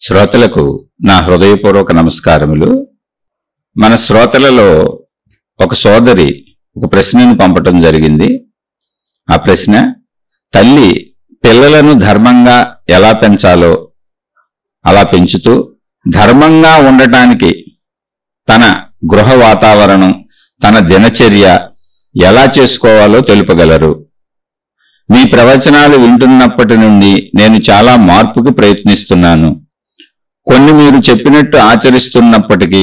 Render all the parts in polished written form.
శ్రోతలకు నా హృదయపూర్వక నమస్కారములు. మన శ్రోతలలో ఒక సోదరి ఒక ప్రశ్నను పంపటం జరిగింది. ఆ ప్రశ్న, తల్లి పిల్లలను ధర్మంగా ఎలా పెంచాలో అలా పెంచుతూ ధర్మంగా ఉండటానికి తన గృహ వాతావరణం, తన దినచర్య ఎలా చేసుకోవాలో తెలుపగలరు? మీ ప్రవచనాలు వింటున్నప్పటి నుండి నేను చాలా మార్పుకి ప్రయత్నిస్తున్నాను. కొన్ని మీరు చెప్పినట్టు ఆచరిస్తున్నప్పటికీ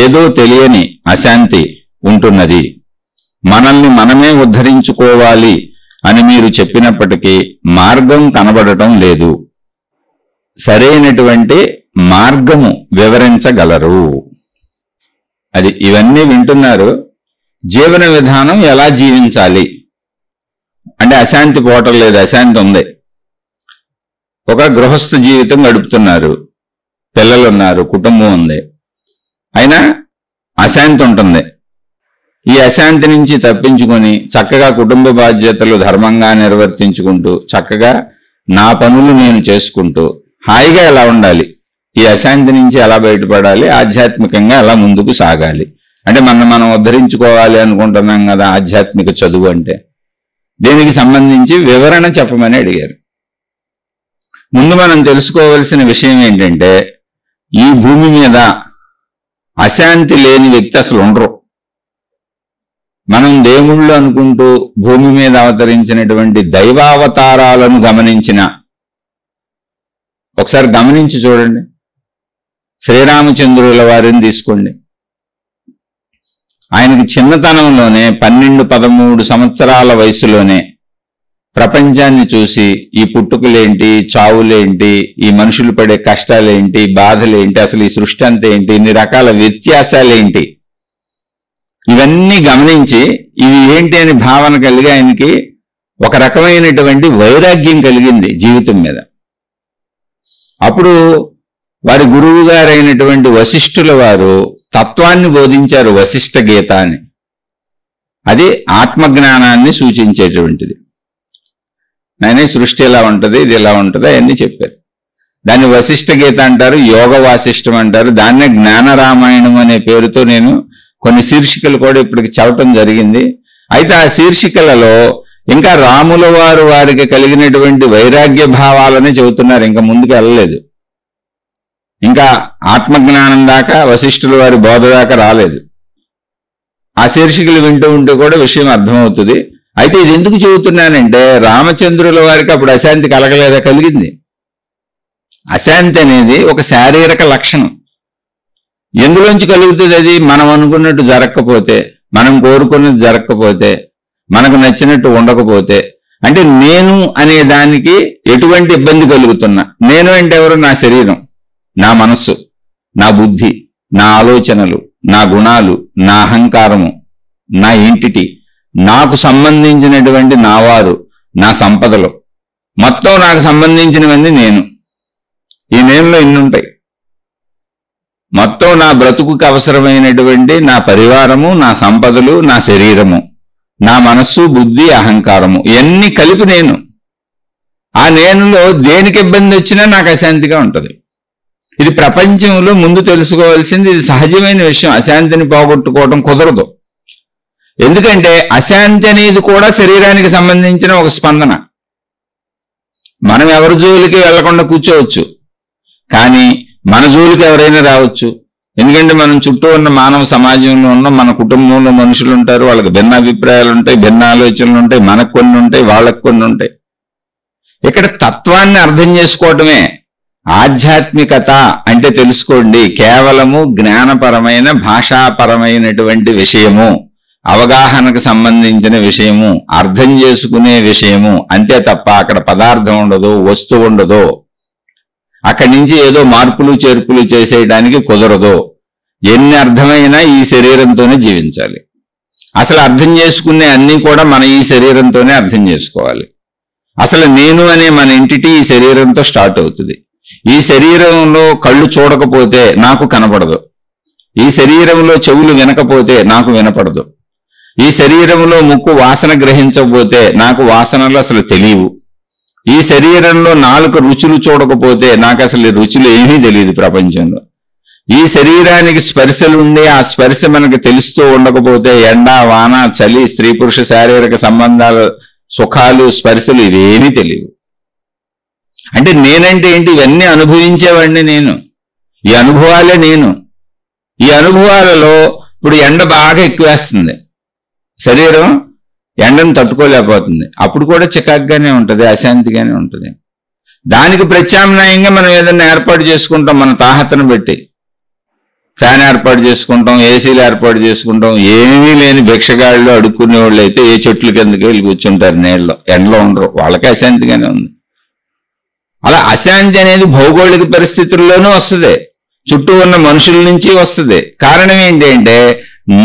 ఏదో తెలియని అశాంతి ఉంటున్నది. మనల్ని మనమే ఉద్ధరించుకోవాలి అని మీరు చెప్పినప్పటికీ మార్గం కనబడటం లేదు. సరైనటువంటి మార్గము వివరించగలరు? అది ఇవన్నీ వింటున్నారు. జీవన విధానం ఎలా జీవించాలి అంటే అశాంతి పోవటం లేదు, అశాంతి ఉంది. ఒక గృహస్థ జీవితం గడుపుతున్నారు, పిల్లలున్నారు, కుటుంబం ఉంది, అయినా అశాంతి ఉంటుంది. ఈ అశాంతి నుంచి తప్పించుకొని చక్కగా కుటుంబ బాధ్యతలు ధర్మంగా నిర్వర్తించుకుంటూ చక్కగా నా పనులు నేను చేసుకుంటూ హాయిగా ఎలా ఉండాలి, ఈ అశాంతి నుంచి ఎలా బయటపడాలి, ఆధ్యాత్మికంగా ఎలా ముందుకు సాగాలి అంటే మనం ఉద్ధరించుకోవాలి అనుకుంటున్నాం కదా. ఆధ్యాత్మిక చదువు అంటే దీనికి సంబంధించి వివరణ చెప్పమని అడిగారు. ముందు మనం తెలుసుకోవలసిన విషయం ఏంటంటే, ఈ భూమి మీద అశాంతి లేని వ్యక్తి అసలు ఉండరు. మనం దేవుళ్ళు అనుకుంటూ భూమి మీద అవతరించినటువంటి దైవావతారాలను గమనించిన ఒకసారి గమనించి చూడండి. శ్రీరామచంద్రుల వారిని తీసుకోండి. ఆయనకి చిన్నతనంలోనే 12-13 సంవత్సరాల వయసులోనే ప్రపంచాన్ని చూసి ఈ పుట్టుకలేంటి, చావులేంటి, ఈ మనుషులు పడే కష్టాలేంటి, బాధలేంటి, అసలు ఈ సృష్టి అంతా ఏంటి, ఇన్ని రకాల వ్యత్యాసాలేంటి, ఇవన్నీ గమనించి ఇవి ఏంటి అని భావన కలిగి ఆయనకి ఒక రకమైనటువంటి వైరాగ్యం కలిగింది జీవితం మీద. అప్పుడు వారి గురువు గారైనటువంటి వశిష్ఠుల వారు తత్వాన్ని బోధించారు, వశిష్ఠ గీత అని. అది ఆత్మజ్ఞానాన్ని సూచించేటువంటిది. నేనే సృష్టి ఎలా ఉంటుంది, ఇది ఎలా ఉంటుంది అవన్నీ చెప్పారు. దాన్ని వశిష్ఠ గీత అంటారు, యోగ వాసిష్టం అంటారు. దాన్నే జ్ఞానరామాయణం అనే పేరుతో నేను కొన్ని శీర్షికలు కూడా ఇప్పటికి చెప్పటం జరిగింది. అయితే ఆ శీర్షికలలో ఇంకా రాముల వారు వారికి కలిగినటువంటి వైరాగ్య భావాలనే చెబుతున్నారు, ఇంకా ముందుకు వెళ్ళలేదు. ఇంకా ఆత్మజ్ఞానం దాకా వశిష్ఠుల వారి బోధ దాకా రాలేదు. ఆ శీర్షికలు వింటూ ఉంటూ కూడా విషయం అర్థమవుతుంది. అయితే ఇది ఎందుకు చెబుతున్నానంటే, రామచంద్రుల వారికి అప్పుడు అశాంతి కలగలేదా? కలిగింది. అశాంతి అనేది ఒక శారీరక లక్షణం. ఎందులోంచి కలుగుతుంది అది? మనం అనుకున్నట్టు జరగకపోతే, మనం కోరుకున్నది జరగకపోతే, మనకు నచ్చినట్టు ఉండకపోతే, అంటే నేను అనే దానికి ఎటువంటి ఇబ్బంది కలుగుతున్నా. నేను అంటే ఎవరు? నా శరీరం, నా మనస్సు, నా బుద్ధి, నా ఆలోచనలు, నా గుణాలు, నా అహంకారము, నా ఎంటిటీ, నాకు సంబంధించినటువంటి నా వారు, నా సంపదలు, మొత్తం నాకు సంబంధించినవన్నీ నేను. ఈ నేనులో ఇన్ని ఉంటాయి. మొత్తం నా బ్రతుకుకి అవసరమైనటువంటి నా పరివారము, నా సంపదలు, నా శరీరము, నా మనస్సు, బుద్ధి, అహంకారము, ఇవన్నీ కలిపి నేను. ఆ నేనులో దేనికి ఇబ్బంది వచ్చినా నాకు అశాంతిగా ఉంటుంది. ఇది ప్రపంచంలో ముందు తెలుసుకోవాల్సింది. ఇది సహజమైన విషయం. అశాంతిని పోగొట్టుకోవడం కుదరదు. ఎందుకంటే అశాంతి అనేది కూడా శరీరానికి సంబంధించిన ఒక స్పందన. మనం ఎవరి జోలికి వెళ్లకుండా కూర్చోవచ్చు, కానీ మన జోలికి ఎవరైనా రావచ్చు. ఎందుకంటే మనం చుట్టూ ఉన్న మానవ సమాజంలో ఉన్న మన కుటుంబంలో మనుషులు ఉంటారు, వాళ్ళకి భిన్న అభిప్రాయాలు ఉంటాయి, భిన్న ఆలోచనలు ఉంటాయి, మనకు కొన్ని ఉంటాయి, వాళ్ళకు కొన్ని ఉంటాయి. ఇక్కడ తత్వాన్ని అర్థం చేసుకోవటమే ఆధ్యాత్మికత అంటే. తెలుసుకోండి, కేవలము జ్ఞానపరమైన భాషాపరమైనటువంటి విషయము, అవగాహనకు సంబంధించిన విషయము, అర్థం చేసుకునే విషయము అంతే తప్ప అక్కడ పదార్థం ఉండదు, వస్తువు ఉండదు. అక్కడి నుంచి ఏదో మార్పులు చేర్పులు చేసేయడానికి కుదరదు. ఎన్ని అర్థమైనా ఈ శరీరంతోనే జీవించాలి. అసలు అర్థం చేసుకునే అన్నీ కూడా మన ఈ శరీరంతోనే అర్థం చేసుకోవాలి. అసలు నేను అనే మన ఎంటిటీ ఈ శరీరంతో స్టార్ట్ అవుతుంది. ఈ శరీరంలో కళ్ళు చూడకపోతే నాకు కనపడదు, ఈ శరీరంలో చెవులు వినకపోతే నాకు వినపడదు, ఈ శరీరంలో ముక్కు వాసన గ్రహించకపోతే నాకు వాసనలు అసలు తెలియవు, ఈ శరీరంలో 4 రుచులు చూడకపోతే నాకు అసలు రుచులు ఏమీ తెలియదు ప్రపంచంలో. ఈ శరీరానికి స్పర్శలు ఉండి ఆ స్పర్శ మనకు తెలుస్తూ ఉండకపోతే ఎండ వాన చలి స్త్రీ పురుష శారీరక సంబంధాలు సుఖాలు స్పర్శలు ఇవేమీ తెలియవు. అంటే నేనంటే ఏంటి? ఇవన్నీ అనుభవించేవాడిని నేను. ఈ అనుభవాలే నేను. ఈ అనుభవాలలో ఇప్పుడు ఎండ బాగా ఎక్కువేస్తుంది, శరీరం ఎండను తట్టుకోలేకపోతుంది. అప్పుడు కూడా చికాగ్గానే ఉంటుంది, అశాంతిగానే ఉంటుంది. దానికి ప్రత్యామ్నాయంగా మనం ఏదైనా ఏర్పాటు చేసుకుంటాం, మన తాహతను బట్టి ఫ్యాన్ ఏర్పాటు చేసుకుంటాం, ఏసీలు ఏర్పాటు చేసుకుంటాం. ఏమీ లేని భిక్షగాళ్ళు అడుక్కునే వాళ్ళు అయితే ఏ చెట్ల కిందకి వెళ్ళి కూర్చుంటారు, నీళ్ళలో ఎండలో ఉండరు, వాళ్ళకి అశాంతిగానే ఉంది. అలా అశాంతి అనేది భౌగోళిక పరిస్థితుల్లోనూ వస్తుంది, చుట్టూ ఉన్న మనుషుల నుంచి వస్తుంది. కారణం ఏంటి అంటే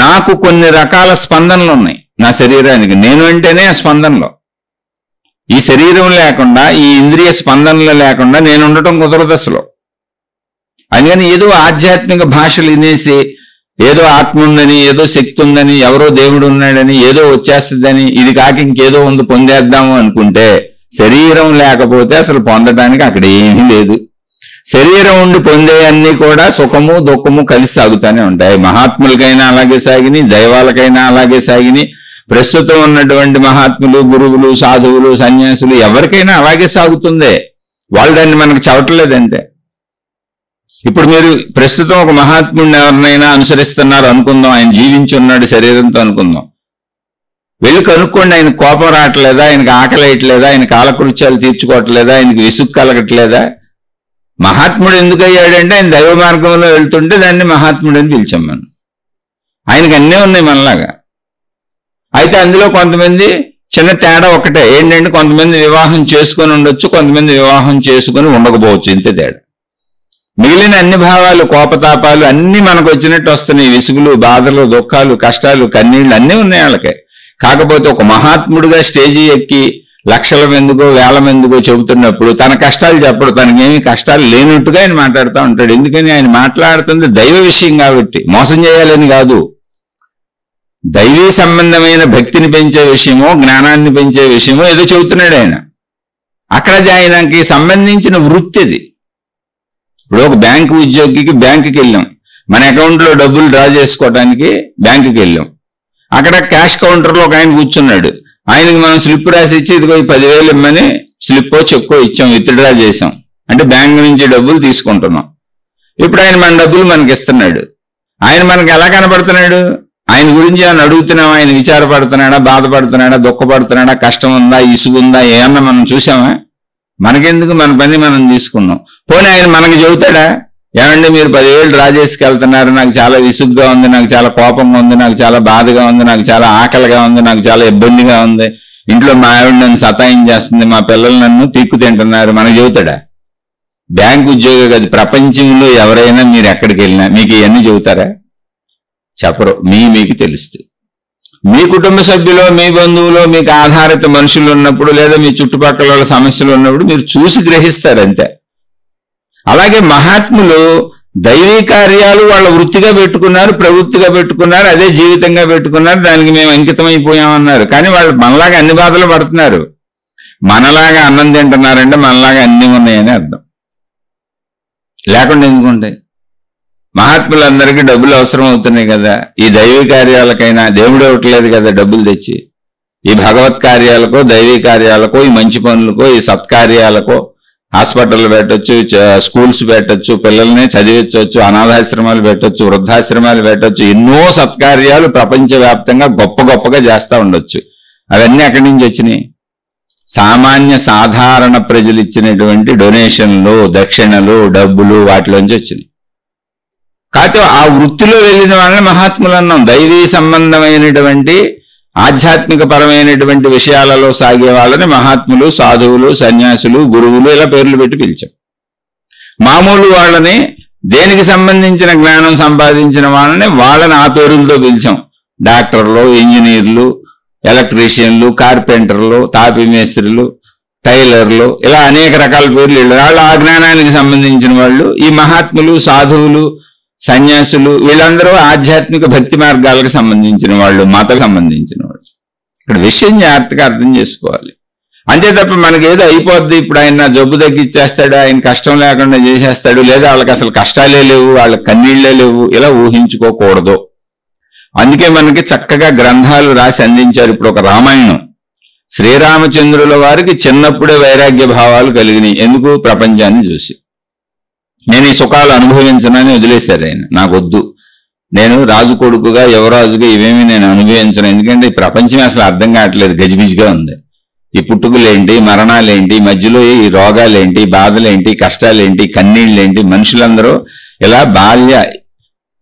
నాకు కొన్ని రకాల స్పందనలు ఉన్నాయి నా శరీరానికి. నేను అంటేనే ఆ స్పందనలో. ఈ శరీరం లేకుండా, ఈ ఇంద్రియ స్పందనలు లేకుండా నేను ఉండటం కుదరదు అసలు. అందుకని ఏదో ఆధ్యాత్మిక భాషలు వినేసి ఏదో ఆత్మ ఉందని, ఏదో శక్తి ఉందని, ఎవరో దేవుడు ఉన్నాడని, ఏదో వచ్చేస్తుందని, ఇది కాక ఇంకేదో ఉంది పొందేద్దాము అనుకుంటే శరీరం లేకపోతే అసలు పొందడానికి అక్కడ ఏమీ లేదు. శరీరం ఉండి పొందే అన్ని కూడా సుఖము దుఃఖము కలిసి సాగుతూనే ఉంటాయి. మహాత్ములకైనా అలాగే సాగిని, దైవాలకైనా అలాగే సాగిని, ప్రస్తుతం ఉన్నటువంటి మహాత్ములు గురువులు సాధువులు సన్యాసులు ఎవరికైనా అలాగే సాగుతుందే. వాళ్ళు దాన్ని మనకు చెప్పట్లేదంటే. ఇప్పుడు మీరు ప్రస్తుతం ఒక మహాత్ముడిని ఎవరినైనా అనుసరిస్తున్నారు అనుకుందాం, ఆయన జీవించి ఉన్నాడు శరీరంతో అనుకుందాం. వెళ్ళి కనుక్కోండి, ఆయన కోపం రావట్లేదా, ఆయనకు ఆకలి వేయట్లేదా, ఆయన కాలకృత్యాలు తీర్చుకోవట్లేదా, ఆయనకి విసుగు కలగట్లేదా? మహాత్ముడు ఎందుకు అయ్యాడంటే ఆయన దైవ మార్గంలో వెళ్తుంటే దాన్ని మహాత్ముడని పిలిచాం మనం. ఆయనకు అన్నీ ఉన్నాయి మనలాగా. అయితే అందులో కొంతమంది చిన్న తేడా ఒకటే ఏంటంటే, కొంతమంది వివాహం చేసుకొని ఉండొచ్చు, కొంతమంది వివాహం చేసుకొని ఉండకపోవచ్చు, ఇంతే తేడా. మిగిలిన అన్ని భావాలు కోపతాపాలు అన్ని మనకు వచ్చినట్టు వస్తున్నాయి. విసుగులు బాధలు దుఃఖాలు కష్టాలు కన్నీళ్లు అన్నీ ఉన్నాయి వాళ్ళకి. కాకపోతే ఒక మహాత్ముడిగా స్టేజీ ఎక్కి లక్షల ఎందుకో వేల ఎందుకో చెబుతున్నప్పుడు తన కష్టాలు చెప్పడు, తనకేమీ కష్టాలు లేనట్టుగా ఆయన మాట్లాడుతూ ఉంటాడు. ఎందుకని? ఆయన మాట్లాడుతుంది దైవ విషయం కాబట్టి, మోసం చేయాలని కాదు. దైవీ సంబంధమైన భక్తిని పెంచే విషయమో జ్ఞానాన్ని పెంచే విషయమో ఏదో చెబుతున్నాడు ఆయన. అక్కడ ఆయనకి సంబంధించిన వృత్తి అది. ఇప్పుడు ఒక బ్యాంకు ఉద్యోగికి బ్యాంకుకి వెళ్ళాం, మన అకౌంట్లో డబ్బులు డ్రా చేసుకోవడానికి బ్యాంకుకి వెళ్ళాం. అక్కడ క్యాష్ కౌంటర్లో ఒక ఆయన కూర్చున్నాడు. ఆయనకి మనం స్లిప్ రాసి ఇచ్చి ఇదిగో 10,000 ఇమ్మని స్లిప్పో చెక్కో ఇచ్చాం, విత్డ్రా చేసాం. అంటే బ్యాంక్ నుంచి డబ్బులు తీసుకుంటున్నాం. ఇప్పుడు ఆయన మన డబ్బులు మనకి ఇస్తున్నాడు. ఆయన మనకి ఎలా కనబడుతున్నాడు? ఆయన గురించి ఏమైనా అడుగుతున్నామా? ఆయన విచారపడుతున్నాడా, బాధపడుతున్నాడా, దుఃఖపడుతున్నాడా, కష్టం ఉందా, ఇసుగుందా, ఏమన్నా మనం చూసామా? మనకెందుకు, మన పని మనం తీసుకున్నాం. పోనీ ఆయన మనకి చెబుతాడా, ఏమంటే మీరు 10,000 డ్రా చేసుకెళ్తున్నారు, నాకు చాలా విసుగ్గా ఉంది, నాకు చాలా కోపంగా ఉంది, నాకు చాలా బాధగా ఉంది, నాకు చాలా ఆకలిగా ఉంది, నాకు చాలా ఇబ్బందిగా ఉంది, ఇంట్లో మా ఆవిడ నన్ను సతాయించేస్తుంది, మా పిల్లలు నన్ను పీక్కు తింటున్నారు, మనకు చెబుతాడా? బ్యాంక్ ఉద్యోగి కాదు, ప్రపంచంలో ఎవరైనా మీరు ఎక్కడికి వెళ్ళినా మీకు ఇవన్నీ చెబుతారా? చెప్పరు. మీకు తెలుస్తుంది. మీ కుటుంబ సభ్యులు, మీ బంధువులు, మీకు ఆధారిత మనుషులు ఉన్నప్పుడు, లేదా మీ చుట్టుపక్కల సమస్యలు ఉన్నప్పుడు మీరు చూసి గ్రహిస్తారు అంతే. అలాగే మహాత్ములు దైవీ కార్యాలు వాళ్ళ వృత్తిగా పెట్టుకున్నారు, ప్రవృత్తిగా పెట్టుకున్నారు, అదే జీవితంగా పెట్టుకున్నారు, దానికి మేము అంకితమైపోయామన్నారు. కానీ వాళ్ళు మనలాగా అన్ని బాధలు పడుతున్నారు. మనలాగా అన్నం తింటున్నారంటే మనలాగా అన్నీ ఉన్నాయని అర్థం. లేకుండా ఎందుకుంటాయి? మహాత్ములందరికీ డబ్బులు అవసరం అవుతున్నాయి కదా. ఈ దైవీ కార్యాలకైనా దేవుడు ఇవ్వట్లేదు కదా డబ్బులు తెచ్చి. ఈ భగవత్ కార్యాలకో, దైవీ కార్యాలకో, ఈ మంచి పనులకో, ఈ సత్కార్యాలకో హాస్పిటల్ పెట్టొచ్చు, స్కూల్స్ పెట్టొచ్చు, పిల్లల్ని చదివించవచ్చు, అనాథాశ్రమాలు పెట్టొచ్చు, వృద్ధాశ్రమాలు పెట్టొచ్చు, ఎన్నో సత్కార్యాలు ప్రపంచవ్యాప్తంగా గొప్పగా చేస్తూ ఉండొచ్చు. అవన్నీ ఎక్కడి నుంచి వచ్చినాయి? సామాన్య సాధారణ ప్రజలు ఇచ్చినటువంటి డొనేషన్లు, దక్షిణలు, డబ్బులు, వాటిలోంచి వచ్చినాయి. కాకపోతే ఆ వృత్తిలో వెళ్ళిన వాళ్ళని మహాత్ములు అన్నాం. దైవీ సంబంధమైనటువంటి ఆధ్యాత్మిక పరమైనటువంటి విషయాలలో సాగే వాళ్ళని మహాత్ములు, సాధువులు, సన్యాసులు, గురువులు ఇలా పేర్లు పెట్టి పిలిచాం. మామూలు వాళ్ళని, దేనికి సంబంధించిన జ్ఞానం సంపాదించిన వాళ్ళని ఆ పేరులతో పిలిచాం. డాక్టర్లు, ఇంజనీర్లు, ఎలక్ట్రీషియన్లు, కార్పెంటర్లు, తాపీ మేస్త్రులు, టైలర్లు, ఇలా అనేక రకాల పేర్లు. వాళ్ళు ఆ జ్ఞానానికి సంబంధించిన వాళ్ళు. ఈ మహాత్ములు, సాధువులు, సన్యాసులు వీళ్ళందరూ ఆధ్యాత్మిక భక్తి మార్గాలకు సంబంధించిన వాళ్ళు, మతకు సంబంధించిన వాళ్ళు. ఇక్కడ విషయం జాగ్రత్తగా అర్థం చేసుకోవాలి. అంతే తప్ప మనకేదో అయిపోద్ది, ఇప్పుడు ఆయన జబ్బు తగ్గిచ్చేస్తాడు, ఆయన కష్టం లేకుండా చేసేస్తాడు, లేదా వాళ్ళకి అసలు కష్టాలే లేవు, వాళ్ళకి కన్నీళ్లే లేవు, ఇలా ఊహించుకోకూడదు. అందుకే మనకి చక్కగా గ్రంథాలు రాసి అందించారు. ఇప్పుడు ఒక రామాయణం, శ్రీరామచంద్రుల వారికి చిన్నప్పుడే వైరాగ్య భావాలు కలిగినాయి. ఎందుకు? ప్రపంచాన్ని చూసి. నేను ఈ సుఖాలు అనుభవించనని వదిలేశారు ఆయన. నాకు వద్దు, నేను రాజు కొడుకుగా యువరాజుగా ఇవేమి నేను అనుభవించను, ఎందుకంటే ఈ ప్రపంచం అసలు అర్థం కావట్లేదు, గజిబిజిగా ఉంది. ఈ పుట్టుకులేంటి, మరణాలేంటి, మధ్యలో ఈ రోగాలేంటి, బాధలేంటి, కష్టాలేంటి, కన్నీళ్ళేంటి, మనుషులందరూ ఇలా బాల్య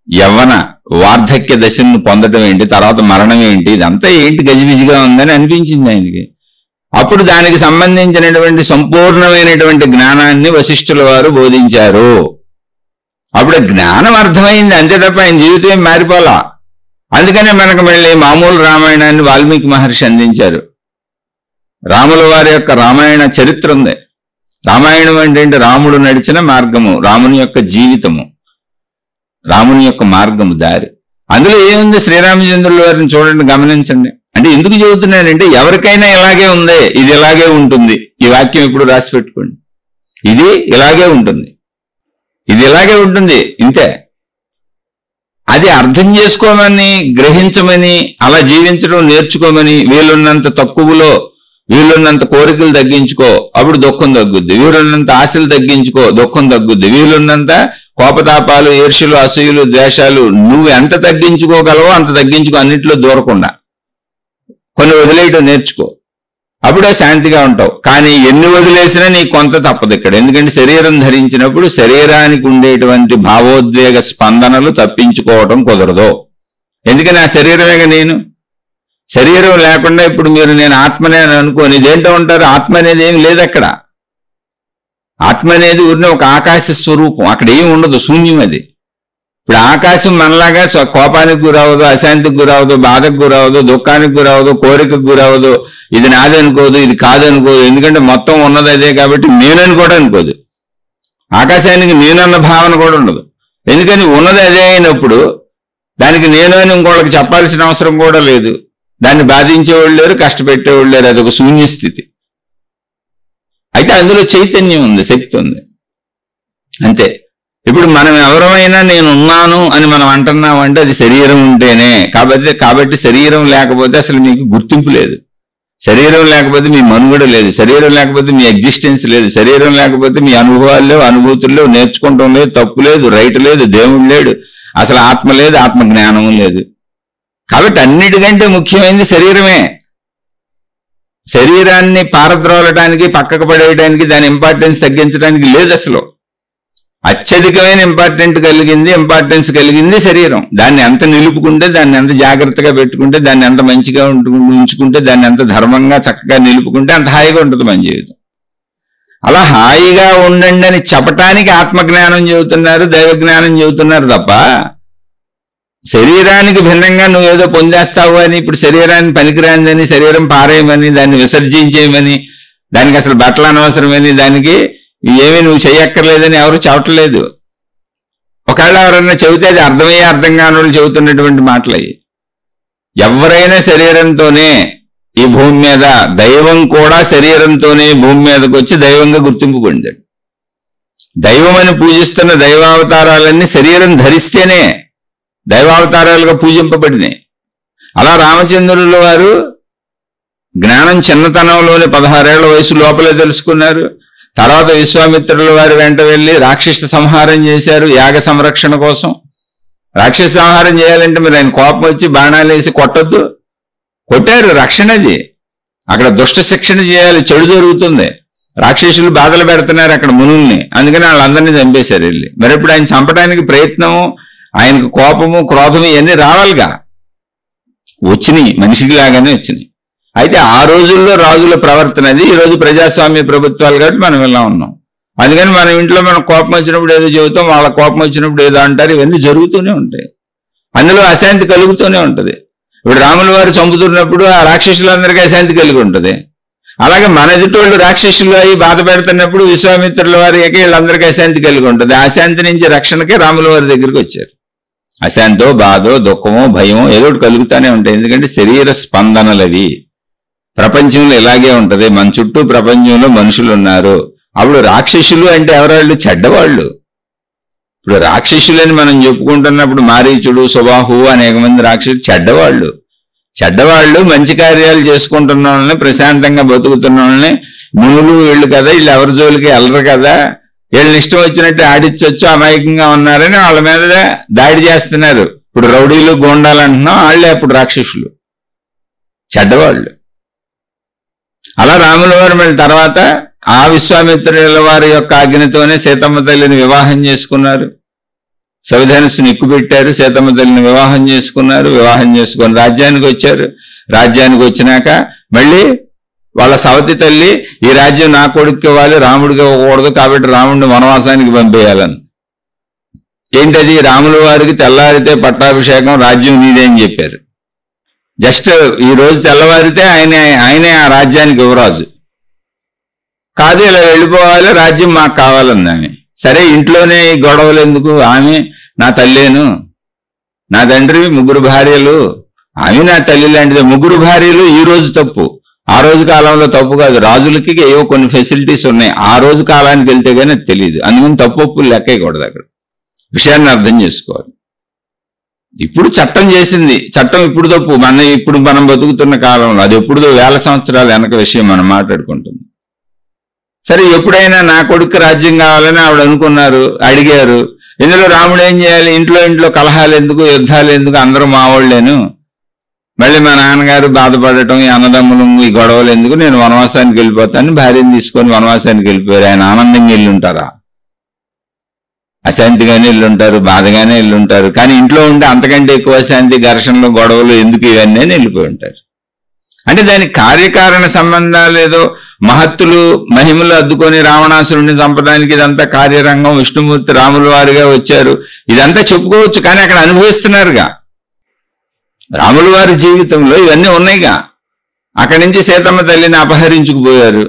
యవ్వన వార్ధక్య దశను పొందడం ఏంటి, తర్వాత మరణం ఏంటి, ఇదంతా ఏంటి గజిబిజిగా ఉందని అనిపించింది ఆయనకి. అప్పుడు దానికి సంబంధించినటువంటి సంపూర్ణమైనటువంటి జ్ఞానాన్ని వశిష్ఠుల వారు బోధించారు. అప్పుడు జ్ఞానం అర్థమైంది, అంతే తప్ప ఆయన జీవితం మారిపోలా. అందుకనే మనకు మళ్ళీ మామూలు రామాయణాన్ని వాల్మీకి మహర్షి అందించారు. రాముల వారి యొక్క రామాయణ చరిత్ర ఉంది. రామాయణం అంటే రాముడు నడిచిన మార్గము, రాముని యొక్క జీవితము, రాముని యొక్క మార్గము, దారి. అందులో ఏముంది? శ్రీరామచంద్రుల వారిని చూడండి, గమనించండి. అంటే ఎందుకు చెబుతున్నానంటే ఎవరికైనా ఇలాగే ఉందే, ఇది ఇలాగే ఉంటుంది. ఈ వాక్యం ఇప్పుడు రాసి పెట్టుకోండి, ఇది ఇలాగే ఉంటుంది, ఇది ఇలాగే ఉంటుంది, ఇంతే. అది అర్థం చేసుకోమని, గ్రహించమని, అలా జీవించడం నేర్చుకోమని, వీలున్నంత తక్కువలో వీలున్నంత కోరికలు తగ్గించుకో, అప్పుడు దుఃఖం తగ్గుద్ది. వీలున్నంత ఆశలు తగ్గించుకో, దుఃఖం తగ్గుద్ది. వీలున్నంత కోపతాపాలు, ఈర్ష్యలు, అసూయలు, ద్వేషాలు నువ్వు ఎంత తగ్గించుకోగలవో అంత తగ్గించుకో, అన్నింటిలో దూరకుండా. కొన్ని వదిలేయటం నేర్చుకో, అప్పుడే శాంతిగా ఉంటావు. కానీ ఎన్ని వదిలేసినా నీకు కొంత తప్పదు ఇక్కడ. ఎందుకంటే శరీరం ధరించినప్పుడు శరీరానికి ఉండేటువంటి భావోద్వేగ స్పందనలు తప్పించుకోవటం కుదరదు. ఎందుకని ఆ శరీరమేగా నేను. శరీరం లేకుండా ఇప్పుడు మీరు నేను ఆత్మనే అని అనుకోని ఇదేంటో ఉంటారు. ఆత్మ అనేది ఏమి లేదు అక్కడ. ఆత్మ అనేది ఊరినే ఒక ఆకాశ స్వరూపం, అక్కడ ఏమి ఉండదు, శూన్యం అది. ఇప్పుడు ఆకాశం మనలాగా కోపానికి గురవదు, అశాంతికి గురవదు, బాధకు గురవదు, దుఃఖానికి గురవదు, కోరికకు గురవదు, ఇది నాదనుకోదు, ఇది కాదనుకోదు. ఎందుకంటే మొత్తం ఉన్నది అదే కాబట్టి నేనని కూడా అనుకోదు. ఆకాశానికి నేనన్న భావన కూడా ఉండదు. ఎందుకని ఉన్నది అదే అయినప్పుడు దానికి నేను అని ఇంకోళ్ళకి చెప్పాల్సిన అవసరం కూడా లేదు. దాన్ని బాధించేవాళ్ళు లేరు, కష్టపెట్టేవాళ్ళు లేరు. అదొక శూన్య స్థితి. అయితే అందులో చైతన్యం ఉంది, శక్తి ఉంది, అంతే. ఇప్పుడు మనం ఎవరమైనా నేను ఉన్నాను అని మనం అంటున్నామంటే అది శరీరం ఉంటేనే. కాబట్టి శరీరం లేకపోతే అసలు మీకు గుర్తింపు లేదు, శరీరం లేకపోతే మీ మనుగడ లేదు, శరీరం లేకపోతే మీ ఎగ్జిస్టెన్స్ లేదు, శరీరం లేకపోతే మీ అనుభవాలు లేవు, అనుభూతులు లేవు, నేర్చుకుంటాం లేదు, తప్పు లేదు, రైట్ లేదు, దేవుడు లేడు, అసలు ఆత్మ లేదు, ఆత్మ జ్ఞానం లేదు. కాబట్టి అన్నిటికంటే ముఖ్యమైనది శరీరమే. శరీరాన్ని పారద్రోలడానికి, పక్కకు పడేయడానికి, దాని ఇంపార్టెన్స్ తగ్గించడానికి లేదు అసలు. అత్యధికమైన ఇంపార్టెన్స్ కలిగింది శరీరం. దాన్ని ఎంత నిలుపుకుంటే, దాన్ని ఎంత జాగ్రత్తగా పెట్టుకుంటే, దాన్ని ఎంత మంచిగా ఉంచుకుంటే, దాన్ని ఎంత ధర్మంగా చక్కగా నిలుపుకుంటే అంత హాయిగా ఉంటుంది మన జీవితం. అలా హాయిగా ఉండండి అని చెప్పటానికి ఆత్మజ్ఞానం చెబుతున్నారు, దైవజ్ఞానం చెబుతున్నారు తప్ప శరీరానికి భిన్నంగా నువ్వేదో పొందేస్తావు అని, ఇప్పుడు శరీరాన్ని పనికిరాందని, శరీరం పారేయమని, దాన్ని విసర్జించేయమని, దానికి అసలు బట్టలు అనవసరమని, దానికి ఏమీ నువ్వు చెయ్యక్కర్లేదని ఎవరు చెప్పట్లేదు. ఒకవేళ ఎవరన్నా చెబితే అది అర్థమయ్యే అర్థం కాని వాళ్ళు చెబుతున్నటువంటి మాటలయ్యి. ఎవరైనా శరీరంతోనే ఈ భూమి మీద, దైవం కూడా శరీరంతోనే భూమి మీదకి వచ్చి దైవంగా గుర్తింపు పొందాడు. దైవం అని పూజిస్తున్న దైవావతారాలన్నీ శరీరం ధరిస్తేనే దైవావతారాలుగా పూజింపబడినాయి. అలా రామచంద్రుల వారు జ్ఞానం చిన్నతనంలోనే 16 ఏళ్ల వయసు లోపలే తెలుసుకున్నారు. తర్వాత విశ్వామిత్రుల వారి వెంట వెళ్ళి రాక్షస సంహారం చేశారు యాగ సంరక్షణ కోసం. రాక్షస సంహారం చేయాలంటే మీరు ఆయన కోపం వచ్చి బాణాలు వేసి కొట్టొద్దు, కొట్టారు, రక్షణది. అక్కడ దుష్ట శిక్షణ చేయాలి, చెడు జరుగుతుంది, రాక్షసులు బాధలు పెడుతున్నారు అక్కడ మునుల్ని, అందుకని వాళ్ళందరినీ చంపేశారు వెళ్ళి. మరి ఇప్పుడు ఆయన చంపడానికి ప్రయత్నము, ఆయనకు కోపము, క్రోధము ఇవన్నీ రావాలిగా, వచ్చినాయి, మనిషికి లాగానే వచ్చినాయి. అయితే ఆ రోజుల్లో రాజుల ప్రవర్తన అది. ఈరోజు ప్రజాస్వామ్య ప్రభుత్వాలు కాబట్టి మనం ఇలా ఉన్నాం. అందుకని మన ఇంట్లో మనం కోపం వచ్చినప్పుడు ఏదో చెబుతాం, వాళ్ళ కోపం వచ్చినప్పుడు ఏదో అంటారు, ఇవన్నీ జరుగుతూనే ఉంటాయి. అందులో అశాంతి కలుగుతూనే ఉంటుంది. ఇప్పుడు రాముల వారు చంపుతున్నప్పుడు ఆ రాక్షసులందరికీ అశాంతి కలిగి ఉంటుంది. అలాగే మన ఎదుటోళ్ళు రాక్షసులు అయి బాధ పెడుతున్నప్పుడు విశ్వామిత్రుల వారికి వీళ్ళందరికీ అశాంతి కలిగి ఉంటుంది. ఆ అశాంతి నుంచి రక్షణకే రాముల వారి దగ్గరికి వచ్చారు. అశాంతో, బాధో, దుఃఖమో, భయమో ఏదో ఒకటి కలుగుతూనే ఉంటాయి. ఎందుకంటే శరీర స్పందనలవి. ప్రపంచంలో ఇలాగే ఉంటది, మన చుట్టూ ప్రపంచంలో మనుషులు ఉన్నారు. అప్పుడు రాక్షసులు అంటే ఎవరాళ్ళు? చెడ్డవాళ్ళు. ఇప్పుడు రాక్షసులని మనం చెప్పుకుంటున్నప్పుడు మారీచుడు, సుబాహు అనేక మంది రాక్షసులు చెడ్డవాళ్ళు. చెడ్డవాళ్ళు మంచి కార్యాలు చేసుకుంటున్న వాళ్ళని, ప్రశాంతంగా బతుకుతున్న వాళ్ళని, మునులు వీళ్ళు కదా, వీళ్ళు ఎవరి జోలికి వెళ్ళరు కదా, వీళ్ళని ఇష్టం వచ్చినట్టు ఆడిచ్చొచ్చు, అమాయకంగా ఉన్నారని వాళ్ళ మీద దాడి చేస్తున్నారు. ఇప్పుడు రౌడీలు, గోండాలు అంటున్నాం, వాళ్ళే అప్పుడు రాక్షసులు, చెడ్డవాళ్ళు. అలా రాముల వారు మళ్ళీ తర్వాత ఆ విశ్వామిత్రుల వారి యొక్క ఆజ్ఞతోనే సీతమ్మ తల్లిని వివాహం చేసుకున్నారు. సవిధనుస్సుని ఎక్కుపెట్టారు, సీతమ్మ తల్లిని వివాహం చేసుకున్నారు. వివాహం చేసుకొని రాజ్యానికి వచ్చారు. రాజ్యానికి వచ్చినాక మళ్ళీ వాళ్ళ సవతి తల్లి ఈ రాజ్యం నా కొడుకు ఇవ్వాలి, రాముడికి ఇవ్వకూడదు, కాబట్టి రాముడిని వనవాసానికి పంపేయాలని. ఏంటది? రాముల వారికి తెల్లారితే పట్టాభిషేకం, రాజ్యం నీదే అని చెప్పారు. జస్ట్ ఈ రోజు తెల్లవారితే ఆయనే ఆ రాజ్యానికి యువరాజు కాదు, ఇలా వెళ్ళిపోవాలి, రాజ్యం మాకు కావాలంది ఆమె. సరే, ఇంట్లోనే ఈ గొడవలు ఎందుకు? ఆమె నా తల్లేను, నా తండ్రి ముగ్గురు భార్యలు, ఆమె నా తల్లి లాంటిది. ముగ్గురు భార్యలు ఈ రోజు తప్పు, ఆ రోజు కాలంలో తప్పు కాదు. రాజులకి ఏవో కొన్ని ఫెసిలిటీస్ ఉన్నాయి, ఆ రోజు కాలానికి వెళ్తే కానీ అది తెలియదు. అందుకని తప్పు లెక్కకూడదు. అక్కడ విషయాన్ని అర్థం చేసుకోవాలి. ఇప్పుడు చట్టం చేసింది, చట్టం ఇప్పుడు తప్పు. ఇప్పుడు మనం బతుకుతున్న కాలంలో అది ఎప్పుడుదో 1000 సంవత్సరాల వెనక విషయం మనం మాట్లాడుకుంటుంది. సరే, ఎప్పుడైనా నా కొడుకు రాజ్యం కావాలని ఆవిడ అనుకున్నారు, అడిగారు. ఇందులో రాముడు ఏం చేయాలి? ఇంట్లో కలహాలు ఎందుకు, యుద్ధాలు ఎందుకు, అందరూ మావాళ్ళేను, మళ్ళీ మా నాన్నగారు బాధపడటం, ఈ అన్నదమ్ములు, ఈ గొడవలు ఎందుకు, నేను వనవాసానికి వెళ్ళిపోతాను, భార్యను తీసుకొని వనవాసానికి వెళ్ళిపోయారు. ఆయన ఆనందంగా వెళ్ళుంటారా? అశాంతిగానే వెళ్ళుంటారు, బాధగానే వెళ్ళుంటారు. కానీ ఇంట్లో ఉంటే అంతకంటే ఎక్కువ శాంతి, ఘర్షణలు, గొడవలు ఎందుకు, ఇవన్నీ వెళ్ళిపోయి ఉంటారు. అంటే దానికి కార్యకారణ సంబంధాలు ఏదో మహత్తులు, మహిమలు అద్దుకొని రావణాసురుడిని చంపడానికి ఇదంతా కార్యరంగం, విష్ణుమూర్తి రాముల వారిగా వచ్చారు, ఇదంతా చెప్పుకోవచ్చు. కానీ అక్కడ అనుభవిస్తున్నారుగా, రాముల వారి జీవితంలో ఇవన్నీ ఉన్నాయిగా. అక్కడి నుంచి సీతమ్మ తల్లిని అపహరించుకుపోయారు.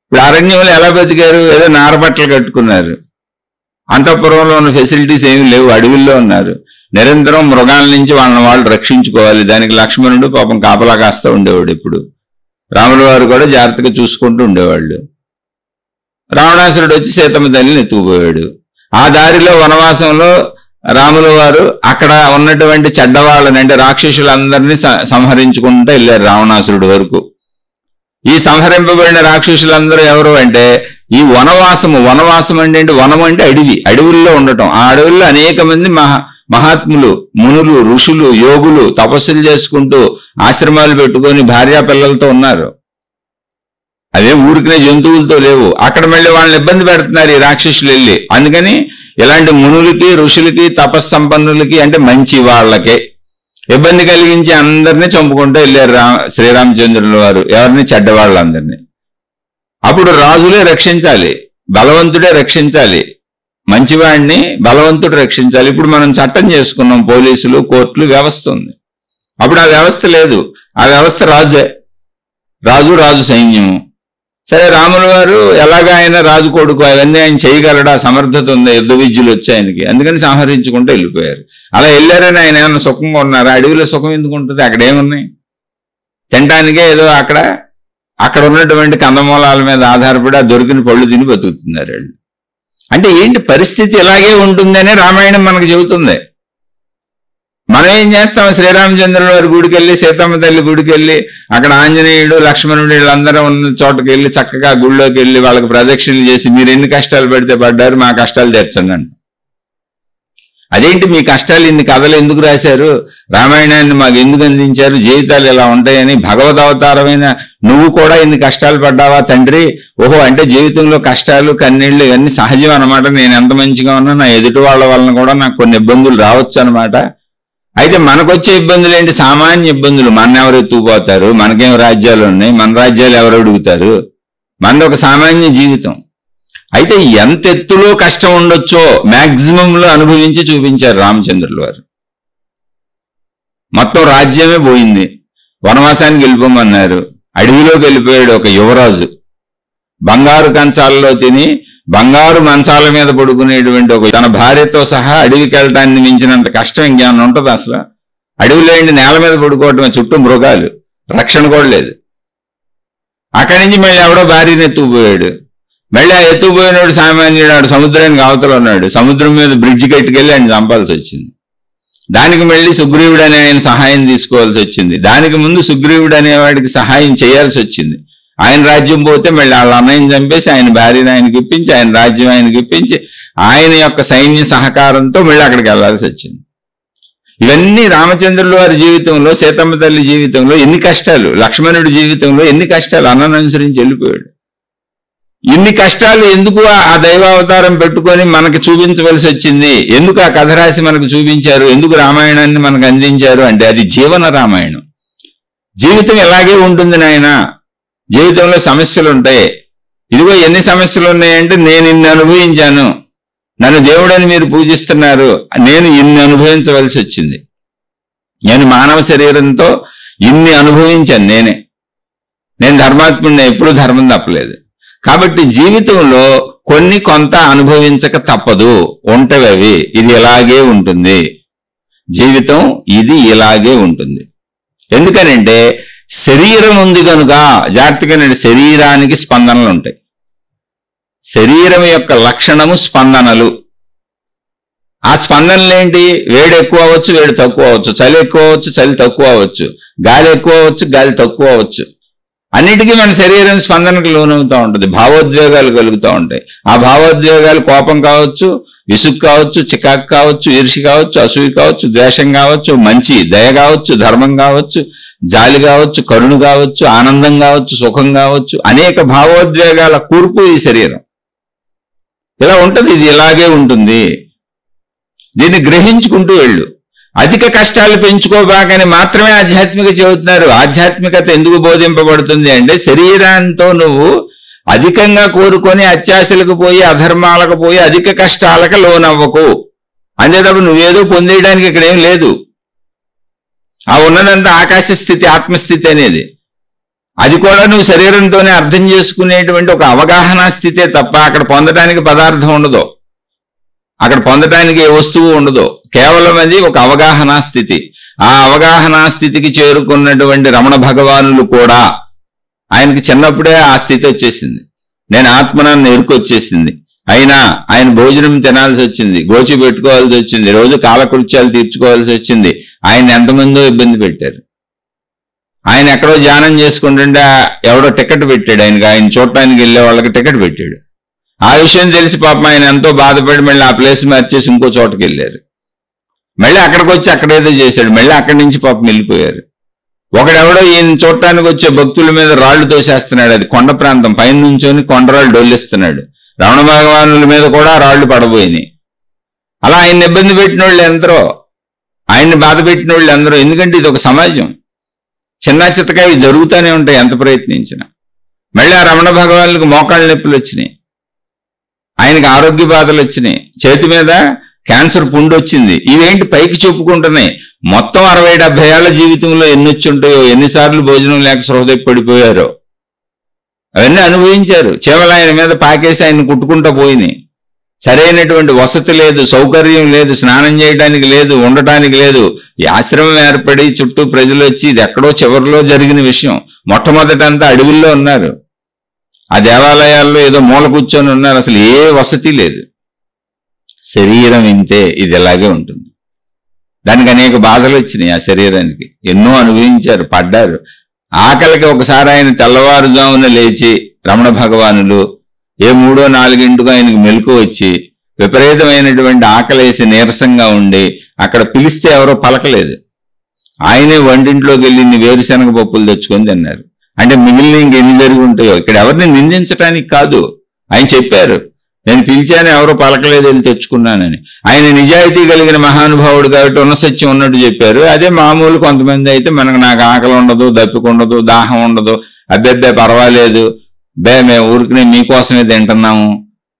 ఇప్పుడు అరణ్యంలో ఎలా బతికారు? ఏదో నారబట్టలు కట్టుకున్నారు. అంతఃపురంలో ఉన్న ఫెసిలిటీస్ ఏమీ లేవు, అడవుల్లో ఉన్నారు. నిరంతరం మృగాల నుంచి వాళ్ళని వాళ్ళు రక్షించుకోవాలి. దానికి లక్ష్మణుడు పాపం కాపలా కాస్తూ ఉండేవాడు. ఇప్పుడు రాముల వారు కూడా జాగ్రత్తగా చూసుకుంటూ ఉండేవాళ్ళు. రావణాసురుడు వచ్చి సీతమ్మ తల్లిని ఎత్తుకుపోయాడు. ఆ దారిలో వనవాసంలో రాముల వారు అక్కడ ఉన్నటువంటి చెడ్డవాళ్ళని, అంటే రాక్షసులందరినీ సంహరించుకుంటూ వెళ్ళారు రావణాసురుడి వరకు. ఈ సంహరింపబడిన రాక్షసులందరూ ఎవరు అంటే ఈ వనవాసం అంటే వనం అంటే అడవి, అడవుల్లో ఉండటం. ఆ అడవుల్లో అనేక మంది మహాత్ములు, మునులు, ఋషులు, యోగులు తపస్సులు చేసుకుంటూ ఆశ్రమాలు పెట్టుకొని భార్యాపిల్లలతో ఉన్నారు. అదే ఊరికినే జంతువులతో లేవు. అక్కడ మళ్ళీ వాళ్ళని ఇబ్బంది పెడుతున్నారు ఈ రాక్షసులు వెళ్ళి. అందుకని ఇలాంటి మునులకి, ఋషులకి, తపస్సంపన్నులకి, అంటే మంచి వాళ్ళకే ఇబ్బంది కలిగించి అందరినీ చంపుకుంటూ వెళ్ళారు శ్రీరామచంద్రుల వారు. ఎవరిని? చెడ్డవాళ్ళందరినీ. అప్పుడు రాజులే రక్షించాలి, బలవంతుడే రక్షించాలి, మంచివాడిని బలవంతుడు రక్షించాలి. ఇప్పుడు మనం చట్టం చేసుకున్నాం, పోలీసులు, కోర్టులు, వ్యవస్థ ఉంది. అప్పుడు ఆ వ్యవస్థ లేదు. ఆ వ్యవస్థ రాజే, రాజు సైన్యము. సరే, రాముల వారు ఎలాగా ఆయన రాజు కొడుకు, అవన్నీ ఆయన చేయగలడా? సమర్థత ఉంది, యుద్ధ విద్యలు వచ్చి ఆయనకి. అందుకని సంహరించుకుంటూ వెళ్ళిపోయారు. అలా వెళ్ళారని ఆయన ఏమన్నా సుఖంగా ఉన్నారు? అడవిలో సుఖం ఎందుకు ఉంటుంది? అక్కడ ఏమున్నాయి? తినడానికే ఏదో అక్కడ ఉన్నటువంటి కందమూలాల మీద ఆధారపడి ఆ దొరికిన పళ్ళు తిని బతుకుతున్నారు వాళ్ళు. అంటే ఏంటి పరిస్థితి? ఇలాగే ఉంటుందనే రామాయణం మనకు చెబుతుంది. మనం ఏం చేస్తాం? శ్రీరామచంద్రుల వారి గుడికి వెళ్ళి, సీతమ్మ తల్లి గుడికి వెళ్ళి, అక్కడ ఆంజనేయుడు, లక్ష్మణుడు వీళ్ళందరూ ఉన్న చోటకి వెళ్ళి చక్కగా గుళ్ళోకి వెళ్ళి వాళ్ళకి ప్రదక్షిణలు చేసి, మీరు ఎన్ని కష్టాలు పడితే పడ్డారు, మా కష్టాలు తీర్చండి అండి. అదేంటి మీ కష్టాలు, ఇన్ని కథలు ఎందుకు రాశారు, రామాయణాన్ని మాకు ఎందుకు అందించారు, జీవితాలు ఇలా ఉంటాయని? భగవద్ అవతారమైన నువ్వు కూడా ఇన్ని కష్టాలు పడ్డావా తండ్రి? ఓహో, అంటే జీవితంలో కష్టాలు, కన్నీళ్లు ఇవన్నీ సహజం అనమాట. నేను ఎంత మంచిగా ఉన్నా నా ఎదుటి వాళ్ళ వలన కూడా నాకు కొన్ని ఇబ్బందులు రావచ్చు అనమాట. అయితే మనకొచ్చే ఇబ్బందులు ఏంటి? సామాన్య ఇబ్బందులు. మన ఎవరు ఎత్తుకుపోతారు? మనకేం రాజ్యాలు ఉన్నాయి? మన రాజ్యాలు ఎవరు అడుగుతారు? మనది ఒక సామాన్య జీవితం. అయితే ఎంత ఎత్తులో కష్టం ఉండొచ్చో మ్యాక్సిమంలో అనుభవించి చూపించారు రామచంద్రుల వారు. మొత్తం రాజ్యమే పోయింది, వనవాసానికి వెళ్ళిపోమన్నారు. అడవిలోకి వెళ్ళిపోయాడు ఒక యువరాజు. బంగారు కంచాలలో తిని బంగారు మంచాల మీద పడుకునేటువంటి ఒక తన భార్యతో సహా అడవికి వెళ్ళటాన్ని మించినంత కష్టం ఇంకేమన్నా ఉంటుంది అసలు? అడవిలో ఏంటి నేల మీద పడుకోవటం, చుట్టూ మృగాలు, రక్షణ కూడా లేదు. అక్కడి నుంచి మళ్ళీ ఎవడో భార్యను ఎత్తుకుపోయాడు. మళ్ళీ ఆ ఎత్తుకుపోయినాడు సామాన్యుడు, ఆడు సముద్రానికి అవతల ఉన్నాడు. సముద్రం మీద బ్రిడ్జ్ కట్టుకెళ్ళి ఆయన చంపాల్సి వచ్చింది. దానికి మళ్ళీ సుగ్రీవుడు అనే ఆయన సహాయం తీసుకోవాల్సి వచ్చింది. దానికి ముందు సుగ్రీవుడు అనేవాడికి సహాయం చేయాల్సి వచ్చింది. ఆయన రాజ్యం పోతే మళ్ళీ వాళ్ళ అన్నయ్యని చంపేసి ఆయన భార్యను ఆయనకి ఇప్పించి, ఆయన రాజ్యం ఆయనకి ఇప్పించి, ఆయన యొక్క సైన్య సహకారంతో మళ్ళీ అక్కడికి వెళ్లాల్సి వచ్చింది. ఇవన్నీ రామచంద్రుల వారి జీవితంలో, సీతమ్మ తల్లి జీవితంలో ఎన్ని కష్టాలు, లక్ష్మణుడి జీవితంలో ఎన్ని కష్టాలు. అన్నను అనుసరించి వెళ్ళిపోయాడు. ఇన్ని కష్టాలు ఎందుకు ఆ దైవావతారం పెట్టుకొని మనకి చూపించవలసి వచ్చింది? ఎందుకు ఆ కథ రాసి మనకు చూపించారు? ఎందుకు రామాయణాన్ని మనకు అందించారు అంటే అది జీవన రామాయణం. జీవితం ఎలాగే ఉంటుంది నాయన. జీవితంలో సమస్యలు ఉంటాయి. ఇదిగో ఎన్ని సమస్యలు ఉన్నాయంటే నేను ఇన్ని అనుభవించాను, నన్ను దేవుడని మీరు పూజిస్తున్నారు, నేను ఇన్ని అనుభవించవలసి వచ్చింది. నేను మానవ శరీరంతో ఇన్ని అనుభవించాను. నేను ధర్మాత్ముడిని, ఎప్పుడూ ధర్మం తప్పలేదు. కాబట్టి జీవితంలో కొంత అనుభవించక తప్పదు. ఉంటవి. ఇది ఇలాగే ఉంటుంది జీవితం, ఇది ఇలాగే ఉంటుంది. ఎందుకనంటే శరీరం ఉంది కనుక. జాగ్రత్తగా శరీరానికి స్పందనలు ఉంటాయి. శరీరం యొక్క లక్షణము స్పందనలు. ఆ స్పందనలు ఏంటి? వేడి ఎక్కువ అవ్వచ్చు, వేడి తక్కువ అవ్వచ్చు, చలి ఎక్కువ అవ్వచ్చు, చలి తక్కువ అవ్వచ్చు, గాలి ఎక్కువ అవ్వచ్చు, గాలి తక్కువ అవ్వచ్చు. అన్నిటికీ మన శరీరం స్పందనకు లోనవుతూ ఉంటుంది. భావోద్వేగాలు కలుగుతూ ఉంటాయి. ఆ భావోద్వేగాలు కోపం కావచ్చు, విసుగు కావచ్చు, చికాకు కావచ్చు, ఈర్ష్య కావచ్చు, అసూయ కావచ్చు, ద్వేషం కావచ్చు, మంచి దయ కావచ్చు, ధర్మం కావచ్చు, జాలి కావచ్చు, కరుణ కావచ్చు, ఆనందం కావచ్చు, సుఖం కావచ్చు. అనేక భావోద్వేగాల కూర్పు ఈ శరీరం. ఇలా ఉంటుంది. ఇది ఇలాగే ఉంటుంది. దీన్ని గ్రహించుకుంటూ వెళ్ళు. అధిక కష్టాలు పెంచుకోబాకని మాత్రమే ఆధ్యాత్మిక చెబుతున్నారు. ఆధ్యాత్మికత ఎందుకు బోధింపబడుతుంది అంటే శరీరంతో నువ్వు అధికంగా కోరుకొని అత్యాశలకు పోయి, అధర్మాలకు పోయి, అధిక కష్టాలకు లోనవ్వకు. అంతేతప్పుడు నువ్వేదో పొందేయడానికి ఇక్కడ ఏం లేదు. ఆ ఉన్నదంతా ఆకాశ స్థితి, ఆత్మస్థితి అనేది. అది కూడా నువ్వు శరీరంతోనే అర్థం చేసుకునేటువంటి ఒక అవగాహన స్థితే తప్ప అక్కడ పొందడానికి పదార్థం ఉండదు, అక్కడ పొందడానికి ఏ వస్తువు ఉండదు. కేవలం అది ఒక అవగాహన స్థితి. ఆ అవగాహన స్థితికి చేరుకున్నటువంటి రమణ భగవానులు కూడా ఆయనకి చిన్నప్పుడే ఆ స్థితి వచ్చేసింది. నేను ఆత్మనాన్ని ఎరుకొచ్చేసింది. అయినా ఆయన భోజనం తినాల్సి వచ్చింది, గోచి పెట్టుకోవాల్సి వచ్చింది, రోజు కాలకృత్యాలు తీర్చుకోవాల్సి వచ్చింది. ఆయన ఎంతమందో ఇబ్బంది పెట్టారు. ఆయన ఎక్కడో ధ్యానం చేసుకుంటుంటే ఎవడో టికెట్ పెట్టాడు ఆయనకి. ఆయన చూడటానికి వెళ్ళే వాళ్ళకి టికెట్ పెట్టాడు. ఆ విషయం తెలిసి పాపం ఆయన ఎంతో బాధపడి మళ్ళీ ఆ ప్లేస్ మార్చేసి ఇంకో చోటకి వెళ్ళారు. మళ్ళీ అక్కడికి వచ్చి అక్కడేదో చేశాడు. మళ్ళీ అక్కడి నుంచి పాపం వెళ్ళిపోయారు. ఒకడెవడో ఈయన చూడటానికి వచ్చే భక్తుల మీద రాళ్లు తోసేస్తున్నాడు. అది కొండ ప్రాంతం, పైన నుంచొని కొండరాళ్ళు డొల్లిస్తున్నాడు. రమణ భగవానుల మీద కూడా రాళ్లు పడబోయినాయి. అలా ఆయన్ని ఇబ్బంది పెట్టిన వాళ్ళు ఎందరో, ఆయన్ని బాధ పెట్టిన వాళ్ళు ఎందరో. ఎందుకంటే ఇది ఒక సమాజం. చిన్న చిత్తగా ఇవి జరుగుతూనే ఉంటాయి ఎంత ప్రయత్నించినా. మళ్ళీ ఆ రమణ భగవానులకు మోకాళ్ళ నొప్పులు వచ్చినాయి, ఆయనకి ఆరోగ్య బాధలు వచ్చినాయి, చేతి మీద క్యాన్సర్ పుండు వచ్చింది. ఇవేంటి పైకి చెప్పుకుంటున్నాయి. మొత్తం 60-70 ఏళ్ల జీవితంలో ఎన్ని వచ్చి ఉంటాయో, ఎన్నిసార్లు భోజనం లేక సృహదప్పి పడిపోయారో అవన్నీ అనుభవించారు. చీమలు ఆయన మీద పాకేసి ఆయన కుట్టుకుంటూ పోయినాయి. సరైనటువంటి వసతి లేదు, సౌకర్యం లేదు, స్నానం చేయడానికి లేదు, ఉండటానికి లేదు. ఈ ఆశ్రమం ఏర్పడి చుట్టూ ప్రజలు వచ్చి, ఇది ఎక్కడో చివరిలో జరిగిన విషయం. మొట్టమొదటంతా అడవుల్లో ఉన్నారు, ఆ దేవాలయాల్లో ఏదో మూల కూర్చొని ఉన్నారు. అసలు ఏ వసతి లేదు. శరీరం ఇంతే, ఇది ఎలాగే ఉంటుంది. దానికి అనేక బాధలు వచ్చినాయి. ఆ శరీరానికి ఎన్నో అనుభవించారు, పడ్డారు. ఆకలికి ఒకసారి ఆయన తెల్లవారుజామున లేచి రమణ భగవానులు ఏ 3-4 ఆయనకు మెలకు వచ్చి విపరీతమైనటువంటి ఆకలేసి నీరసంగా ఉండి అక్కడ పిలిస్తే ఎవరో పలకలేదు. ఆయనే వంటింట్లోకి వెళ్ళి ఇన్ని వేరుశనగ పప్పులు తెచ్చుకొని తిన్నారు. అంటే మిగిలిన ఇంకెన్ని జరిగి ఉంటాయో. ఇక్కడ ఎవరిని నిందించడానికి కాదు, ఆయన చెప్పారు, నేను పిలిచాను ఎవరో పలకలేదు, వెళ్ళి తెచ్చుకున్నానని. ఆయన నిజాయితీ కలిగిన మహానుభావుడు కాబట్టి ఉన్న సత్యం ఉన్నట్టు చెప్పారు. అదే మామూలు కొంతమంది అయితే నాకు ఆకలి ఉండదు, దప్పిక ఉండదు, దాహం ఉండదు, అబ్బెబ్బే పర్వాలేదు, మేము ఊరికి మీకోసమే తింటున్నాము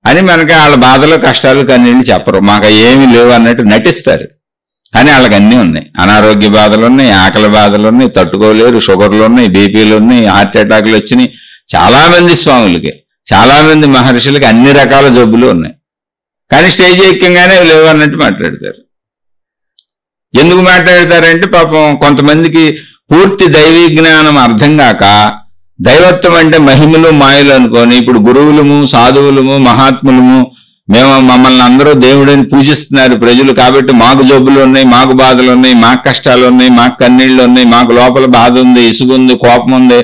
అని మనకి వాళ్ళ బాధలు కష్టాలు కన్నీళ్ళు చెప్పరు. మాకు ఏమీ లేవు అన్నట్టు నటిస్తారు. కానీ వాళ్ళకి అన్నీ ఉన్నాయి. అనారోగ్య బాధలు ఉన్నాయి, ఆకలి బాధలు ఉన్నాయి, తట్టుకోలేరు, షుగర్లు ఉన్నాయి, బీపీలు ఉన్నాయి, హార్ట్ అటాక్లు వచ్చినాయి. చాలా మంది స్వాములకి, చాలా మంది మహర్షులకి అన్ని రకాల జబ్బులు ఉన్నాయి. కానీ స్టేజ్ ఎక్కంగానే లేవు అన్నట్టు మాట్లాడతారు. ఎందుకు మాట్లాడతారంటే పాపం కొంతమందికి పూర్తి దైవీ జ్ఞానం అర్థం కాక దైవత్వం అంటే మహిమలు మాయలు అనుకొని ఇప్పుడు గురువులము, సాధువులము, మహాత్ములము మమ్మల్ని అందరూ దేవుడని పూజిస్తున్నారు ప్రజలు, కాబట్టి మాకు జబ్బులు ఉన్నాయి, మాకు బాధలు ఉన్నాయి, మాకు కష్టాలు ఉన్నాయి, మాకు కన్నీళ్లు ఉన్నాయి, మాకు లోపల బాధ ఉంది, ఇసుగుంది, కోపం ఉంది,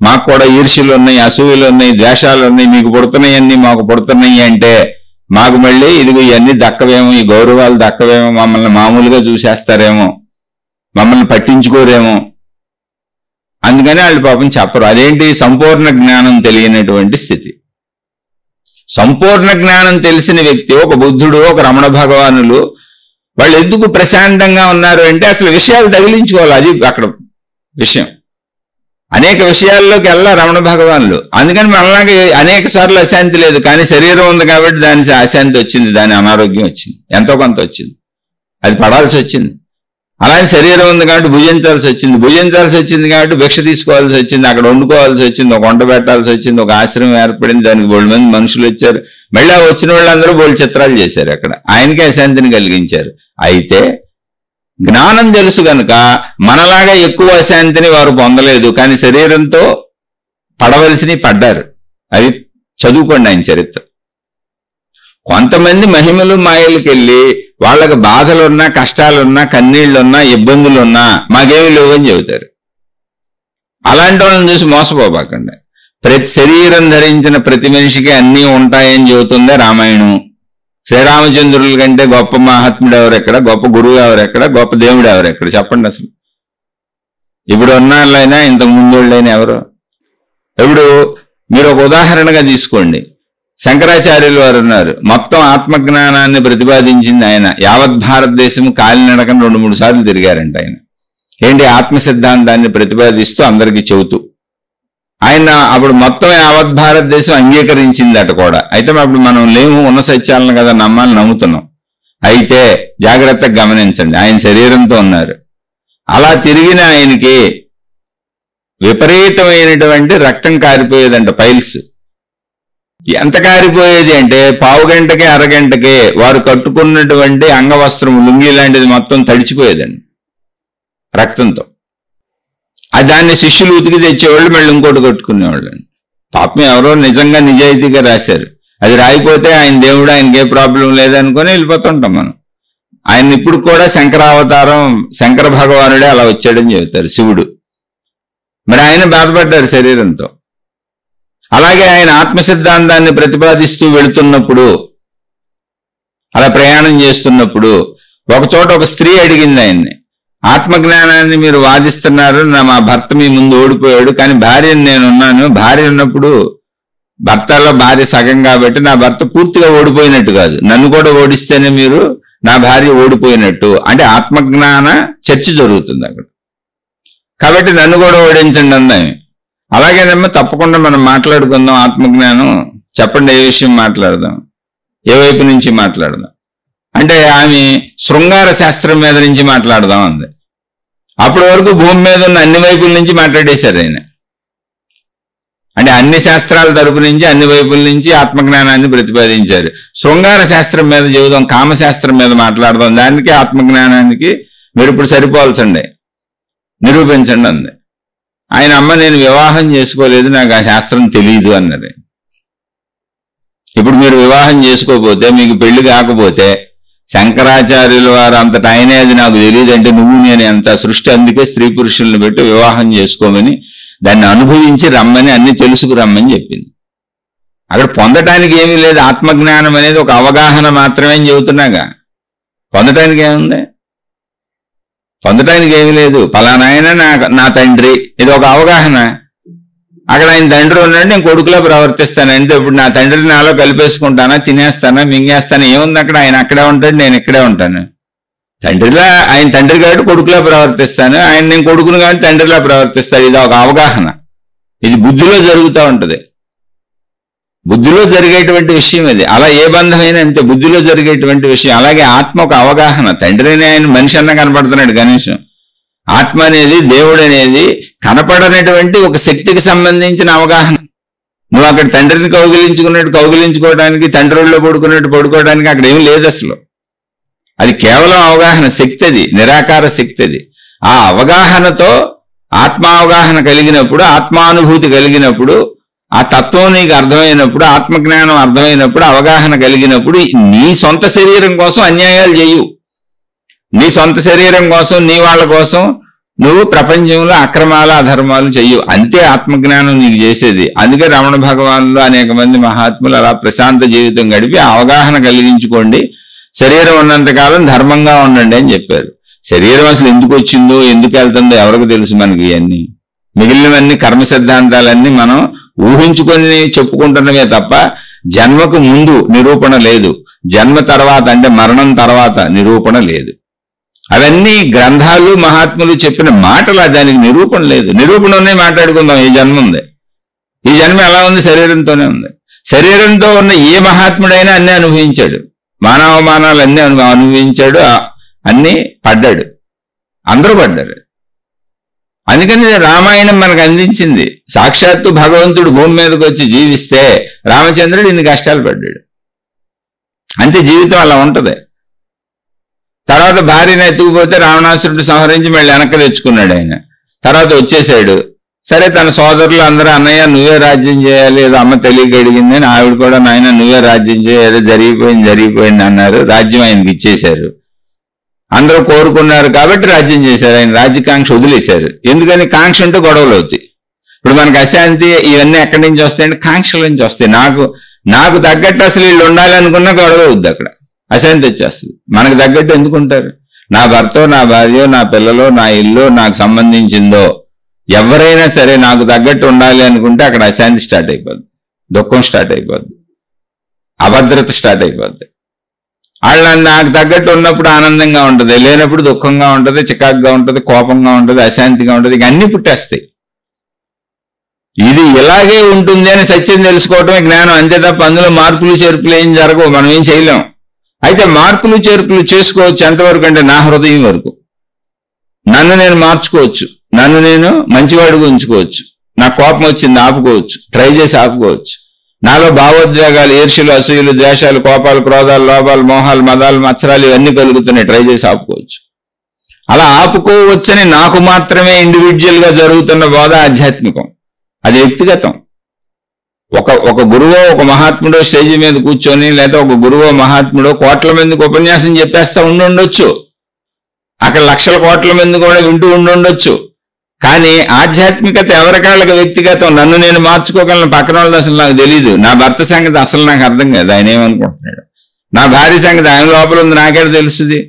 మాకు కూడా ఈర్ష్యలు ఉన్నాయి, అసూయలు ఉన్నాయి, ద్వేషాలు ఉన్నాయి, మీకు పుడుతున్నాయన్నీ మాకు పుడుతున్నాయి అంటే మాకు మళ్ళీ ఇదిగో ఇవన్నీ దక్కవేమో, ఈ గౌరవాలు దక్కవేమో, మమ్మల్ని మామూలుగా చూసేస్తారేమో, మమ్మల్ని పట్టించుకోరేమో, అందుకని వాళ్ళు పాపం చెప్పరు. అదేంటి? సంపూర్ణ జ్ఞానం తెలియనటువంటి స్థితి. సంపూర్ణ జ్ఞానం తెలిసిన వ్యక్తి, ఒక బుద్ధుడు, ఒక రమణ భగవానులు, వాళ్ళు ఎందుకు ప్రశాంతంగా ఉన్నారు అంటే అసలు విషయాలు తగిలించుకోవాలి, అది అక్కడ విషయం. అనేక విషయాల్లోకి వెళ్ళా రమణ భగవానులు, అందుకని మనలాగే అనేక సార్లు అశాంతి లేదు, కానీ శరీరం ఉంది కాబట్టి దాని అశాంతి వచ్చింది, దాని అనారోగ్యం వచ్చింది, ఎంతో కొంత వచ్చింది, అది పడాల్సి వచ్చింది. అలాగే శరీరం ఉంది కాబట్టి భుజించాల్సి వచ్చింది కాబట్టి భిక్ష తీసుకోవాల్సి వచ్చింది, అక్కడ వండుకోవాల్సి వచ్చింది, ఒక వంట పెట్టాల్సి వచ్చింది, ఒక ఆశ్రమం ఏర్పడింది, దానికి 2 మంది మనుషులు వచ్చారు, మళ్ళీ వచ్చిన వాళ్ళందరూ 2 చిత్రాలు చేశారు, అక్కడ ఆయనకి అశాంతిని కలిగించారు. అయితే జ్ఞానం తెలుసు గనుక మనలాగా ఎక్కువ అశాంతిని వారు పొందలేదు, కానీ శరీరంతో పడవలసినవి పడ్డారు. అవి చదువుకోండి ఆయన చరిత్ర. కొంతమంది మహిమలు మాయలకి వెళ్ళి వాళ్ళకి బాధలున్నా, కష్టాలున్నా, కన్నీళ్లున్నా, ఇబ్బందులున్నా మాకేమీ లేవని చెబుతారు. అలాంటి వాళ్ళని చూసి మోసపోబాకండి. శరీరం ధరించిన ప్రతి మనిషికి అన్నీ ఉంటాయని చెబుతుందే రామాయణం. శ్రీరామచంద్రుల కంటే గొప్ప మహాత్ముడు ఎవరెక్కడ, గొప్ప గురువు ఎవరెక్కడ, గొప్ప దేవుడు ఎవరెక్కడ చెప్పండి అసలు. ఇప్పుడు ఉన్నాళ్ళైనా ఇంతకు ముందు వాళ్ళైనా ఎవరు? ఇప్పుడు మీరు ఒక ఉదాహరణగా తీసుకోండి, శంకరాచార్యులు వారు ఉన్నారు, మొత్తం ఆత్మజ్ఞానాన్ని ప్రతిపాదించింది ఆయన. యావత్ భారతదేశం కాలినడకని 2-3 సార్లు తిరిగారంట ఆయన. ఏంటి? ఆత్మ సిద్ధాంతాన్ని ప్రతిపాదిస్తూ అందరికీ చెబుతూ ఆయన అప్పుడు మొత్తం యావత్ భారతదేశం అంగీకరించిందట కూడా. అయితే అప్పుడు మనం లేము, ఉన్న సత్యాలను కదా నమ్మాలి, నమ్ముతున్నాం. అయితే జాగ్రత్తగా గమనించండి, ఆయన శరీరంతో ఉన్నారు. అలా తిరిగిన ఆయనకి విపరీతమైనటువంటి రక్తం కారిపోయేదంట, పైల్స్. ఎంత కారిపోయేది అంటే పావు గంటకే అరగంటకే వారు కట్టుకున్నటువంటి అంగవస్త్రం, లుంగి లాంటిది మొత్తం తడిచిపోయేదండి రక్తంతో. దాన్ని శిష్యులు ఉతికి తెచ్చేవాళ్ళు, మళ్ళీ ఇంకోటి కట్టుకునేవాళ్ళు. పాపం ఎవరో నిజంగా నిజాయితీగా రాశారు, అది రాయిపోతే ఆయన దేవుడు, ఆయనకే ప్రాబ్లం లేదనుకొని వెళ్ళిపోతుంటాం మనం. ఆయన ఇప్పుడు కూడా శంకరావతారం, శంకర భగవానుడే అలా వచ్చాడని చెబుతారు, శివుడు. మరి ఆయన బాధపడ్డారు శరీరంతో. అలాగే ఆయన ఆత్మ సిద్ధాంతాన్ని ప్రతిపాదిస్తూ వెళుతున్నప్పుడు, అలా ప్రయాణం చేస్తున్నప్పుడు ఒకచోట ఒక స్త్రీ అడిగింది ఆయన్ని, ఆత్మజ్ఞానాన్ని మీరు వాదిస్తున్నారు, మా భర్త మీ ముందు ఓడిపోయాడు, కానీ భార్యని నేనున్నాను, భార్య ఉన్నప్పుడు భర్తలో భార్య సగం కాబట్టి నా భర్త పూర్తిగా ఓడిపోయినట్టు కాదు, నన్ను కూడా ఓడిస్తేనే మీరు నా భార్య ఓడిపోయినట్టు. అంటే ఆత్మజ్ఞాన చర్చ జరుగుతుంది అక్కడ, కాబట్టి నన్ను కూడా ఓడించండి అందాం. అలాగేనమ్మా, తప్పకుండా మనం మాట్లాడుకుందాం ఆత్మజ్ఞానం, చెప్పండి ఏ విషయం మాట్లాడదాం, ఏ వైపు నుంచి మాట్లాడదాం అంటే ఆమె శృంగార శాస్త్రం మీద నుంచి మాట్లాడదాం అంది. అప్పటి వరకు భూమి మీద ఉన్న అన్ని వైపుల నుంచి మాట్లాడేశారు ఆయన. అంటే అన్ని శాస్త్రాల తరపు నుంచి, అన్ని వైపుల నుంచి ఆత్మజ్ఞానాన్ని ప్రతిపాదించారు. శృంగార శాస్త్రం మీద చెబుదాం, కామశాస్త్రం మీద మాట్లాడదాం, దానికి ఆత్మజ్ఞానానికి మీరు ఇప్పుడు సరిపోల్చండి, నిరూపించండి అంది. ఆయన అమ్మ, నేను వివాహం చేసుకోలేదు, నాకు ఆ శాస్త్రం తెలియదు అన్నది. ఇప్పుడు మీరు వివాహం చేసుకోకపోతే, మీకు పెళ్లి కాకపోతే, శంకరాచార్యుల వారు అంతటా ఆయనే అది నాకు తెలియదు అంటే నువ్వు నేను ఎంత సృష్టి, అందుకే స్త్రీ పురుషుల్ని పెట్టి వివాహం చేసుకోమని, దాన్ని అనుభవించి రమ్మని, అన్ని తెలుసుకు రమ్మని చెప్పింది. అక్కడ పొందటానికి ఏమీ లేదు, ఆత్మజ్ఞానం అనేది ఒక అవగాహన మాత్రమే చెబుతున్నాగా. పొందటానికి ఏముంది? పొందటానికి ఏమీ లేదు. పలానా ఆయన నా తండ్రి, ఇది ఒక అవగాహన. అక్కడ ఆయన తండ్రి ఉన్నాడు, నేను కొడుకులో ప్రవర్తిస్తాను అంటే, ఇప్పుడు నా తండ్రిని నాలో కలిపేసుకుంటానా, తినేస్తానా, మింగేస్తానా, ఏముంది అక్కడ? ఆయన అక్కడే ఉంటాడు, నేను ఇక్కడే ఉంటాను. తండ్రిలా ఆయన తండ్రి కాబట్టి కొడుకులా ప్రవర్తిస్తాను, ఆయన నేను కొడుకును కాబట్టి తండ్రిలా ప్రవర్తిస్తాను. ఇది ఒక అవగాహన, ఇది బుద్ధిలో జరుగుతూ ఉంటుంది, బుద్ధిలో జరిగేటువంటి విషయం ఇది. అలా ఏ బంధమైనా అంతే, బుద్ధిలో జరిగేటువంటి విషయం. అలాగే ఆత్మ ఒక అవగాహన. తండ్రిని ఆయన మనిషి అన్న కనపడుతున్నాడు కనీసం. ఆత్మ అనేది, దేవుడు అనేది కనపడనటువంటి ఒక శక్తికి సంబంధించిన అవగాహన. నువ్వు అక్కడ తండ్రిని కౌగిలించుకున్నట్టు కౌగిలించుకోవడానికి, తండ్రిలో పడుకున్నట్టు పడుకోవడానికి అక్కడ ఏం లేదు అసలు. అది కేవలం అవగాహన శక్తి, అది నిరాకార శక్తి. అది ఆ అవగాహనతో ఆత్మావగాహన కలిగినప్పుడు, ఆత్మానుభూతి కలిగినప్పుడు, ఆ తత్వం నీకు అర్థమైనప్పుడు, ఆత్మజ్ఞానం అర్థమైనప్పుడు, అవగాహన కలిగినప్పుడు నీ సొంత శరీరం కోసం అన్యాయాలు చేయు. నీ సొంత శరీరం కోసం, నీ వాళ్ళ కోసం నువ్వు ప్రపంచంలో అక్రమాలు అధర్మాలు చెయ్యు. అంతే ఆత్మజ్ఞానం నీకు చేసేది. అందుకే రమణ భగవానులు అనేక మంది మహాత్ములు అలా ప్రశాంత జీవితం గడిపి అవగాహన కలిగించుకోండి, శరీరం ఉన్నంతకాలం ధర్మంగా ఉండండి అని చెప్పారు. శరీరం అసలు ఎందుకు వచ్చిందో, ఎందుకు వెళ్తుందో ఎవరికి తెలుసు మనకి? ఇవన్నీ మిగిలినవన్నీ కర్మ సిద్ధాంతాలన్నీ మనం ఊహించుకొని చెప్పుకుంటున్నవే తప్ప జన్మకు ముందు నిరూపణ లేదు, జన్మ తర్వాత అంటే మరణం తర్వాత నిరూపణ లేదు. అవన్నీ గ్రంథాలు మహాత్ములు చెప్పిన మాటలు, దానికి నిరూపణ లేదు. నిరూపణ ఉన్నాయి, మాట్లాడుకుందాం. ఈ జన్మ ఉంది, ఈ జన్మ ఎలా ఉంది? శరీరంతోనే ఉంది. శరీరంతో ఉన్న ఏ మహాత్ముడైనా అన్నీ అనుభవించాడు, మానవమానాలు అన్నీ అనుభవించాడు, అన్నీ పడ్డాడు, అందరూ పడ్డారు. అందుకని రామాయణం మనకు అందించింది. సాక్షాత్తు భగవంతుడు భూమి మీదకి వచ్చి జీవిస్తే రామచంద్రుడు ఇన్ని కష్టాలు పడ్డాడు. అంతే, జీవితం అలా ఉంటది. తర్వాత భార్యను ఎత్తుకుపోతే రావణాసురుడు సంహరించి మళ్ళీ వెనక్కి తెచ్చుకున్నాడు ఆయన. తర్వాత వచ్చేసాడు. సరే, తన సోదరులు అందరూ అన్నయ్య నువ్వే రాజ్యం చేయాలి, ఏదో అమ్మ తెలియక అడిగింది అని ఆవిడ కూడా నాయన నువ్వే రాజ్యం చేయాలి, ఏదో జరిగిపోయింది అన్నారు. రాజ్యం ఆయనకి ఇచ్చేశారు. అందరూ కోరుకున్నారు కాబట్టి రాజ్యం చేశారు. ఆయన రాజ్యకాంక్ష వదిలేశారు. ఎందుకని? కాంక్ష ఉంటే గొడవలు అవుతాయి. ఇప్పుడు మనకు అశాంతి ఇవన్నీ ఎక్కడి నుంచి వస్తాయంటే కాంక్షల నుంచి వస్తాయి. నాకు తగ్గట్టు అసలు వీళ్ళు ఉండాలి అనుకున్నా గొడవ అవుద్ది, అక్కడ అశాంతి వచ్చేస్తుంది. మనకు తగ్గట్టు ఎందుకుంటారు? నా భర్తో, నా భార్యో, నా పిల్లలో, నా ఇల్లు నాకు సంబంధించిందో ఎవరైనా సరే నాకు తగ్గట్టు ఉండాలి అనుకుంటే అక్కడ అశాంతి స్టార్ట్ అయిపోద్ది, దుఃఖం స్టార్ట్ అయిపోద్ది, అభద్రత స్టార్ట్ అయిపోద్ది. వాళ్ళు నాకు తగ్గట్టు ఉన్నప్పుడు ఆనందంగా ఉంటుంది, లేనప్పుడు దుఃఖంగా ఉంటుంది, చికాకుగా ఉంటుంది, కోపంగా ఉంటుంది, అశాంతిగా ఉంటుంది. ఇక అన్ని పుట్టేస్తాయి. ఇది ఇలాగే ఉంటుంది అని సత్యం తెలుసుకోవటమే జ్ఞానం, అంతే తప్ప అందులో మార్పులు చేర్పులు ఏం జరగవు, మనం ఏం చేయలేం. అయితే మార్పులు చేర్పులు చేసుకోవచ్చు ఎంతవరకు అంటే నా హృదయం వరకు. నన్ను నేను మార్చుకోవచ్చు, నన్ను నేను మంచివాడిగా ఉంచుకోవచ్చు, నాకు కోపం వచ్చింది ఆపుకోవచ్చు, ట్రై చేసి ఆపుకోవచ్చు. నాలో భావోద్వేగాలు, ఈర్ష్యలు, అసూయలు, ద్వేషాలు, కోపాలు, క్రోధాలు, లోపాలు, మోహాలు, మదాలు, మత్సరాలు ఇవన్నీ కలుగుతున్నాయి, ట్రై చేసి ఆపుకోవచ్చు. అలా ఆపుకోవచ్చని నాకు మాత్రమే ఇండివిజువల్ గా జరుగుతున్న బోధ ఆధ్యాత్మికం, అది వ్యక్తిగతం. ఒక గురువో ఒక మహాత్ముడో స్టేజీ మీద కూర్చొని, లేదా ఒక గురువో మహాత్ముడో కోట్ల మందికి ఉపన్యాసం చెప్పేస్తా ఉండొచ్చు, అక్కడ లక్షల కోట్ల మంది కూడా వింటూ ఉండొచ్చు. కానీ ఆధ్యాత్మికత ఎవరికాళ్ళకి వ్యక్తిగతం. నన్ను నేను మార్చుకోగలను, పక్కన వాళ్ళది అసలు నాకు తెలియదు. నా భర్త సంగతి అసలు నాకు అర్థం కాదు, ఆయన ఏమనుకుంటున్నాడు. నా భార్య సంగతి ఆయన లోపల ఉంది, నాకే తెలుస్తుంది.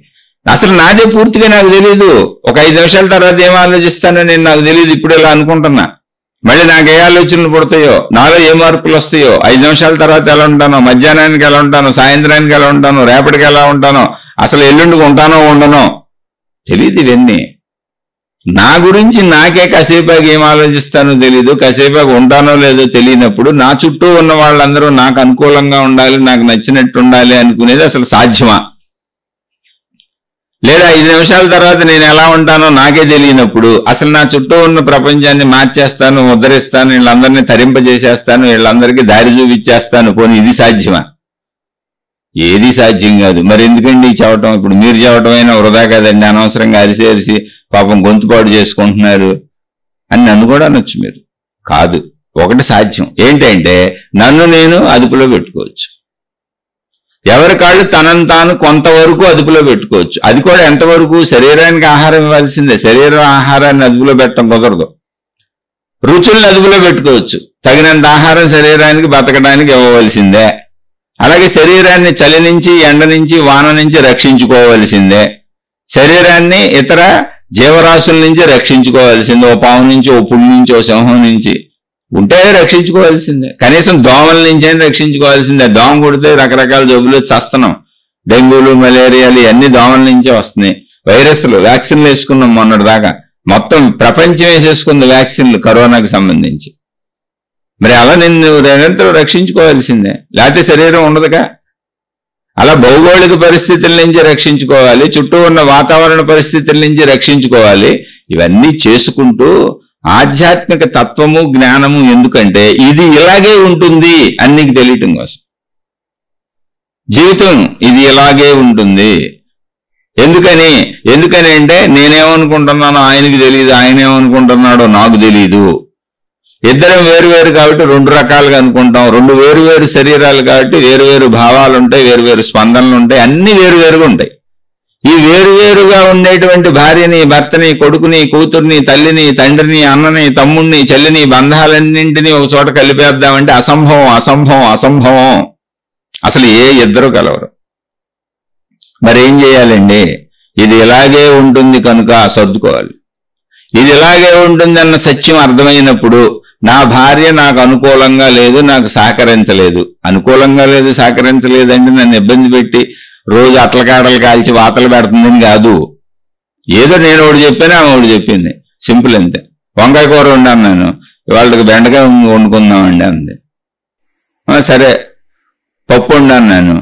అసలు నాదే పూర్తిగా నాకు తెలియదు. ఒక 5 నిమిషాల తర్వాత ఏం ఆలోచిస్తానో నేను నాకు తెలియదు. ఇప్పుడు ఇలా అనుకుంటున్నా, మళ్ళీ నాకు ఏ ఆలోచనలు పుడతాయో, నాలో ఏ మార్పులు వస్తాయో, 5 నిమిషాల తర్వాత ఎలా ఉంటానో, మధ్యాహ్నానికి ఎలా ఉంటానో, సాయంత్రానికి ఎలా ఉంటానో, రేపటికి ఎలా ఉంటానో, అసలు ఎల్లుండికి ఉంటానో ఉండనో తెలియదు. ఇవన్నీ నా గురించి నాకే కాసేపాకి ఏం ఆలోచిస్తానో తెలీదు, కాసేపాకి ఉంటానో లేదో తెలియనప్పుడు నా చుట్టూ ఉన్న వాళ్ళందరూ నాకు అనుకూలంగా ఉండాలి, నాకు నచ్చినట్టు ఉండాలి అనుకునేది అసలు సాధ్యమా? లేదా 5 నిమిషాల తర్వాత నేను ఎలా ఉంటానో నాకే తెలియనప్పుడు అసలు నా చుట్టూ ఉన్న ప్రపంచాన్ని మార్చేస్తాను, ఉద్ధరిస్తాను, వీళ్ళందరినీ తరింపజేసేస్తాను, వీళ్ళందరికీ దారి చూపించేస్తాను, పోనీ ఇది సాధ్యమా? ఏది సాధ్యం కాదు. మరి ఎందుకండి చెప్పటం? ఇప్పుడు మీరు చెప్పటమైనా వృధా కదండి, అనవసరంగా అరిసి పాపం గొంతుపాటు చేసుకుంటున్నారు అని నన్ను కూడా అనొచ్చు మీరు. కాదు, ఒకటి సాధ్యం. ఏంటంటే నన్ను నేను అదుపులో పెట్టుకోవచ్చు. ఎవరి కాళ్ళు తనను తాను కొంతవరకు అదుపులో పెట్టుకోవచ్చు. అది కూడా ఎంతవరకు? శరీరానికి ఆహారం ఇవ్వాల్సిందే, శరీరం ఆహారాన్ని అదుపులో పెట్టడం కుదరదు. రుచుల్ని అదుపులో పెట్టుకోవచ్చు, తగినంత ఆహారం శరీరానికి బతకడానికి ఇవ్వవలసిందే. అలాగే శరీరాన్ని చలి నుంచి, ఎండ నుంచి, వాన నుంచి రక్షించుకోవాల్సిందే. శరీరాన్ని ఇతర జీవరాశుల నుంచి రక్షించుకోవాల్సిందే. ఓ పాము నుంచి, ఓ పులి నుంచి, ఓ సింహం నుంచి ఉంటే రక్షించుకోవాల్సిందే. కనీసం దోమల నుంచి అయినా రక్షించుకోవాల్సిందే. దోమ కొడితే రకరకాల జబ్బులు చస్తున్నాం, డెంగ్యూలు, మలేరియాలు ఇవన్నీ దోమల నుంచే వస్తున్నాయి. వైరస్లు, వ్యాక్సిన్లు వేసుకున్నాం మొన్నటి దాకా, మొత్తం ప్రపంచం వేసేసుకుంది వ్యాక్సిన్లు కరోనాకి సంబంధించి. మరి అలా నిన్ను నిరంతరం రక్షించుకోవాల్సిందే, లేకపోతే శరీరం ఉండదుగా. అలా భౌగోళిక పరిస్థితుల నుంచి రక్షించుకోవాలి, చుట్టూ ఉన్న వాతావరణ పరిస్థితుల నుంచి రక్షించుకోవాలి. ఇవన్నీ చేసుకుంటూ ఆధ్యాత్మిక తత్వము, జ్ఞానము ఎందుకంటే ఇది ఇలాగే ఉంటుంది అని నీకు తెలియటం కోసం. జీవితం ఇది ఇలాగే ఉంటుంది. ఎందుకని అంటే నేనేమనుకుంటున్నానో ఆయనకి తెలియదు, ఆయన ఏమనుకుంటున్నాడో నాకు తెలియదు. ఇద్దరం వేరు కాబట్టి రెండు రకాలుగా అనుకుంటాం. రెండు వేరు శరీరాలు కాబట్టి వేరు భావాలు ఉంటాయి, వేరు స్పందనలు ఉంటాయి, అన్ని వేరుగా ఉంటాయి. ఈ వేరుగా ఉండేటువంటి భార్యని, భర్తని, కొడుకుని, కూతుర్ని, తల్లిని, తండ్రిని, అన్నని, తమ్ముడిని, చెల్లిని, బంధాలన్నింటినీ ఒక చోట కలిపేద్దామంటే అసంభవం. అసలు ఏ ఇద్దరు కలవరు. మరేం చేయాలండి? ఇది ఇలాగే ఉంటుంది కనుక సర్దుకోవాలి. ఇది ఇలాగే ఉంటుందన్న సత్యం అర్థమైనప్పుడు నా భార్య నాకు అనుకూలంగా లేదు, నాకు సహకరించలేదు. అనుకూలంగా లేదు, సహకరించలేదంటే నన్ను ఇబ్బంది పెట్టి రోజు అట్లకాడలు కాల్చి వాతలు పెడుతుందని కాదు. ఏదో నేను ఒకటి చెప్పాను, ఆమె ఒకటి చెప్పింది, సింపుల్ అంతే. వంకాయ కూర వండాను నేను, వాళ్ళకి బెండకాయ వండుకుందామండి అంది. సరే. పప్పు వండాను నేను,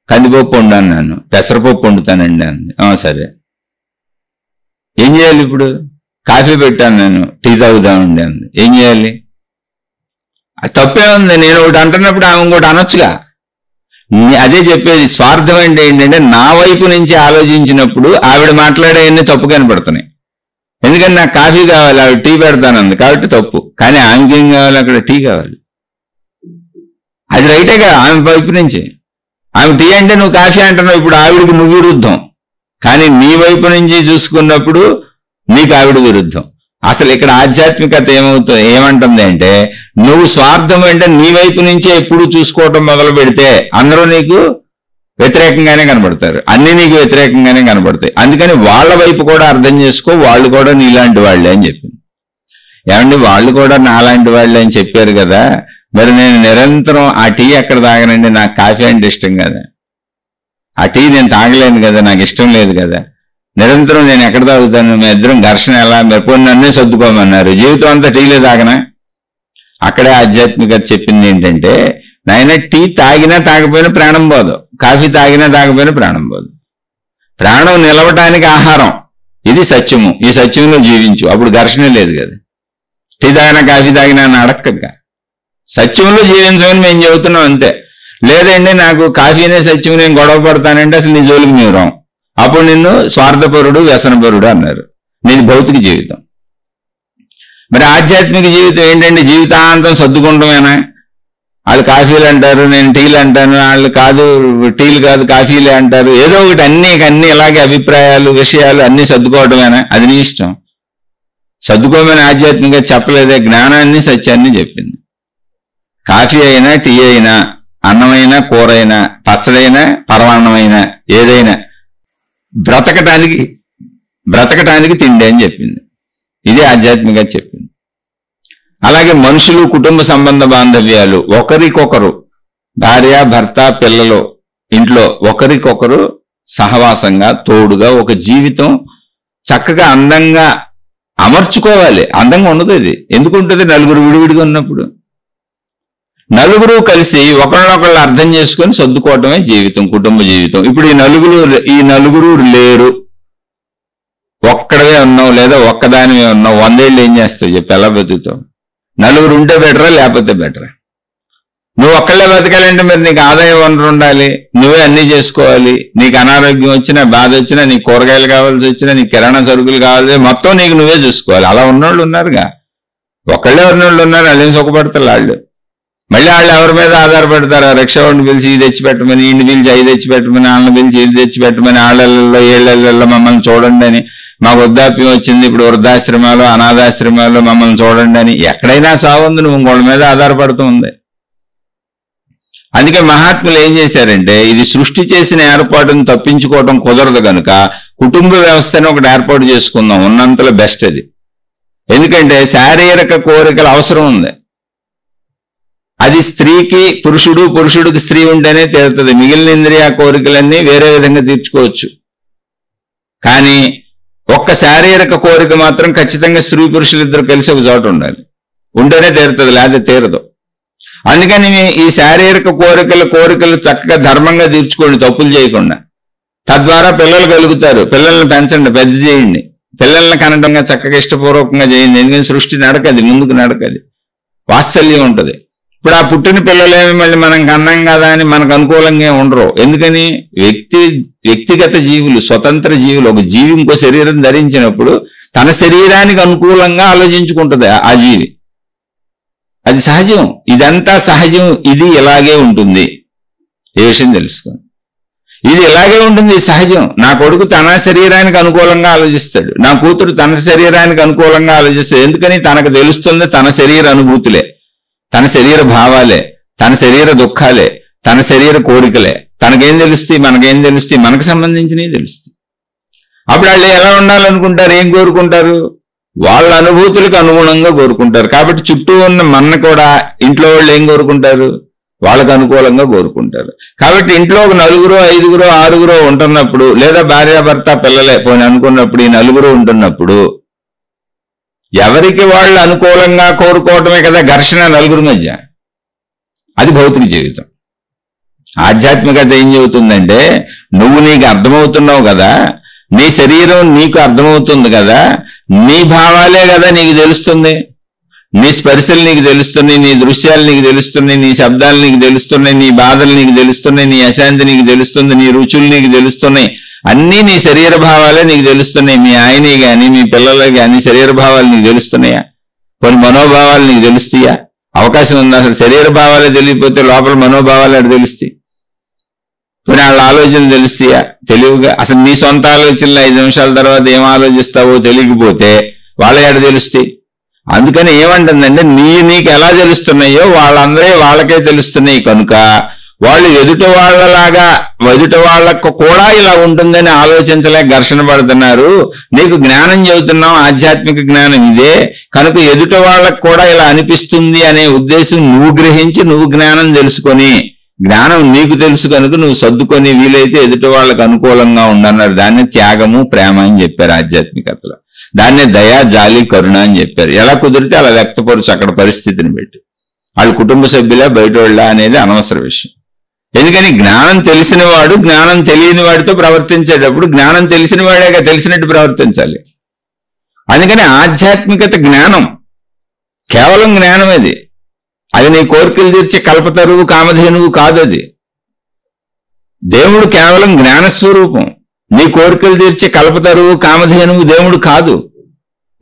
కందిపప్పు వండాను నేను, పెసరపప్పు వండుతానండి అంది. సరే. ఏం చేయాలి ఇప్పుడు? కాఫీ పెట్టాను నేను, టీ తాగుదామండి అంది. ఏం చేయాలి? అది తప్పే ఉంది. నేను ఒకటి అంటున్నప్పుడు ఆమె ఇంకోటి అనొచ్చుగా. అదే చెప్పేది. స్వార్థం అంటే ఏంటంటే నా వైపు నుంచి ఆలోచించినప్పుడు ఆవిడ మాట్లాడేవన్నీ తప్పు కనపడుతున్నాయి. ఎందుకంటే నాకు కాఫీ కావాలి, ఆవిడ టీ పెడతానంది కాబట్టి తప్పు. కానీ ఆమెకి ఏం కావాలి? అక్కడ టీ కావాలి. అది రైటేగా ఆమె వైపు నుంచి. ఆమె టీ అంటే నువ్వు కాఫీ అంటున్నావు, ఇప్పుడు ఆవిడికి నువ్వు విరుద్ధం. కానీ నీ వైపు నుంచి చూసుకున్నప్పుడు నీకు ఆవిడ విరుద్ధం. అసలు ఇక్కడ ఆధ్యాత్మికత ఏమంటుంది అంటే, నువ్వు స్వార్థం అంటే నీ వైపు నుంచే ఎప్పుడు చూసుకోవటం మొదలు పెడితే అందరూ నీకు వ్యతిరేకంగానే కనబడతారు, అన్ని నీకు వ్యతిరేకంగానే కనబడతాయి. అందుకని వాళ్ళ వైపు కూడా అర్థం చేసుకో, వాళ్ళు కూడా నీలాంటి వాళ్ళే అని చెప్పింది. ఏమండి, వాళ్ళు కూడా నాలాంటి వాళ్ళే అని చెప్పారు కదా, మరి నేను నిరంతరం ఆ టీ ఎక్కడ తాగనండి? నాకు కాఫీ అంటే ఇష్టం కదా, ఆ టీ నేను తాగలేను కదా, నాకు ఇష్టం లేదు కదా. నిరంతరం నేను ఎక్కడ తాగుతాను? మీ ఇద్దరం ఘర్షణ ఎలా? మీరు కొన్ని నన్నే సర్దుకోమన్నారు, జీవితం అంతా టీలే తాగనా? అక్కడే ఆధ్యాత్మికత చెప్పింది ఏంటంటే, నాయన టీ తాగినా తాగపోయినా ప్రాణం పోదు, కాఫీ తాగినా తాగపోయినా ప్రాణం పోదు. ప్రాణం నిలవటానికి ఆహారం, ఇది సత్యము. ఈ సత్యంలో జీవించు, అప్పుడు ఘర్షణ లేదు కదా. టీ తాగినా కాఫీ తాగినా అని అడక్కగా సత్యంలో జీవించమని మేము చెబుతున్నాం అంతే. లేదండి నాకు కాఫీనే సత్యం, నేను గొడవ పడతానంటే అసలు నీ జోలికి మేము రాం. అప్పుడు నిన్ను స్వార్థపరుడు, వ్యసనపరుడు అన్నారు. నీది భౌతిక జీవితం. మరి ఆధ్యాత్మిక జీవితం ఏంటంటే జీవితాంతం సర్దుకుంటమేనా? వాళ్ళు కాఫీలు అంటారు, నేను టీలు అంటాను, వాళ్ళు కాదు టీలు కాదు కాఫీలే అంటారు. ఏదో ఒకటి అన్ని ఇలాగే అభిప్రాయాలు, విషయాలు అన్ని సర్దుకోవటమేనా? అది నీ ఇష్టం. సర్దుకోమని ఆధ్యాత్మికంగా చెప్పలేదే, జ్ఞానాన్ని సత్యాన్ని చెప్పింది. కాఫీ అయినా, టీ అయినా, అన్నమైనా, కూరైనా, పచ్చడైనా, పరమాన్నమైనా, ఏదైనా బ్రతకటానికి తిండి అని చెప్పింది. ఇదే ఆధ్యాత్మికంగా చెప్పింది. అలాగే మనుషులు, కుటుంబ సంబంధ బాంధవ్యాలు, ఒకరికొకరు, భార్య, భర్త, పిల్లలు, ఇంట్లో ఒకరికొకరు సహవాసంగా, తోడుగా ఒక జీవితం చక్కగా అందంగా అమర్చుకోవాలి. అందంగా ఉండదు ఇది. ఎందుకుంటుంది? నలుగురు విడివిడిగా ఉన్నప్పుడు. నలుగురు కలిసి ఒకరినొకళ్ళు అర్థం చేసుకొని సర్దుకోవటమే జీవితం, కుటుంబ జీవితం. ఇప్పుడు ఈ నలుగురు లేరు, ఒక్కడవే ఉన్నావు లేదా ఒక్కదానివే ఉన్నావు, 100 ఏళ్ళు ఏం చేస్తావు చెప్పి? ఎలా బతుకుతావు? నలుగురు ఉంటే బెటరా లేకపోతే బెటరా? నువ్వు ఒక్కళ్ళే బతకాలంటే మరి నీకు ఆదాయ వనరు ఉండాలి, నువ్వే అన్ని చేసుకోవాలి. నీకు అనారోగ్యం వచ్చినా, బాధ వచ్చినా, నీకు కూరగాయలు కావాల్సి వచ్చినా, నీకు కిరాణా సరుకులు కావాలి, మొత్తం నీకు నువ్వే చూసుకోవాలి. అలా ఉన్నోళ్ళు ఉన్నారుగా, ఒక్కళ్ళే ఉన్నోళ్ళు ఉన్నారు, వాళ్ళేం సుఖపడతారు వాళ్ళు. మళ్ళీ వాళ్ళు ఎవరి మీద ఆధారపడతారు? ఆ రిక్షావాడిని పిలిచి ఇది తెచ్చిపెట్టమని, ఈయన పిలిచి అది తెచ్చిపెట్టమని, వాళ్ళని పిలిచి ఇది తెచ్చిపెట్టమని, ఆళ్ళల్లో ఏళ్ళల్లో మమ్మల్ని చూడండి అని, మాకు వృద్ధాప్యం వచ్చింది ఇప్పుడు వృద్ధాశ్రమాలు, అనాథాశ్రమాలు మమ్మల్ని చూడండి అని. ఎక్కడైనా సాగుంది, నువ్వు ఇంకోళ్ళ మీద ఆధారపడుతూ ఉంది. అందుకే మహాత్ములు ఏం చేశారంటే, ఇది సృష్టి చేసిన ఏర్పాటును తప్పించుకోవటం కుదరదు కనుక కుటుంబ వ్యవస్థను ఒకటి ఏర్పాటు చేసుకుందాం, ఉన్నంతలో బెస్ట్ అది. ఎందుకంటే శారీరక కోరికల అవసరం ఉంది. అది స్త్రీకి పురుషుడు, పురుషుడికి స్త్రీ ఉంటేనే తీరుతుంది. మిగిలిన ఇంద్రియ కోరికలన్నీ వేరే విధంగా తీర్చుకోవచ్చు. కానీ ఒక్క శారీరక కోరిక మాత్రం ఖచ్చితంగా స్త్రీ పురుషులిద్దరు కలిసి ఒక చోట ఉండాలి, ఉంటేనే తీరుతుంది, లేకపోతే తీరదు. అందుకని ఈ శారీరక కోరికలు చక్కగా ధర్మంగా తీర్చుకోండి, తప్పులు చేయకుండా. తద్వారా పిల్లలు కలుగుతారు. పిల్లల్ని పెంచండి, పెద్ద చేయండి. పిల్లల్ని కనడంగా చక్కగా ఇష్టపూర్వకంగా చేయండి. ఎందుకంటే సృష్టి నడకది, ముందుకు నడకది, వాత్సల్యం ఉంటుంది. ఇప్పుడు ఆ పుట్టిన పిల్లలేమి మళ్ళీ మనం కన్నాం కదా అని మనకు అనుకూలంగా ఉండరు. ఎందుకని? వ్యక్తి వ్యక్తిగత జీవులు, స్వతంత్ర జీవులు. ఒక జీవి ఇంకో శరీరం ధరించినప్పుడు తన శరీరానికి అనుకూలంగా ఆలోచించుకుంటుంది ఆ జీవి. అది సహజం, ఇదంతా సహజం. ఇది ఇలాగే ఉంటుంది. ఏ విషయం తెలుసుకోండి, ఇది ఇలాగే ఉంటుంది, సహజం. నా కొడుకు తన శరీరానికి అనుకూలంగా ఆలోచిస్తాడు, నా కూతురు తన శరీరానికి అనుకూలంగా ఆలోచిస్తాడు. ఎందుకని? తనకు తెలుస్తుంది తన శరీర అనుభూతులే, తన శరీర భావాలే, తన శరీర దుఃఖాలే, తన శరీర కోరికలే. తనకేం తెలుస్తాయి? మనకేం తెలుస్తాయి? మనకు సంబంధించినవి తెలుస్తాయి. అప్పుడు వాళ్ళు ఎలా ఉండాలనుకుంటారు? ఏం కోరుకుంటారు? వాళ్ళ అనుభూతులకు అనుగుణంగా కోరుకుంటారు. కాబట్టి చుట్టూ ఉన్న మన కూడా ఇంట్లో వాళ్ళు ఏం కోరుకుంటారు? వాళ్ళకు అనుకూలంగా కోరుకుంటారు. కాబట్టి ఇంట్లో ఒక 4, 5, 6 ఉంటున్నప్పుడు, లేదా భార్యాభర్త పిల్లలే పోనీ అనుకున్నప్పుడు, ఈ 4 ఉంటున్నప్పుడు ఎవరికి వాళ్ళు అనుకూలంగా కోరుకోవటమే కదా ఘర్షణ 4 మధ్య. అది భౌతిక జీవితం. ఆధ్యాత్మికత ఏం చెబుతుందంటే, నువ్వు నీకు అర్థమవుతున్నావు కదా, నీ శరీరం నీకు అర్థమవుతుంది కదా, నీ భావాలే కదా నీకు తెలుస్తుంది, నీ స్పర్శలు నీకు తెలుస్తున్నాయి, నీ దృశ్యాలు నీకు తెలుస్తున్నాయి, నీ శబ్దాలు నీకు తెలుస్తున్నాయి, నీ బాధలు నీకు తెలుస్తున్నాయి, నీ అశాంతి నీకు తెలుస్తుంది, నీ రుచులు నీకు తెలుస్తున్నాయి. అన్నీ నీ శరీర భావాలే నీకు తెలుస్తున్నాయి. మీ ఆయనే గాని మీ పిల్లలే గాని శరీర భావాలు నీకు తెలుస్తున్నాయా? కొన్ని మనోభావాలు నీకు తెలుస్తాయా? అవకాశం ఉంది? అసలు శరీర భావాలే తెలియకపోతే లోపల మనోభావాలు ఎక్కడ తెలుస్తాయి? కొన్ని వాళ్ళ ఆలోచనలు తెలుస్తాయా? తెలివిగా అసలు నీ సొంత ఆలోచనలు 5 నిమిషాల తర్వాత ఏం ఆలోచిస్తావో తెలియకపోతే వాళ్ళ ఎక్కడ తెలుస్తాయి? అందుకని ఏమంటుందంటే, నీకు ఎలా తెలుస్తున్నాయో వాళ్ళందరే వాళ్ళకే తెలుస్తున్నాయి కనుక వాళ్ళు ఎదుటి వాళ్ళకు కూడా ఇలా ఉంటుందని ఆలోచించలేక ఘర్షణ పడుతున్నారు. నీకు జ్ఞానం చెబుతున్నావు, ఆధ్యాత్మిక జ్ఞానం ఇదే కనుక ఎదుటి వాళ్ళకు కూడా ఇలా అనిపిస్తుంది అనే ఉద్దేశం నువ్వు గ్రహించి, నువ్వు జ్ఞానం తెలుసుకొని, జ్ఞానం నీకు తెలుసు కనుక నువ్వు సర్దుకొని వీలైతే ఎదుటి వాళ్ళకు అనుకూలంగా ఉండన్నారు. దాన్ని త్యాగము, ప్రేమ అని చెప్పారు ఆధ్యాత్మికతలో. దాన్నే దయ, జాలి, కరుణ అని చెప్పారు. ఎలా కుదిరితే అలా వ్యక్తపరచు అక్కడ పరిస్థితిని బట్టి. వాళ్ళు కుటుంబ సభ్యులా బయట వాళ్ళ అనేది అనవసర విషయం. ఎందుకని జ్ఞానం తెలిసిన వాడు జ్ఞానం తెలియని వాడితో ప్రవర్తించేటప్పుడు జ్ఞానం తెలిసిన వాడేగా తెలిసినట్టు ప్రవర్తించాలి. అందుకని ఆధ్యాత్మికత జ్ఞానం, కేవలం జ్ఞానం. అది నీ కోరికలు తీర్చే కల్పతరువు, కామధేనువు కాదు. అది దేవుడు కేవలం జ్ఞానస్వరూపం. నీ కోరికలు తీర్చే కల్పతరువు, కామధేనువు దేవుడు కాదు.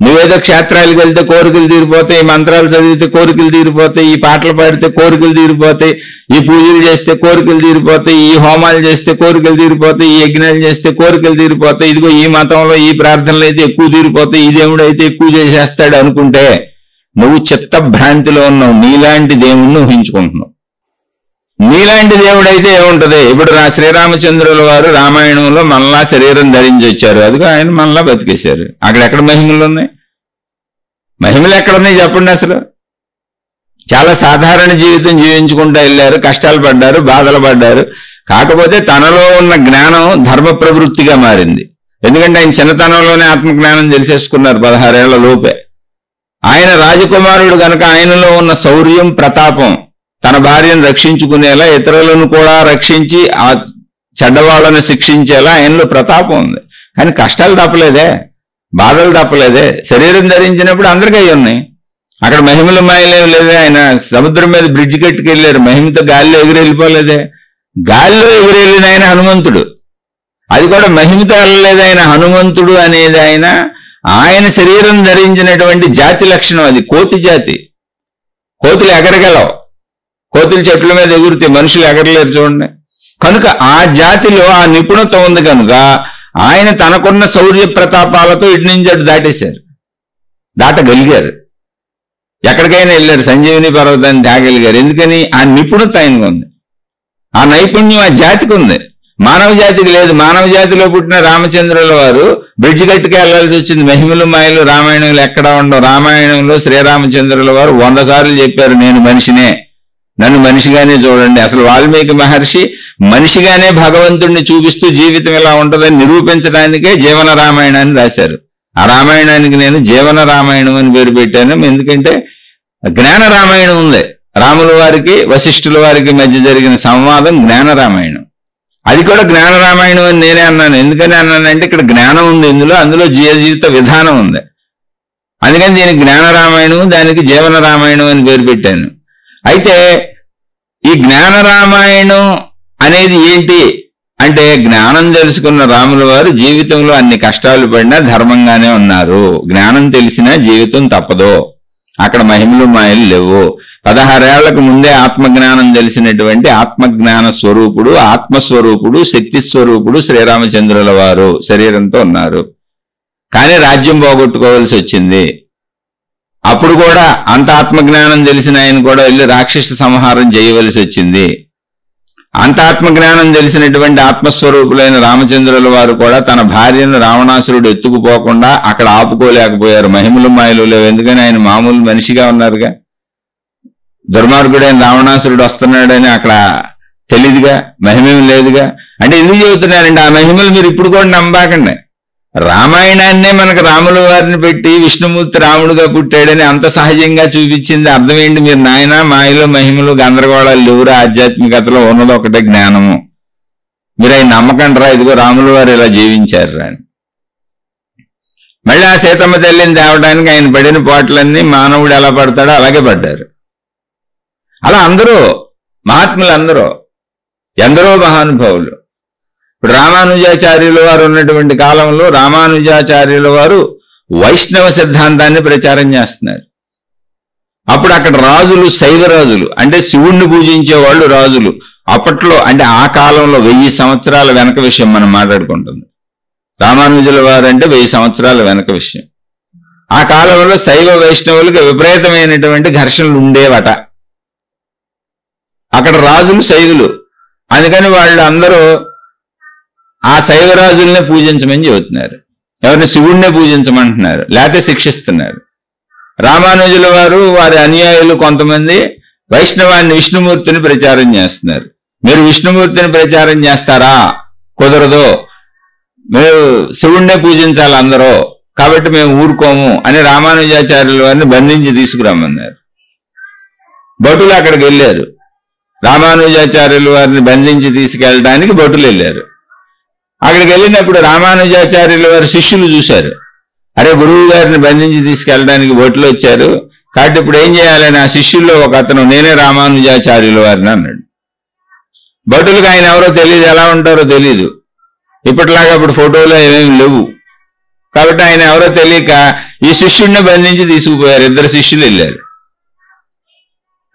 నువ్వేదో క్షేత్రాలకు వెళ్తే కోరికలు తీరిపోతాయి, మంత్రాలు చదివితే కోరికలు తీరిపోతాయి, ఈ పాటలు పాడితే కోరికలు తీరిపోతాయి, ఈ పూజలు చేస్తే కోరికలు తీరిపోతాయి, ఈ హోమాలు చేస్తే కోరికలు తీరిపోతాయి, ఈ యజ్ఞాలు చేస్తే కోరికలు తీరిపోతాయి, ఇదిగో ఈ మతంలో ఈ ప్రార్థనలు అయితే ఎక్కువ తీరిపోతాయి, ఈ దేవుడు అయితే ఎక్కువ చేసేస్తాడు అనుకుంటే నువ్వు చిత్తభ్రాంతిలో ఉన్నావు. నీలాంటి దేవుణ్ణి ఊహించుకుంటున్నావు. నీలాంటి దేవుడైతే ఏముంటది? ఇప్పుడు శ్రీరామచంద్రుల వారు రామాయణంలో మనలా శరీరం ధరించి వచ్చారు, అదిగో ఆయన మనలా బతికేశారు. అక్కడెక్కడ మహిమలు ఉన్నాయి? మహిమలు ఎక్కడున్నాయి చెప్పండి? అసలు చాలా సాధారణ జీవితం జీవించుకుంటూ వెళ్ళారు, కష్టాలు పడ్డారు, బాధలు పడ్డారు. కాకపోతే తనలో ఉన్న జ్ఞానం ధర్మ ప్రవృత్తిగా మారింది. ఎందుకంటే ఆయన చిన్నతనంలోనే ఆత్మజ్ఞానం తెలిసేసుకున్నారు 16 ఏళ్ల లోపే. ఆయన రాజకుమారుడు గనక ఆయనలో ఉన్న శౌర్యం, ప్రతాపం, తన భార్యను రక్షించుకునేలా, ఇతరులను కూడా రక్షించి ఆ చెడ్డవాళ్ళని శిక్షించేలా ఆయనలో ప్రతాపం ఉంది. కానీ కష్టాలు తప్పలేదే, బాధలు తప్పలేదే. శరీరం ధరించినప్పుడు అందరికీ అవి ఉన్నాయి. అక్కడ మహిమల మాయలేం లేదే. ఆయన సముద్రం మీద బ్రిడ్జ్ కట్టుకెళ్ళారు, మహిమతో గాలిలో ఎగిరెళ్ళిపోలేదే. గాలిలో ఎగిరెళ్ళిన ఆయన హనుమంతుడు, అది కూడా మహిమతో వెళ్ళలేదు. ఆయన హనుమంతుడు అనేది ఆయన శరీరం ధరించినటువంటి జాతి లక్షణం. అది కోతి జాతి. కోతులు ఎగరగలవు, కోతులు చెట్ల మీద ఎగురితే మనుషులు ఎగరలేరు చూడండి. కనుక ఆ జాతిలో ఆ నిపుణత ఉంది కనుక ఆయన తనకున్న శౌర్య ప్రతాపాలతో ఇటు నుంచి అటు దాటగలిగారు. ఎక్కడికైనా వెళ్ళారు, సంజీవిని పర్వతాన్ని దాగలిగారు. ఎందుకని? ఆ నిపుణత ఆయనకు ఉంది, ఆ నైపుణ్యం ఆ జాతికి ఉంది, మానవ జాతికి లేదు. మానవ జాతిలో పుట్టిన రామచంద్రుల వారు బ్రిడ్జ్ కట్టుకు వెళ్లాల్సి వచ్చింది. మహిమలు మాయలు రామాయణంలో ఎక్కడా ఉండవు. రామాయణంలో శ్రీరామచంద్రుల వారు 100 సార్లు చెప్పారు, నేను మనిషినే, నన్ను మనిషిగానే చూడండి. అసలు వాల్మీకి మహర్షి మనిషిగానే భగవంతుడిని చూపిస్తూ జీవితం ఇలా ఉంటుందని నిరూపించడానికే జీవన రామాయణాన్ని రాశారు. ఆ రామాయణానికి నేను జీవన రామాయణం అని పేరు పెట్టాను. ఎందుకంటే జ్ఞాన రామాయణం ఉంది. రాముల వారికి వశిష్ఠుల వారికి మధ్య జరిగిన సంవాదం జ్ఞాన రామాయణం. అది కూడా జ్ఞాన రామాయణం అని నేనే అన్నాను. ఎందుకని అన్నానంటే ఇక్కడ జ్ఞానం ఉంది, అందులో జీవిత విధానం ఉంది. అందుకని దీనికి జ్ఞాన రామాయణం, దానికి జీవన రామాయణం అని పేరు పెట్టాను. అయితే ఈ జ్ఞాన రామాయణం అనేది ఏంటి అంటే జ్ఞానం తెలుసుకున్న రాముల వారు జీవితంలో అన్ని కష్టాలు పడినా ధర్మంగానే ఉన్నారు. జ్ఞానం తెలిసినా జీవితం తప్పదు, అక్కడ మహిమలు మాయలు లేవు. 16 ఏళ్లకు ముందే ఆత్మజ్ఞానం తెలిసినటువంటి ఆత్మజ్ఞాన స్వరూపుడు, ఆత్మస్వరూపుడు, శక్తి స్వరూపుడు శ్రీరామచంద్రుల వారు శరీరంతో ఉన్నారు. కానీ రాజ్యం పోగొట్టుకోవాల్సి వచ్చింది. అప్పుడు కూడా అంత ఆత్మజ్ఞానం తెలిసిన ఆయన కూడా వెళ్ళి రాక్షస సంహారం చేయవలసి వచ్చింది. అంత ఆత్మజ్ఞానం తెలిసినటువంటి ఆత్మస్వరూపులైన రామచంద్రుల వారు కూడా తన భార్యను రావణాసురుడు ఎత్తుకుపోకుండా అక్కడ ఆపుకోలేకపోయారు. మహిమలు మాయలు లేవు, ఎందుకని ఆయన మామూలు మనిషిగా ఉన్నారుగా. దుర్మార్గుడైన రావణాసురుడు వస్తున్నాడని అక్కడ తెలీదుగా, మహిమేం లేదుగా. అంటే ఎందుకు చెబుతున్నారంటే ఆ మహిమలు మీరు ఇప్పుడు కూడా నమ్మబాకండి. రామాయణాన్నే మనకు రాముల వారిని పెట్టి విష్ణుమూర్తి రాముడుగా పుట్టాడని అంత సహజంగా చూపించింది. అర్థం ఏంటి? మీరు నాయన మాయలు మహిమలు గందరగోళాలు లేవురా, ఆధ్యాత్మికతలో ఉన్నది ఒకటే జ్ఞానము. మీరు ఆయన నమ్మకండి రా, ఇదిగో రాముల వారు ఇలా జీవించారు రా అని. మళ్ళీ ఆ సీతమ్మ తల్లిని తేవడానికి ఆయన పడిన పాటలన్నీ మానవుడు ఎలా పడతాడో అలాగే పడ్డారు. అలా అందరూ మహాత్ములు, అందరూ ఎందరో మహానుభావులు. ఇప్పుడు రామానుజాచార్యుల వారు ఉన్నటువంటి కాలంలో రామానుజాచార్యుల వారు వైష్ణవ సిద్ధాంతాన్ని ప్రచారం చేస్తున్నారు. అప్పుడు అక్కడ రాజులు శైవ రాజులు, అంటే శివుణ్ణి పూజించే వాళ్ళు రాజులు. అప్పట్లో అంటే ఆ కాలంలో 1000 సంవత్సరాల వెనక విషయం మనం మాట్లాడుకుంటుంది. రామానుజుల వారు అంటే 1000 సంవత్సరాల వెనక విషయం. ఆ కాలంలో శైవ వైష్ణవులకు విపరీతమైనటువంటి ఘర్షణలు ఉండేవట. అక్కడ రాజులు శైవులు, అందుకని వాళ్ళు అందరూ ఆ శైవరాజుల్నే పూజించమని చెబుతున్నారు. ఎవరిని? శివుణ్ణే పూజించమంటున్నారు, లేకపోతే శిక్షిస్తున్నారు. రామానుజుల వారు వారి అనుయాయులు కొంతమంది వైష్ణవాన్ని, విష్ణుమూర్తిని ప్రచారం చేస్తున్నారు. మీరు విష్ణుమూర్తిని ప్రచారం చేస్తారా? కుదరదు, మీరు శివుణ్ణే పూజించాలి అందరూ, కాబట్టి మేము ఊరుకోము అని రామానుజాచార్యుల వారిని బంధించి తీసుకురమ్మన్నారు. భటులు అక్కడికి వెళ్ళారు. రామానుజాచార్యుల వారిని బంధించి తీసుకెళ్ళడానికి భటులు వెళ్ళారు. అక్కడికి వెళ్ళినప్పుడు రామానుజాచార్యుల వారి శిష్యులు చూశారు. అరే, గురువు గారిని బంధించి తీసుకెళ్ళడానికి భటులు వచ్చారు, కాబట్టి ఇప్పుడు ఏం చేయాలని ఆ శిష్యుల్లో ఒక అతను నేనే రామానుజాచార్యుల వారిని అన్నాడు. భటులకు ఆయన ఎవరో తెలియదు, ఎలా ఉంటారో తెలియదు. ఇప్పటిలాగా అప్పుడు ఫోటోలు ఏమేమి లేవు, కాబట్టి ఆయన ఎవరో తెలియక ఈ శిష్యుడిని బంధించి తీసుకుపోయారు. 2 శిష్యులు వెళ్ళారు.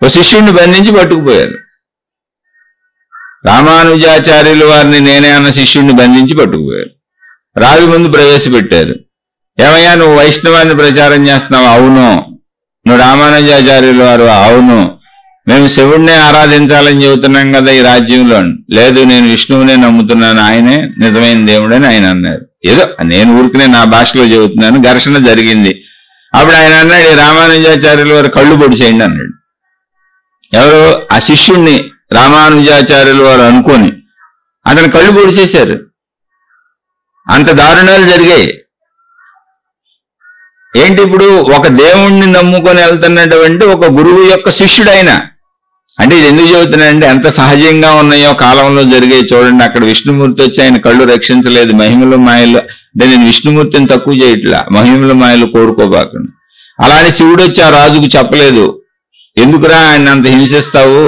ఒక శిష్యుడిని బంధించి పట్టుకుపోయారు. రామానుజాచార్యుల వారిని నేనే అన్న శిష్యుడిని బంధించి పట్టుకుపోయారు. రాజు ముందు ప్రవేశపెట్టారు. ఏమయ్యా, నువ్వు వైష్ణవాన్ని ప్రచారం చేస్తున్నావు? అవును. నువ్వు రామానుజాచార్యుల వారు? అవును. మేము శివుణ్ణే ఆరాధించాలని చెబుతున్నాం కదా ఈ రాజ్యంలో. లేదు, నేను విష్ణువునే నమ్ముతున్నాను, ఆయనే నిజమైన దేవుడని ఆయన అన్నారు. ఏదో నేను ఊరికనే నా భాషలో చెబుతున్నాను. ఘర్షణ జరిగింది. అప్పుడు ఆయన అన్నాడు, రామానుజాచార్యుల వారు కళ్ళు పొడి చేయండి అన్నాడు. ఎవరు? ఆ శిష్యుణ్ణి రామానుజాచార్యుల వారు అనుకొని అతను కళ్ళు పొడి చేశారు. అంత దారుణాలు జరిగాయి. ఏంటి? ఇప్పుడు ఒక దేవుణ్ణి నమ్ముకొని వెళ్తున్నటువంటి ఒక గురువు యొక్క శిష్యుడైన, అంటే ఇది ఎందుకు చెబుతున్నానంటే ఎంత సహజంగా ఉన్నాయో కాలంలో జరిగాయి చూడండి. అక్కడ విష్ణుమూర్తి వచ్చి ఆయన కళ్ళు రక్షించలేదు. మహిమలు మాయలు అంటే నేను విష్ణుమూర్తిని తక్కువ చేయట్లా, మహిమలు మాయలు కోరుకోబాకండి. అలానే శివుడు వచ్చి ఆ రాజుకు చెప్పలేదు, ఎందుకురా ఆయన అంత హింసిస్తావు,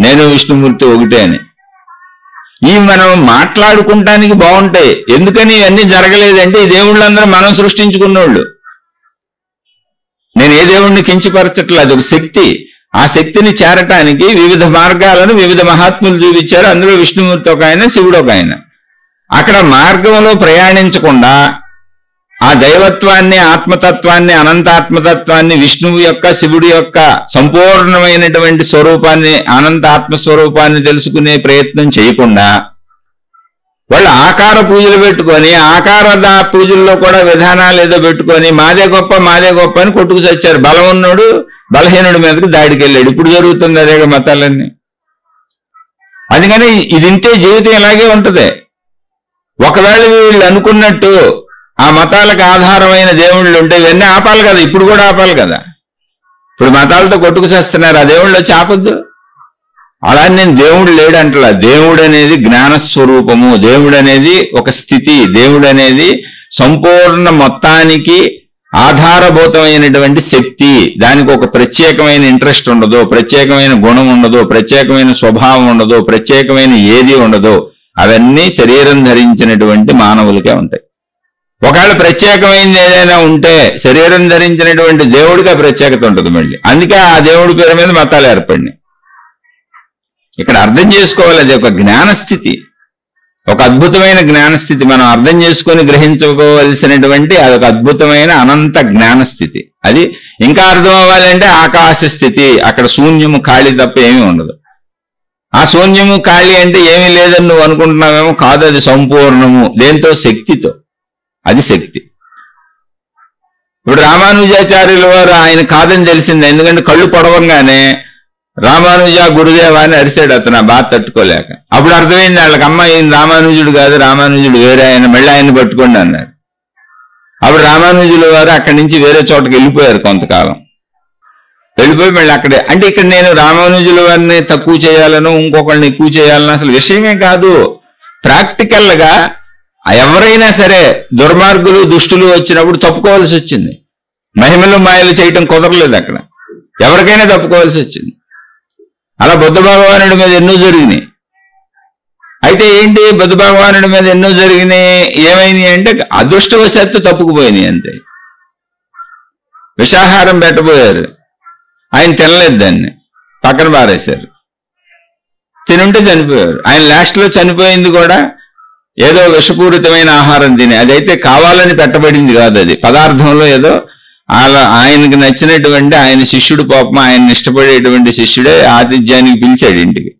నేను విష్ణుమూర్తి ఒకటే అని. ఇవి మనం మాట్లాడుకుంటానికి బాగుంటాయి. ఎందుకని ఇవన్నీ జరగలేదంటే ఈ దేవుళ్ళందరూ మనం సృష్టించుకున్నోళ్ళు. నేను ఏ దేవుణ్ణి కించపరచట్లేదు, అది ఒక శక్తి. ఆ శక్తిని చేరటానికి వివిధ మార్గాలను వివిధ మహాత్ములు చూపించారు. అందులో విష్ణుమూర్తి ఒక ఆయన, శివుడు ఒక ఆయన. అక్కడ మార్గంలో ప్రయాణించకుండా ఆ దైవత్వాన్ని, ఆత్మతత్వాన్ని, అనంతాత్మతత్వాన్ని, విష్ణువు యొక్క, శివుడి యొక్క సంపూర్ణమైనటువంటి స్వరూపాన్ని, అనంత ఆత్మస్వరూపాన్ని తెలుసుకునే ప్రయత్నం చేయకుండా వాళ్ళు ఆకార పూజలు పెట్టుకొని, ఆకార పూజల్లో కూడా విధానాలు ఏదో పెట్టుకొని మాదే గొప్ప మాదే గొప్ప అని కొట్టుకు చచ్చారు. బలం ఉన్నోడు బలహీనుడి మీదకి దాడికి వెళ్ళాడు. ఇప్పుడు జరుగుతుంది అదేగా మతాలన్నీ. అందుకని ఇది ఇంతే, జీవితం ఇలాగే ఉంటుంది. ఒకవేళ వీళ్ళు అనుకున్నట్టు ఆ మతాలకు ఆధారమైన దేవుళ్ళు ఉంటే ఇవన్నీ ఆపాలి కదా, ఇప్పుడు కూడా ఆపాలి కదా. ఇప్పుడు మతాలతో కొట్టుకు చేస్తున్నారు, ఆ దేవుళ్ళు వచ్చి ఆపొద్దు. అలా నేను దేవుడు లేడంటలా. దేవుడు అనేది జ్ఞానస్వరూపము, దేవుడు అనేది ఒక స్థితి, దేవుడు అనేది సంపూర్ణ మొత్తానికి ఆధారభూతమైనటువంటి శక్తి. దానికి ఒక ప్రత్యేకమైన ఇంట్రెస్ట్ ఉండదు, ప్రత్యేకమైన గుణం ఉండదు, ప్రత్యేకమైన స్వభావం ఉండదు, ప్రత్యేకమైన ఏది ఉండదు. అవన్నీ శరీరం ధరించినటువంటి మానవులకే ఉంటాయి. ఒకవేళ ప్రత్యేకమైనది ఏదైనా ఉంటే శరీరం ధరించినటువంటి దేవుడికి ఆ ప్రత్యేకత ఉంటుంది మళ్ళీ. అందుకే ఆ దేవుడి పేరు మీద మతాలు ఏర్పడినాయి. ఇక్కడ అర్థం చేసుకోవాలి, అది ఒక జ్ఞానస్థితి, ఒక అద్భుతమైన జ్ఞానస్థితి. మనం అర్థం చేసుకొని గ్రహించుకోవలసినటువంటి అదొక అద్భుతమైన అనంత జ్ఞానస్థితి. అది ఇంకా అర్థం అవ్వాలంటే ఆకాశ స్థితి. అక్కడ శూన్యము ఖాళీ తప్ప ఏమీ ఉండదు. ఆ శూన్యము ఖాళీ అంటే ఏమీ లేదని నువ్వు అనుకుంటున్నావేమో, కాదు, అది సంపూర్ణము. దేంతో? శక్తితో. అది శక్తి. ఇప్పుడు రామానుజాచార్యుల వారు ఆయన కాదని తెలిసింది, ఎందుకంటే కళ్ళు పొడవంగానే రామానుజ గురుదేవ అని అరిశాడు అతను, ఆ బాధ తట్టుకోలేక. అప్పుడు అర్థమైంది వాళ్ళకి, అమ్మ ఈయన రామానుజుడు కాదు, రామానుజుడు వేరే ఆయన, మళ్ళీ ఆయన పట్టుకోండి అన్నారు. అప్పుడు రామానుజుల వారు అక్కడి నుంచి వేరే చోటకి వెళ్ళిపోయారు. కొంతకాలం వెళ్ళిపోయి మళ్ళీ అక్కడే, అంటే ఇక్కడ నేను రామానుజుల వారిని తక్కువ చేయాలను, ఇంకొకళ్ళని ఎక్కువ చేయాలని అసలు విషయమే కాదు. ప్రాక్టికల్ గా ఎవరైనా సరే దుర్మార్గులు దుష్టులు వచ్చినప్పుడు తప్పుకోవాల్సి వచ్చింది. మహిమలు మాయలు చేయటం కుదరలేదు అక్కడ, ఎవరికైనా తప్పుకోవాల్సి వచ్చింది. అలా బుద్ధ భగవానుడి మీద ఎన్నో జరిగినాయి. అయితే ఏంటి, బుద్ధ భగవానుడి మీద ఎన్నో జరిగినాయి, ఏమైనాయి అంటే అదృష్టవశాత్తు తప్పుకుపోయినాయి అంతే. విషాహారం పెట్టబోయారు, ఆయన తినలేదు, దాన్ని పక్కన పారేశారు. తినుంటే చనిపోయారు. ఆయన లాస్ట్లో చనిపోయింది కూడా ఏదో విషపూరితమైన ఆహారం తిని, అదైతే కావాలని పెట్టబడింది కాదు, అది పదార్థంలో ఏదో అలా ఆయనకి నచ్చినటువంటి ఆయన శిష్యుడు, పాపం ఆయన ఇష్టపడేటువంటి శిష్యుడే ఆతిథ్యానికి పిలిచాడు ఇంటికి.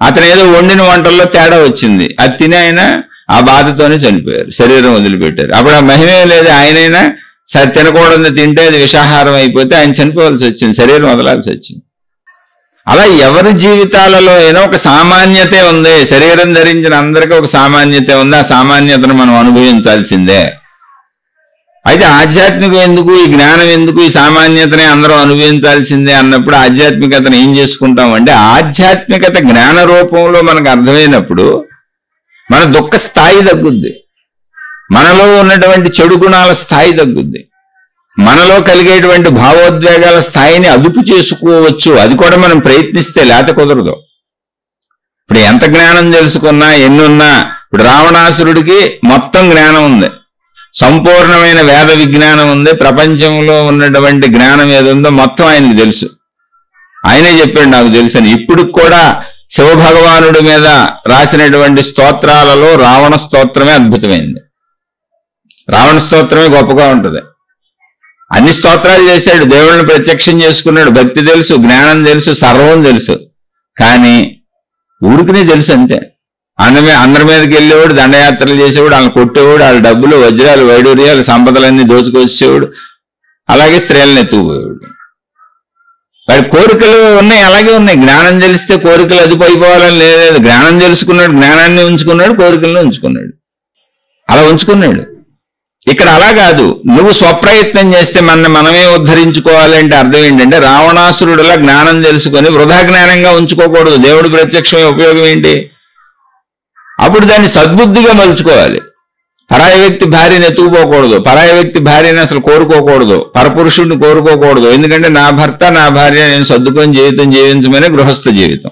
అతను ఏదో వండిన వంటల్లో తేడా వచ్చింది, అది తిని ఆయన ఆ బాధతోనే చనిపోయారు, శరీరం వదిలిపెట్టారు. అప్పుడు ఆ మహిమే లేదు, ఆయనైనా సరే తినకూడదు తింటే అది విషాహారం అయిపోతే ఆయన చనిపోవాల్సి వచ్చింది, శరీరం వదలాల్సి వచ్చింది. అలా ఎవరి జీవితాలలో అయినా ఒక సామాన్యతే ఉంది. శరీరం ధరించిన అందరికీ ఒక సామాన్యతే ఉంది. ఆ సామాన్యతను మనం అనుభవించాల్సిందే. అయితే ఆధ్యాత్మికం ఎందుకు, ఈ జ్ఞానం ఎందుకు, ఈ సామాన్యతనే అందరూ అనుభవించాల్సిందే అన్నప్పుడు ఆధ్యాత్మికతను ఏం చేసుకుంటాం అంటే, ఆధ్యాత్మికత జ్ఞాన రూపంలో మనకు అర్థమైనప్పుడు మన దుఃఖ స్థాయి తగ్గుద్ది, మనలో ఉన్నటువంటి చెడు గుణాల స్థాయి తగ్గుద్ది, మనలో కలిగేటువంటి భావోద్వేగాల స్థాయిని అదుపు చేసుకోవచ్చు. అది కూడా మనం ప్రయత్నిస్తే, లేకపోతే కుదరదు. ఇప్పుడు ఎంత జ్ఞానం తెలుసుకున్నా ఎన్నున్నా, ఇప్పుడు రావణాసురుడికి మొత్తం జ్ఞానం ఉంది, సంపూర్ణమైన వేద విజ్ఞానం ఉంది, ప్రపంచంలో ఉన్నటువంటి జ్ఞానం ఏదుందో మొత్తం ఆయనకు తెలుసు. ఆయనే చెప్పాడు నాకు తెలుసని. ఇప్పుడు కూడా శివభగవానుడి మీద రాసినటువంటి స్తోత్రాలలో రావణ స్తోత్రమే అద్భుతమైంది. రావణ స్తోత్రమే గొప్పగా ఉంటుంది. అన్ని స్తోత్రాలు చేశాడు, దేవుళ్ళని ప్రత్యక్షం చేసుకున్నాడు, భక్తి తెలుసు, జ్ఞానం తెలుసు, సర్వం తెలుసు. కానీ ఊరికినే తెలుసు అంతే. అందరి మీదకి వెళ్ళేవాడు, దండయాత్రలు చేసేవాడు, వాళ్ళని కొట్టేవాడు, వాళ్ళ డబ్బులు వజ్రాలు వైడూర్యాలు సంపదలన్నీ దోచుకొచ్చేవాడు, అలాగే స్త్రీలను ఎత్తుకుపోయేవాడు. వాడి కోరికలు ఉన్నాయి, అలాగే ఉన్నాయి. జ్ఞానం తెలిస్తే కోరికలు అదుపు అయిపోవాలని లేదు. జ్ఞానం తెలుసుకున్నాడు, జ్ఞానాన్ని ఉంచుకున్నాడు, కోరికలను ఉంచుకున్నాడు, అలా ఉంచుకున్నాడు. ఇక్కడ అలా కాదు, నువ్వు స్వప్రయత్నం చేస్తే మనమే ఉద్ధరించుకోవాలంటే అర్థం ఏంటంటే, రావణాసురుడులా జ్ఞానం తెలుసుకొని వృధా జ్ఞానంగా ఉంచుకోకూడదు. దేవుడు ప్రత్యక్షమే ఉపయోగం ఏంటి? అప్పుడు దాన్ని సద్బుద్ధిగా మలుచుకోవాలి. పరాయ వ్యక్తి భార్యను ఎత్తుకుపోకూడదు, పరాయ వ్యక్తి భార్యని అసలు కోరుకోకూడదు, పరపురుషుడిని కోరుకోకూడదు. ఎందుకంటే నా భర్త నా భార్య నేను సర్దుకొని జీవితం జీవించమనే గృహస్థ జీవితం.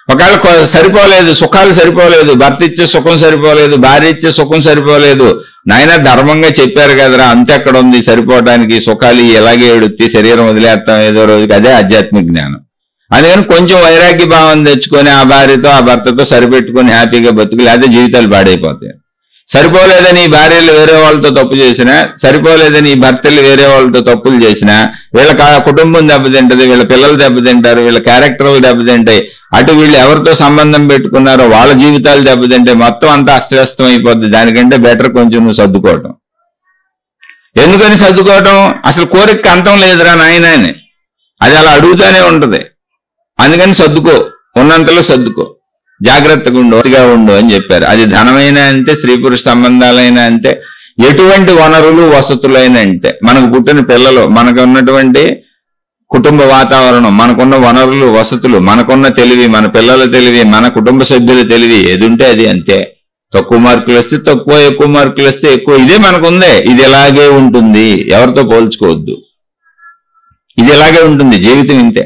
ఒకవేళ సరిపోలేదు, సుఖాలు సరిపోలేదు, భర్త ఇచ్చే సుఖం సరిపోలేదు, భార్య ఇచ్చే సుఖం సరిపోలేదు, నాయన ధర్మంగా చెప్పారు కదరా, అంతే ఎక్కడ ఉంది సరిపోవడానికి, సుఖాలు ఎలాగే ఎడుత్తి శరీరం వదిలేస్తాం ఏదో రోజుకి. అదే ఆధ్యాత్మిక జ్ఞానం. అందుకని కొంచెం వైరాగ్య భావం తెచ్చుకొని ఆ భార్యతో ఆ భర్తతో సరిపెట్టుకొని హ్యాపీగా బతుకు, లేకపోతే జీవితాలు పాడైపోతాయి. సరిపోలేదని ఈ భార్యలు వేరే వాళ్ళతో తప్పు చేసినా, సరిపోలేదని ఈ భర్తలు వేరే వాళ్ళతో తప్పులు చేసినా, వీళ్ళ కుటుంబం దెబ్బతింటది, వీళ్ళ పిల్లలు దెబ్బతింటారు, వీళ్ళ క్యారెక్టర్లు దెబ్బతింటాయి, అటు వీళ్ళు ఎవరితో సంబంధం పెట్టుకున్నారో వాళ్ళ జీవితాలు దెబ్బతింటాయి, మొత్తం అంతా అస్తవ్యస్తం అయిపోద్ది. దానికంటే బెటర్ కొంచెం నువ్వు సర్దుకోవటం. ఎందుకని సర్దుకోవటం? అసలు కోరిక అంతం లేదురా నాయన అని, అది అలా అడుగుతానే ఉంటది. అందుకని సర్దుకో, ఉన్నంతలో సర్దుకో, జాగ్రత్తగా ఉండు అని చెప్పారు. అది ధనమైనా అంతే, స్త్రీ పురుష సంబంధాలైనా అంతే, ఎటువంటి వనరులు వసతులైనా అంతే. మనకు పుట్టిన పిల్లలు, మనకు ఉన్నటువంటి కుటుంబ వాతావరణం, మనకున్న వనరులు వసతులు, మనకున్న తెలివి, మన పిల్లల తెలివి, మన కుటుంబ సభ్యుల తెలివి, ఏది ఉంటే అది అంతే. తక్కువ మార్కులు వస్తే తక్కువ, ఎక్కువ మార్కులు వస్తే ఎక్కువ, ఇదే మనకుందే. ఇది ఇలాగే ఉంటుంది, ఎవరితో పోల్చుకోవద్దు. ఇది ఇలాగే ఉంటుంది, జీవితం ఇంతే.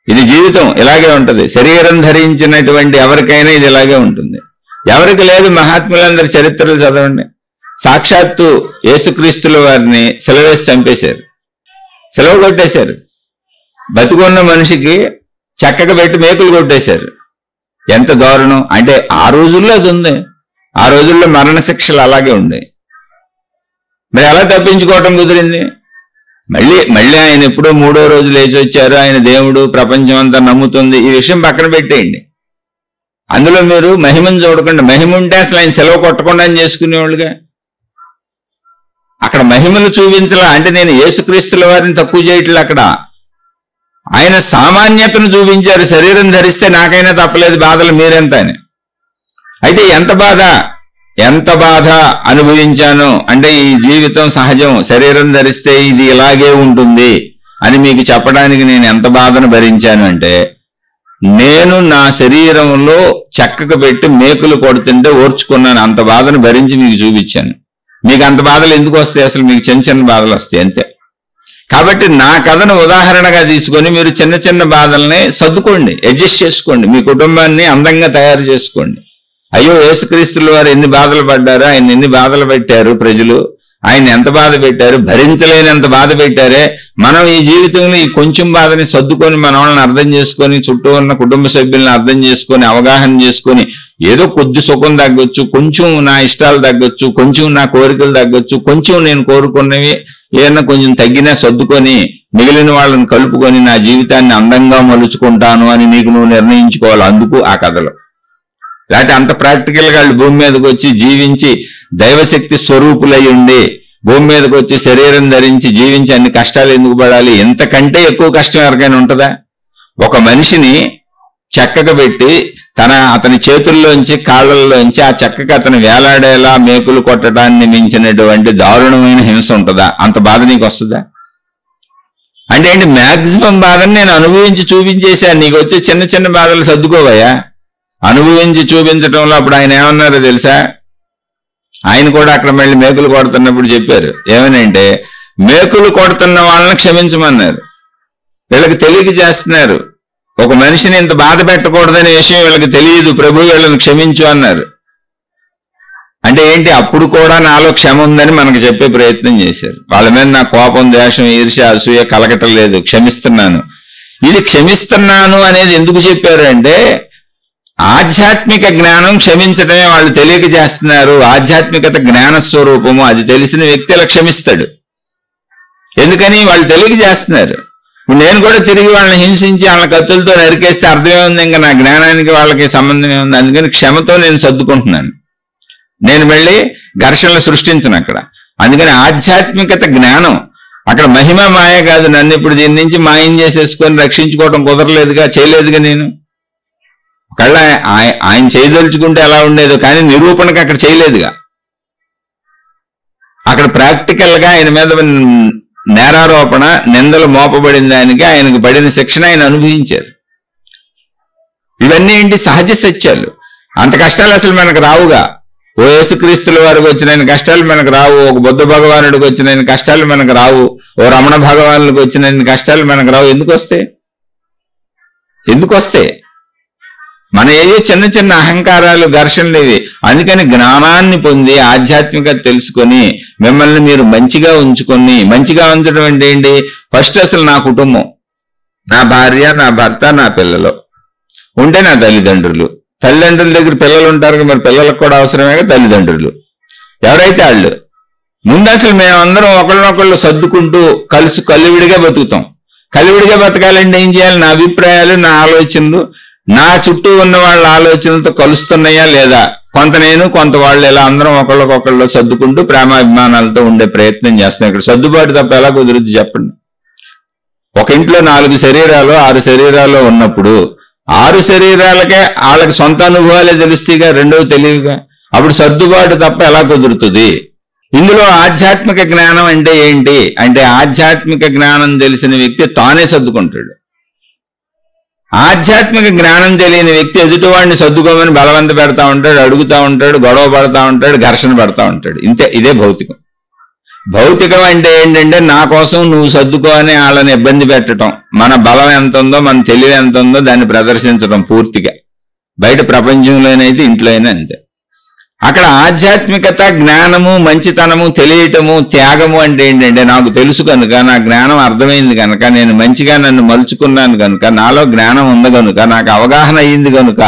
ఇది జీవితం ఇలాగే ఉంటుంది. శరీరం ధరించినటువంటి ఎవరికైనా ఇది ఇలాగే ఉంటుంది. ఎవరికి లేదు? మహాత్ములందరి చరిత్రలు చదవండి. సాక్షాత్తు యేసుక్రీస్తుల వారిని సెలవేసి చంపేశారు, సెలవు కొట్టేశారు. బతికున్న మనిషికి చక్కగా పెట్టి మేకులు కొట్టేశారు. ఎంత దారుణం అంటే ఆ రోజుల్లో అది ఉంది. ఆ రోజుల్లో మరణశిక్షలు అలాగే ఉన్నాయి. మరి ఎలా తప్పించుకోవటం కుదిరింది? మళ్ళీ ఆయన ఎప్పుడో 3వ రోజు లేచి వచ్చారు, ఆయన దేవుడు, ప్రపంచం అంతా నమ్ముతుంది. ఈ విషయం పక్కన పెట్టేయండి. అందులో మీరు మహిమను చూడకుండా, మహిమ ఉంటే అసలు ఆయన సెలవు కొట్టకుండా చేసుకునేవాళ్ళుగా. అక్కడ మహిమలు చూపించలా అంటే నేను యేసుక్రీస్తుల వారిని తక్కువ చేయట్లే. అక్కడ ఆయన సామాన్యతను చూపించారు. శరీరం ధరిస్తే నాకైనా తప్పలేదు, బాధలు మీరెంత అని. అయితే ఎంత బాధ అనుభవించాను అంటే ఈ జీవితం సహజం, శరీరం ధరిస్తే ఇది ఇలాగే ఉంటుంది అని మీకు చెప్పడానికి నేను ఎంత బాధను భరించాను అంటే, నేను నా శరీరంలో చెక్కకు పెట్టి మేకులు కొడుతుంటే ఓర్చుకున్నాను. అంత బాధను భరించి మీకు చూపించాను. మీకు అంత బాధలు ఎందుకు వస్తాయి? అసలు మీకు చిన్న చిన్న బాధలు వస్తాయి అంతే. కాబట్టి నా కథను ఉదాహరణగా తీసుకొని మీరు చిన్న చిన్న బాధల్ని సర్దుకోండి, అడ్జస్ట్ చేసుకోండి, మీ కుటుంబాన్ని అందంగా తయారు చేసుకోండి. అయ్యో యేసుక్రీస్తుల వారు ఎన్ని బాధలు పడ్డారు, ఆయన ఎన్ని బాధలు పెట్టారు ప్రజలు, ఆయన ఎంత బాధ పెట్టారు, భరించలేనంత బాధ పెట్టారే. మనం ఈ జీవితంలో ఈ కొంచెం బాధని సర్దుకొని మన వాళ్ళని అర్థం చేసుకొని, చుట్టూ ఉన్న కుటుంబ సభ్యులను అర్థం చేసుకొని, అవగాహన చేసుకొని, ఏదో కొద్ది సుఖం తగ్గొచ్చు, కొంచెం నా ఇష్టాలు తగ్గొచ్చు, కొంచెం నా కోరికలు తగ్గొచ్చు, కొంచెం నేను కోరుకున్నవి ఏదన్నా కొంచెం తగ్గినా సర్దుకొని మిగిలిన వాళ్ళని కలుపుకొని నా జీవితాన్ని అందంగా మలుచుకుంటాను అని నీకు నువ్వు నిర్ణయించుకోవాలి. అందుకు ఆ కథలో లేకపోతే అంత ప్రాక్టికల్ గా వాళ్ళు భూమి మీదకి వచ్చి జీవించి దైవశక్తి స్వరూపులై ఉండి భూమి మీదకి వచ్చి శరీరం ధరించి జీవించి అన్ని కష్టాలు ఎందుకు పడాలి? ఎంతకంటే ఎక్కువ కష్టం ఎవరికైనా ఉంటుందా? ఒక మనిషిని చెక్కకు పెట్టి అతని చేతుల్లోంచి కాళ్ళల్లోంచి ఆ చెక్కకి అతను వేలాడేలా మేకులు కొట్టడాన్ని మించినటువంటి దారుణమైన హింస ఉంటుందా? అంత బాధ నీకు వస్తుందా? అంటే ఏంటి? మ్యాక్సిమం బాధని నేను అనుభవించి చూపించేశాను, నీకు వచ్చే చిన్న చిన్న బాధలు సర్దుకోవయ్యా. అనుభవించి చూపించడంలో అప్పుడు ఆయన ఏమన్నారో తెలుసా? ఆయన కూడా అక్కడ మళ్ళీ మేకులు కొడుతున్నప్పుడు చెప్పారు ఏమనంటే, మేకులు కొడుతున్న వాళ్ళని క్షమించమన్నారు. వీళ్ళకి తెలియక చేస్తున్నారు. ఒక మనిషిని ఇంత బాధ పెట్టకూడదనే విషయం వీళ్ళకి తెలియదు, ప్రభు వీళ్ళని క్షమించు అన్నారు. అంటే ఏంటి? అప్పుడు కూడా నాలో క్షమ ఉందని మనకు చెప్పే ప్రయత్నం చేశారు. వాళ్ళ మీద నా కోపం, ద్వేషం, ఈర్ష్య, అసూయ కలగటం లేదు, క్షమిస్తున్నాను. ఇది క్షమిస్తున్నాను అనేది ఎందుకు చెప్పారు అంటే, ఆధ్యాత్మిక జ్ఞానం క్షమించటమే వాళ్ళు తెలియక చేస్తున్నారు. ఆధ్యాత్మికత జ్ఞాన స్వరూపము, అది తెలిసిన వ్యక్తి అలా క్షమిస్తాడు. ఎందుకని? వాళ్ళు తెలియక చేస్తున్నారు. నేను కూడా తిరిగి వాళ్ళని హింసించి వాళ్ళ కత్తులతో నరికేస్తే అర్థమే ఉంది, ఇంకా నా జ్ఞానానికి వాళ్ళకి సంబంధమే ఉంది. అందుకని క్షమతో నేను సర్దుకుంటున్నాను. నేను మళ్ళీ ఘర్షణలు సృష్టించను అక్కడ. అందుకని ఆధ్యాత్మికత జ్ఞానం అక్కడ మహిమ మాయ కాదు. నన్ను ఇప్పుడు దీని నుంచి మాయం చేసేసుకొని రక్షించుకోవడం కుదరలేదుగా, చేయలేదుగా. నేను ఒకళ్ళ ఆయన చేయదలుచుకుంటే ఎలా ఉండేదో, కానీ నిరూపణకు అక్కడ చేయలేదుగా. అక్కడ ప్రాక్టికల్ గా ఆయన మీద నేరారోపణ, నిందలు మోపబడిన దానికి ఆయనకు పడిన శిక్షణ ఆయన అనుభవించారు. ఇవన్నీ ఏంటి? సహజ సత్యాలు. అంత కష్టాలు అసలు మనకు రావుగా. ఓ యేసుక్రీస్తుల వారికి వచ్చిన కష్టాలు మనకు రావు, ఒక బుద్ధ భగవానుడికి వచ్చిన కష్టాలు మనకు రావు, ఓ రమణ భగవానులకు వచ్చిన కష్టాలు మనకు రావు. ఎందుకు వస్తాయి? మన ఏవో చిన్న చిన్న అహంకారాలు, ఘర్షణలు ఇవి. అందుకని జ్ఞానాన్ని పొంది ఆధ్యాత్మికత తెలుసుకొని మిమ్మల్ని మీరు మంచిగా ఉంచుకొని, మంచిగా ఉంచడం అంటే ఏంటి? ఫస్ట్ అసలు నా కుటుంబం, నా భార్య, నా భర్త, నా పిల్లలు ఉంటే, నా తల్లిదండ్రుల దగ్గర పిల్లలు ఉంటారు, మరి పిల్లలకు కూడా అవసరమేగా తల్లిదండ్రులు. ఎవరైతే వాళ్ళు ముందు అసలు మేమందరం ఒకళ్ళనొకళ్ళు సర్దుకుంటూ కలివిడిగా బతుకుతాం. కలివిడిగా బతకాలంటే ఏం చేయాలి? నా అభిప్రాయాలు, నా ఆలోచనలు నా చుట్టూ ఉన్న వాళ్ళ ఆలోచనలతో కలుస్తున్నాయా లేదా? కొంత నేను, కొంత వాళ్ళు, ఇలా అందరం ఒకళ్ళకొకళ్ళు సర్దుకుంటూ ప్రేమాభిమానాలతో ఉండే ప్రయత్నం చేస్తాం. ఇక్కడ సర్దుబాటు తప్ప ఎలా కుదురుద్ది చెప్పండి? ఒక ఇంట్లో 4 శరీరాలు 6 శరీరాలు ఉన్నప్పుడు 6 శరీరాలకే వాళ్ళకి సొంత అనుభవాలే తెలుస్తాయిగా, రెండవ తెలియగా. అప్పుడు సర్దుబాటు తప్ప ఎలా కుదురుతుంది? ఇందులో ఆధ్యాత్మిక జ్ఞానం అంటే ఏంటి అంటే, ఆధ్యాత్మిక జ్ఞానం తెలిసిన వ్యక్తి తానే సర్దుకుంటాడు. ఆధ్యాత్మిక జ్ఞానం తెలియని వ్యక్తి ఎదుటివాడిని సర్దుకోమని బలవంత పెడతా ఉంటాడు, అడుగుతా ఉంటాడు, గొడవ పడతా ఉంటాడు, ఘర్షణ పడతా ఉంటాడు. ఇదే భౌతికం. భౌతికం అంటే ఏంటంటే నా కోసం నువ్వు సర్దుకో అని వాళ్ళని ఇబ్బంది పెట్టడం, మన బలం ఎంత ఉందో మన తెలివి ఎంత ఉందో దాన్ని ప్రదర్శించడం పూర్తిగా. బయట ప్రపంచంలోనైతే ఇంట్లో అయినా అంతే. అక్కడ ఆధ్యాత్మికత, జ్ఞానము, మంచితనము, తెలియటము, త్యాగము అంటే ఏంటంటే నాకు తెలుసు కనుక, నా జ్ఞానం అర్థమైంది కనుక, నేను మంచిగా నన్ను మలుచుకున్నాను కనుక, నాలో జ్ఞానం ఉంది కనుక, నాకు అవగాహన అయ్యింది కనుక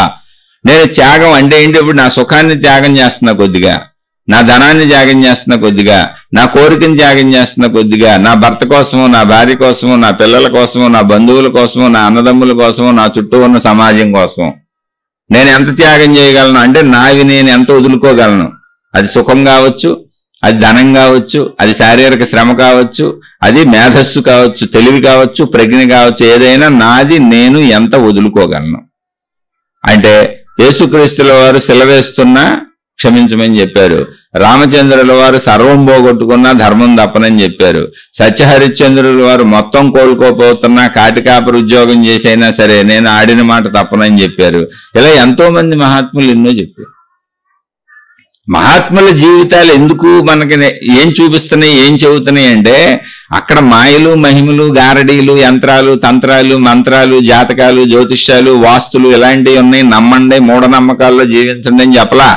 నేను త్యాగం అంటే ఏంటి, ఇప్పుడు నా సుఖాన్ని త్యాగం చేస్తున్నా కొద్దిగా, నా ధనాన్ని త్యాగం చేస్తున్నా కొద్దిగా, నా కోరికని త్యాగం చేస్తున్నా కొద్దిగా, నా భర్త కోసము, నా భార్య కోసము, నా పిల్లల కోసము, నా బంధువుల కోసము, నా అన్నదమ్ముల కోసము, నా చుట్టూ ఉన్న సమాజం కోసం నేను ఎంత త్యాగం చేయగలను అంటే నావి నేను ఎంత వదులుకోగలను. అది సుఖం కావచ్చు, అది ధనం కావచ్చు, అది శారీరక శ్రమ కావచ్చు, అది మేధస్సు కావచ్చు, తెలివి కావచ్చు, ప్రజ్ఞ కావచ్చు, ఏదైనా నాది నేను ఎంత వదులుకోగలను అంటే యేసుక్రీస్తుల వారు సిలవేస్తున్నా క్షమించమని చెప్పారు. రామచంద్రుల వారు సర్వం పోగొట్టుకున్నా ధర్మం తప్పనని చెప్పారు. సత్యహరిశ్చంద్రుల వారు మొత్తం కోలుకోపోతున్నా కాటికాపరి ఉద్యోగం చేసైనా సరే నేను ఆడిన మాట తప్పనని చెప్పారు. ఇలా ఎంతో మంది మహాత్ములు ఎన్నో చెప్పారు. మహాత్ముల జీవితాలు ఎందుకు మనకి ఏం చూపిస్తున్నాయి, ఏం చెబుతున్నాయి అంటే అక్కడ మాయలు, మహిమలు, గారడీలు, యంత్రాలు, తంత్రాలు, మంత్రాలు, జాతకాలు, జ్యోతిష్యాలు, వాస్తులు ఇలాంటివి ఉన్నాయి, నమ్మండి, మూఢనమ్మకాల్లో జీవించండి అని చెప్పలా.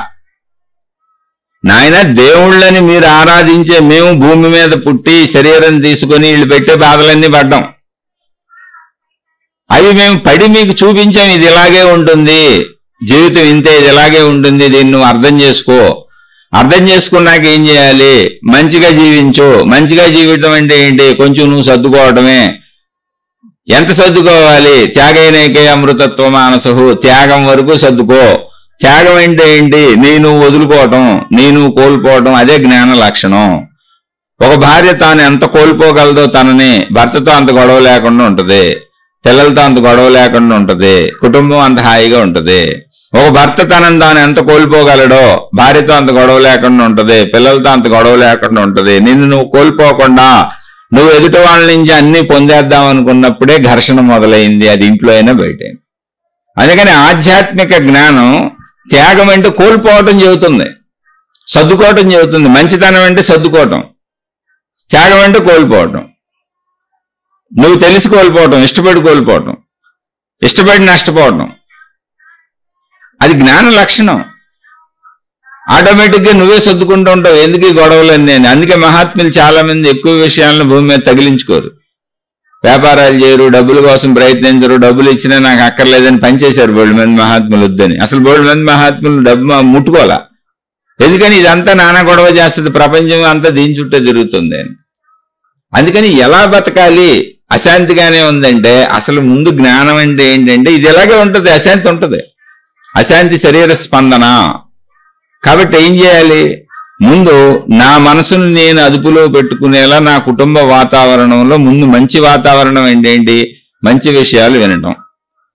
నాయన దేవుళ్ళని మీరు ఆరాధించే మేము భూమి మీద పుట్టి శరీరం తీసుకొని వీళ్ళు పెట్టే బాధలన్నీ పడ్డాం. అవి మేము పడి మీకు చూపించాం, ఇది ఇలాగే ఉంటుంది, జీవితం ఇంతే, ఇది ఇలాగే ఉంటుంది, దీన్ని నువ్వు అర్థం చేసుకో. అర్థం చేసుకున్నాక ఏం చేయాలి, మంచిగా జీవించు. మంచిగా జీవితం అంటే ఏంటి, కొంచెం నువ్వు సర్దుకోవడమే. ఎంత సర్దుకోవాలి, త్యాగైనకే అమృతత్వ మానసహు, త్యాగం వరకు సర్దుకో. త్యాగం అంటే ఏంటి, నేను వదులుకోవటం, నేను కోల్పోవటం, అదే జ్ఞాన లక్షణం. ఒక భార్య తాను ఎంత కోల్పోగలదో తనని, భర్తతో అంత గొడవ లేకుండా ఉంటుంది, పిల్లలతో అంత గొడవ లేకుండా ఉంటుంది, కుటుంబం అంత హాయిగా ఉంటుంది. ఒక భర్త తనని తాను ఎంత కోల్పోగలడో భార్యతో అంత గొడవ లేకుండా ఉంటుంది, పిల్లలతో అంత గొడవ లేకుండా ఉంటుంది. నిన్ను నువ్వు కోల్పోకుండా నువ్వు ఎదుటి వాళ్ళ నుంచి అన్ని పొందేద్దాం అనుకున్నప్పుడే ఘర్షణ మొదలైంది, అది ఇంట్లో అయినా బయట. అందుకని ఆధ్యాత్మిక జ్ఞానం త్యాగం అంటే కోల్పోవటం చెబుతుంది, సర్దుకోవటం చెబుతుంది. మంచితనం అంటే సర్దుకోవటం, త్యాగం అంటే కోల్పోవటం. నువ్వు తెలిసి కోల్పోవటం, ఇష్టపడి కోల్పోవటం, ఇష్టపడి నష్టపోవటం, అది జ్ఞాన లక్షణం. ఆటోమేటిక్గా నువ్వే సర్దుకుంటూ ఉంటావు, ఎందుకు ఈ గొడవలన్నీ అని. అందుకే మహాత్ములు చాలా మంది ఎక్కువ విషయాలను భూమి మీద తగిలించుకోరు, వ్యాపారాలు చేయరు, డబ్బుల కోసం ప్రయత్నించరు, డబ్బులు ఇచ్చినా నాకు అక్కర్లేదని పనిచేశారు బోల్డ్ మంది మహాత్ములు. వద్దని అసలు బోల్డ్ మంది మహాత్ములు డబ్బు ముట్టుకోవాలా. ఎందుకని ఇదంతా నానా గొడవ చేస్తుంది, ప్రపంచం అంతా దీని చుట్టూ తిరుగుతుంది అని. అందుకని ఎలా బతకాలి, అశాంతిగానే ఉందంటే అసలు ముందు జ్ఞానం అంటే ఏంటంటే ఇది ఎలాగే ఉంటుంది, అశాంతి ఉంటుంది, అశాంతి శరీర స్పందన. కాబట్టి ఏం చేయాలి, ముందు నా మనసును నేను అదుపులో పెట్టుకునేలా నా కుటుంబ వాతావరణంలో ముందు మంచి వాతావరణం ఏంటేంటి, మంచి విషయాలు వినటం.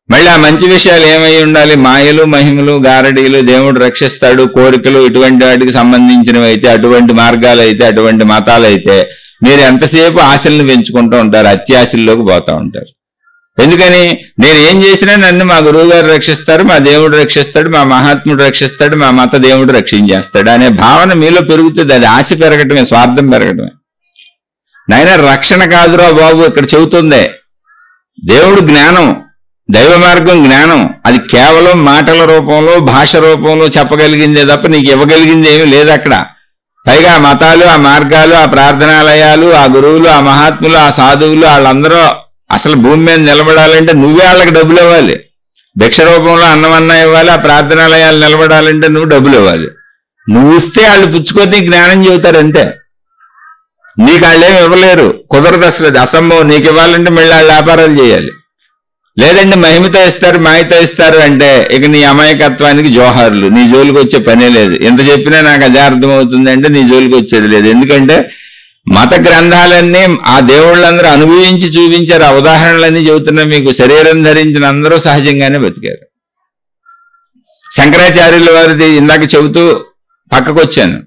మళ్ళీ ఆ మంచి విషయాలు ఏమై ఉండాలి, మాయలు, మహిమలు, గారడీలు, దేవుడు రక్షిస్తాడు, కోరికలు, ఇటువంటి వాటికి సంబంధించినవి అయితే, అటువంటి మార్గాలు అయితే, అటువంటి మతాలు అయితే మీరు ఎంతసేపు ఆశలను పెంచుకుంటూ ఉంటారు, అత్యాశల్లోకి పోతూ ఉంటారు. ఎందుకని నేను ఏం చేసినా నన్ను మా గురువు గారు రక్షిస్తారు, మా దేవుడు రక్షిస్తాడు, మా మహాత్ముడు రక్షిస్తాడు, మా మత దేవుడు రక్షించేస్తాడు అనే భావన మీలో పెరుగుతుంది. అది ఆశ పెరగటమే, స్వార్థం పెరగటమే. నాయన రక్షణ కాదురా బాబు ఇక్కడ చెబుతుందే, దేవుడు జ్ఞానం, దైవ మార్గం జ్ఞానం. అది కేవలం మాటల రూపంలో, భాష రూపంలో చెప్పగలిగిందే తప్ప నీకు ఇవ్వగలిగింది ఏమీ లేదు అక్కడ. పైగా ఆ మతాలు, ఆ మార్గాలు, ఆ ప్రార్థనాలయాలు, ఆ గురువులు, ఆ మహాత్ములు, ఆ సాధువులు, వాళ్ళందరూ అసలు భూమి మీద నిలబడాలంటే నువ్వే వాళ్ళకి డబ్బులు ఇవ్వాలి. భిక్ష రూపంలో అన్నమన్నా ఇవ్వాలి. ఆ ప్రార్థనాలయాలు నిలబడాలంటే నువ్వు డబ్బులు ఇవ్వాలి. నువ్వు ఇస్తే వాళ్ళు పుచ్చుకొని జ్ఞానం చెబుతారు అంతే. నీకు వాళ్ళేమి ఇవ్వలేరు, కుదరదు, అసలు అది అసంభవం. నీకు ఇవ్వాలంటే మళ్ళీ వాళ్ళు వ్యాపారాలు చేయాలి. లేదంటే మహిమతో ఇస్తారు, మాయతో ఇస్తారు అంటే ఇక నీ అమాయకత్వానికి జోహార్లు, నీ జోలికి వచ్చే పనే లేదు. ఎంత చెప్పినా నాకు అదే అర్థమవుతుంది అంటే నీ జోలికి వచ్చేది లేదు. ఎందుకంటే మత గ్రంథాలన్నీ ఆ దేవుళ్ళందరూ అనుభవించి చూపించారు. ఆ ఉదాహరణలన్నీ చెబుతున్నా మీకు. శరీరం ధరించిన అందరూ సహజంగానే బతికారు. శంకరాచార్యుల వారిది ఇందాక చెబుతూ పక్కకొచ్చాను.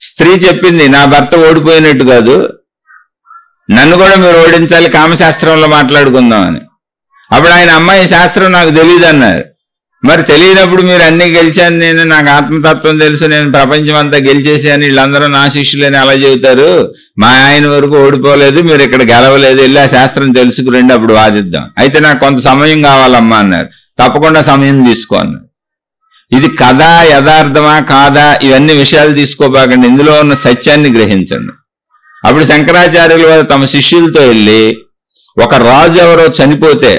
స్త్రీ చెప్పింది నా భర్త ఓడిపోయినట్టు కాదు, నన్ను కూడా మీరు ఓడించాలి, కామశాస్త్రంలో మాట్లాడుకుందాం అని. అప్పుడు ఆయన అమ్మాయి శాస్త్రం నాకు తెలియదు అన్నారు. మరి తెలియనప్పుడు మీరు అన్ని గెలిచాను, నేను నాకు ఆత్మతత్వం తెలుసు, నేను ప్రపంచం అంతా గెలిచేసి అని వీళ్ళందరూ నా శిష్యులని అలా చెబుతారు. మా ఆయన వరకు ఓడిపోలేదు, మీరు ఇక్కడ గెలవలేదు, వెళ్ళి ఆ శాస్త్రం తెలుసుకురండి, అప్పుడు వాదిద్దాం. అయితే నాకు కొంత సమయం కావాలమ్మా అన్నారు. తప్పకుండా సమయం తీసుకో అన్నారు. ఇది కథ యథార్థమా కాదా ఇవన్నీ విషయాలు తీసుకోబాకండి, ఇందులో ఉన్న సత్యాన్ని గ్రహించండి. అప్పుడు శంకరాచార్యులు వారు తమ శిష్యులతో వెళ్ళి ఒక రాజు ఎవరో చనిపోతే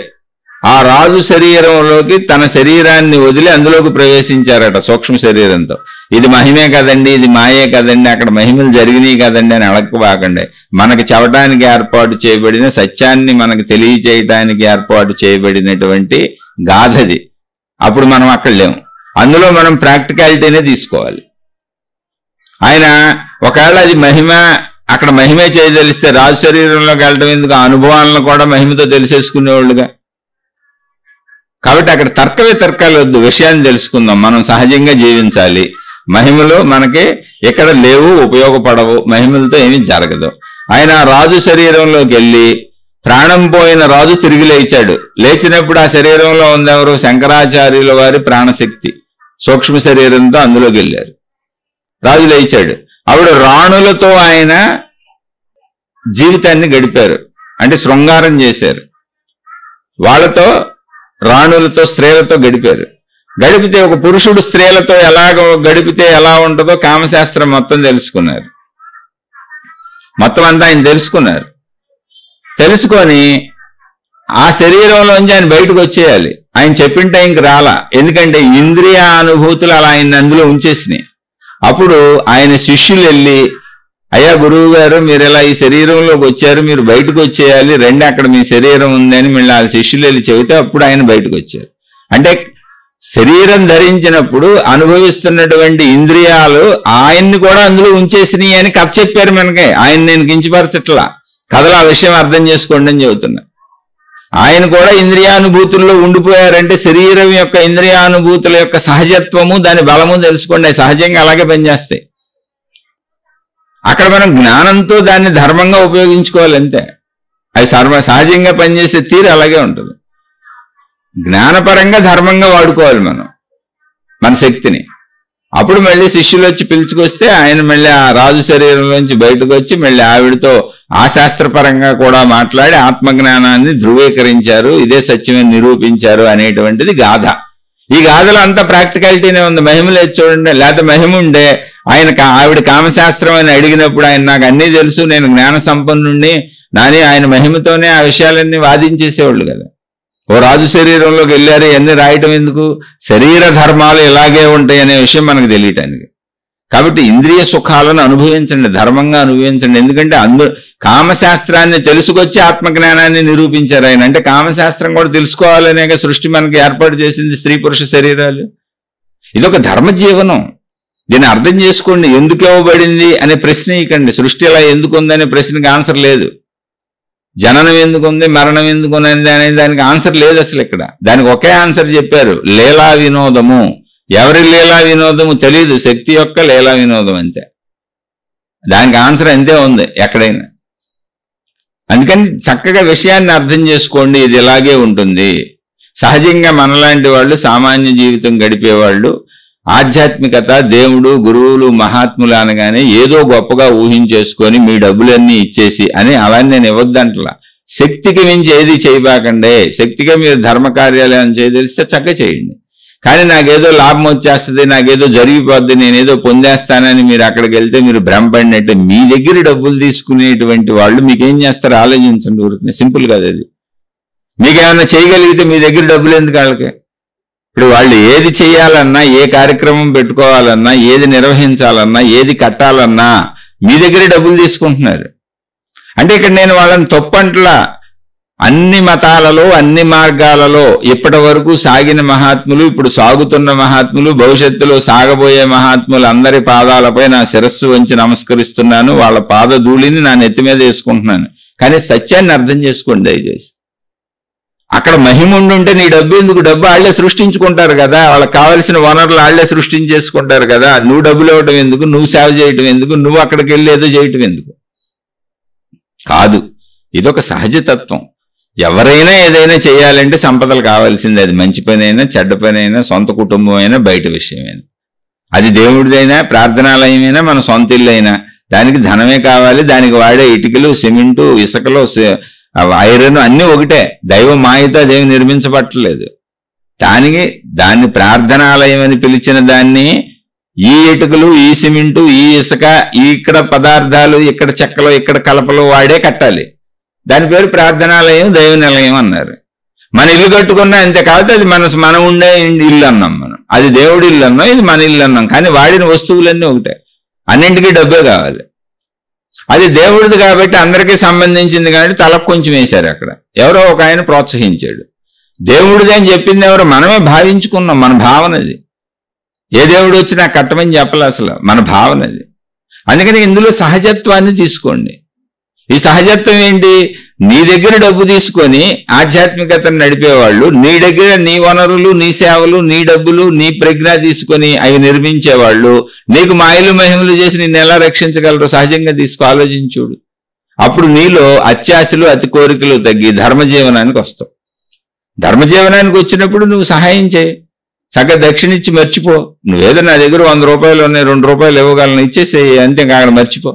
ఆ రాజు శరీరంలోకి తన శరీరాన్ని వదిలి అందులోకి ప్రవేశించారట సూక్ష్మ శరీరంతో. ఇది మహిమే కదండి, ఇది మాయే కదండి, అక్కడ మహిమలు జరిగినాయి కదండి అని అడగబాకండి. మనకి చెప్పడానికి ఏర్పాటు చేయబడిన సత్యాన్ని మనకు తెలియచేయటానికి ఏర్పాటు చేయబడినటువంటి గాథది. అప్పుడు మనం అక్కడ లేము, అందులో మనం ప్రాక్టికాలిటీనే తీసుకోవాలి. ఆయన ఒకవేళ అది మహిమ, అక్కడ మహిమే చేయదలిస్తే రాజు శరీరంలోకి వెళ్ళటం ఎందుకు, ఆ అనుభవాలను కూడా మహిమతో తెలిసేసుకునేవాళ్ళుగా. కాబట్టి అక్కడ తర్కాలు వద్దు, విషయాన్ని తెలుసుకుందాం. మనం సహజంగా జీవించాలి. మహిమలు మనకి ఎక్కడ లేవు, ఉపయోగపడవు, మహిమలతో ఏమీ జరగదు. ఆయన రాజు శరీరంలోకి వెళ్ళి ప్రాణం పోయిన రాజు తిరిగి లేచాడు. లేచినప్పుడు ఆ శరీరంలో ఉందెవరు, శంకరాచార్యుల వారి ప్రాణశక్తి సూక్ష్మ శరీరంతో అందులోకి వెళ్ళారు. రాజు లేచాడు. అప్పుడు రాణులతో ఆయన జీవితాన్ని గడిపారు, అంటే శృంగారం చేశారు. వాళ్ళతో రాణులతో స్త్రీలతో గడిపారు. గడిపితే ఒక పురుషుడు స్త్రీలతో ఎలాగో గడిపితే ఎలా ఉంటుందో కామశాస్త్రం మొత్తం తెలుసుకున్నారు. మొత్తం అంతా ఆయన తెలుసుకున్నారు. తెలుసుకొని ఆ శరీరంలోంచి ఆయన బయటకు వచ్చేయాలి. ఆయన చెప్పిన టైంకి రాలా, ఎందుకంటే ఇంద్రియ అనుభూతులు అలా ఆయన అందులో ఉంచేసినాయి. అప్పుడు ఆయన శిష్యులు వెళ్ళి, అయ్యా గురువు గారు, మీరు ఇలా ఈ శరీరంలోకి వచ్చారు, మీరు బయటకు వచ్చేయాలి, రండి అక్కడ మీ శరీరం ఉందని మళ్ళీ వాళ్ళ శిష్యులు వెళ్ళి చెబితే అప్పుడు ఆయన బయటకు వచ్చారు. అంటే శరీరం ధరించినప్పుడు అనుభవిస్తున్నటువంటి ఇంద్రియాలు ఆయన్ని కూడా అందులో ఉంచేసినాయి అని కథ చెప్పారు మనకి. ఆయన నేను కించపరచట్లా, కథలో ఆ విషయం అర్థం చేసుకోండి అని చెబుతున్నా. ఆయన కూడా ఇంద్రియానుభూతుల్లో ఉండిపోయారంటే శరీరం యొక్క ఇంద్రియానుభూతుల యొక్క సహజత్వము, దాని బలము తెలుసుకోండి. అవి సహజంగా అలాగే పనిచేస్తాయి. అక్కడ మనం జ్ఞానంతో దాన్ని ధర్మంగా ఉపయోగించుకోవాలి అంతే. అది సహజంగా పనిచేసే తీరు అలాగే ఉంటుంది. జ్ఞానపరంగా ధర్మంగా వాడుకోవాలి మనం మన శక్తిని. అప్పుడు మళ్ళీ శిష్యులు వచ్చి పిలుచుకొస్తే ఆయన మళ్ళీ ఆ రాజు శరీరంలోంచి బయటకు వచ్చి మళ్ళీ ఆవిడతో ఆ శాస్త్రపరంగా కూడా మాట్లాడి ఆత్మజ్ఞానాన్ని ధృవీకరించారు, ఇదే సత్యమని నిరూపించారు అనేటువంటిది గాథ. ఈ గాథలో అంతా ప్రాక్టికాలిటీనే ఉంది. మహిమ లేదు చూడండి. లేకపోతే మహిమ ఉండే ఆవిడ కామశాస్త్రం అని అడిగినప్పుడు ఆయన నాకు అన్నీ తెలుసు, నేను జ్ఞాన సంపన్నుణ్ణి నాని, ఆయన మహిమతోనే ఆ విషయాలన్నీ వాదించేసేవాళ్ళు కదా. ఓ రాజు శరీరంలోకి వెళ్ళారు, ఎన్ని రాయటం ఎందుకు, శరీర ధర్మాలు ఇలాగే ఉంటాయి అనే విషయం మనకు తెలియటానికి. కాబట్టి ఇంద్రియ సుఖాలను అనుభవించండి, ధర్మంగా అనుభవించండి. ఎందుకంటే కామశాస్త్రాన్ని తెలుసుకొచ్చి ఆత్మజ్ఞానాన్ని నిరూపించారు ఆయన. అంటే కామశాస్త్రం కూడా తెలుసుకోవాలనే సృష్టి మనకి ఏర్పాటు చేసింది, స్త్రీ పురుష శరీరాలు. ఇదొక ధర్మ జీవనం. దీన్ని అర్థం చేసుకోండి. ఎందుకు ఇవ్వబడింది అనే ప్రశ్న ఇకండి. సృష్టి ఇలా ఎందుకు ఉందనే ప్రశ్నకి ఆన్సర్ లేదు. జననం ఎందుకు ఉంది, మరణం ఎందుకు ఉంది అనే దానికి ఆన్సర్ లేదు అసలు. ఇక్కడ దానికి ఒకే ఆన్సర్ చెప్పారు, లీలా వినోదము. ఎవరి లీలా వినోదము తెలియదు, శక్తి యొక్క లీలా వినోదం అంతే. దానికి ఆన్సర్ అంతే ఉంది ఎక్కడైనా. అందుకని చక్కగా విషయాన్ని అర్థం చేసుకోండి. ఇది ఇలాగే ఉంటుంది. సహజంగా మనలాంటి వాళ్ళు, సామాన్య జీవితం గడిపేవాళ్ళు, ఆధ్యాత్మికత, దేవుడు, గురువులు, మహాత్ములు అనగానే ఏదో గొప్పగా ఊహించేసుకొని మీ డబ్బులన్నీ ఇచ్చేసి అని అలా నేను ఇవ్వద్దంటలా. శక్తికి మించి ఏది చేయబాకండే. శక్తిగా మీరు ధర్మ కార్యాలయం చేయదలిస్తే చక్కగా చేయండి. కానీ నాకేదో లాభం వచ్చేస్తుంది, నాకేదో జరిగిపోద్ది, నేనేదో పొందేస్తానని మీరు అక్కడికి వెళ్తే మీరు భ్రమపడినట్టు మీ దగ్గర డబ్బులు తీసుకునేటువంటి వాళ్ళు మీకేం చేస్తారో ఆలోచించండి. ఊరికి సింపుల్ కదా అది. మీకేమైనా చేయగలిగితే మీ దగ్గర డబ్బులు ఎందుకు వాళ్ళకి? ఇప్పుడు వాళ్ళు ఏది చేయాలన్నా, ఏ కార్యక్రమం పెట్టుకోవాలన్నా, ఏది నిర్వహించాలన్నా, ఏది కట్టాలన్నా మీ దగ్గరే డబ్బులు తీసుకుంటున్నారు. అంటే ఇక్కడ నేను వాళ్ళని తప్పంట్లా. అన్ని మతాలలో, అన్ని మార్గాలలో ఇప్పటి వరకు సాగిన మహాత్ములు, ఇప్పుడు సాగుతున్న మహాత్ములు, భవిష్యత్తులో సాగబోయే మహాత్ములు అందరి పాదాలపై నా శిరస్సు వంచి నమస్కరిస్తున్నాను. వాళ్ళ పాద ధూళిని నా నెత్తి మీద వేసుకుంటున్నాను. కానీ సత్యాన్ని అర్థం చేసుకోండి దయచేసి. అక్కడ మహిమ ఉండుంటే నీ డబ్బు ఎందుకు? డబ్బు వాళ్లే సృష్టించుకుంటారు కదా, వాళ్ళకి కావలసిన వనరులు వాళ్లే సృష్టించేసుకుంటారు కదా. నువ్వు డబ్బులు ఇవ్వటం ఎందుకు, నువ్వు సేవ చేయటం ఎందుకు, నువ్వు అక్కడికి వెళ్ళి ఏదో చేయటం ఎందుకు? కాదు, ఇదొక సహజతత్వం. ఎవరైనా ఏదైనా చేయాలంటే సంపదలు కావాల్సిందే. అది మంచి పని అయినా, చెడ్డ పని అయినా, సొంత కుటుంబం అయినా, బయట విషయమైనా. అది దేవుడిదైనా, ప్రార్థనాలయమైనా, మన సొంత ఇల్లు అయినా దానికి ధనమే కావాలి. దానికి వాడే ఇటుకలు, సిమెంటు, ఇసుకలు, ఐరన్ అన్నీ ఒకటే. దైవ మాయతో అదేమి నిర్మించబట్టలేదు. దాన్ని ప్రార్థనాలయం అని పిలిచిన దాన్ని ఈ ఇటుకలు, ఈ సిమెంటు, ఈ ఇసుక, ఇక్కడ పదార్థాలు, ఇక్కడ చెక్కలు, ఇక్కడ కలపలు వాడే కట్టాలి. దాని పేరు ప్రార్థనాలయం, దైవ నిలయం అన్నారు. మన ఇల్లు కట్టుకున్నా అంతే. కాబట్టి అది మనం ఉండే ఇల్లు అన్నాం మనం. అది దేవుడి ఇల్లు అన్నాం, ఇది మన ఇల్లు అన్నాం. కానీ వాడిన వస్తువులన్నీ ఒకటే. అన్నింటికీ డబ్బే కావాలి. అది దేవుడిది కాబట్టి అందరికీ సంబంధించింది కాబట్టి తలకు కొంచెం వేశారు అక్కడ. ఎవరో ఒక ఆయన ప్రోత్సహించాడు. దేవుడిది అని చెప్పింది ఎవరో మనమే భావించుకున్నాం. మన భావనది. ఏ దేవుడు వచ్చినా కట్టమని చెప్పలే, అసలు మన భావనది. అందుకని ఇందులో సహజత్వాన్ని తీసుకోండి. ఈ సహజత్వం ఏంటి? నీ దగ్గర డబ్బు తీసుకొని ఆధ్యాత్మికతను నడిపేవాళ్ళు, నీ దగ్గర నీ వనరులు, నీ సేవలు, నీ డబ్బులు, నీ ప్రజ్ఞ తీసుకొని అవి నిర్మించేవాళ్ళు నీకు మాయలు మహిమలు చేసి నిన్ను ఎలా రక్షించగలరు? సహజంగా ఆలోచించుడు. అప్పుడు నీలో అత్యాశలు, అతి కోరికలు తగ్గి ధర్మజీవనానికి వస్తావు. ధర్మజీవనానికి వచ్చినప్పుడు నువ్వు సహాయం చేయి. చక్కగా దక్షిణిచ్చి మర్చిపో. నువ్వేదో నా దగ్గర 100 రూపాయలు ఉన్నాయి, 2 రూపాయలు ఇవ్వగలను, ఇచ్చేసేయి అంతే. అక్కడ మర్చిపో.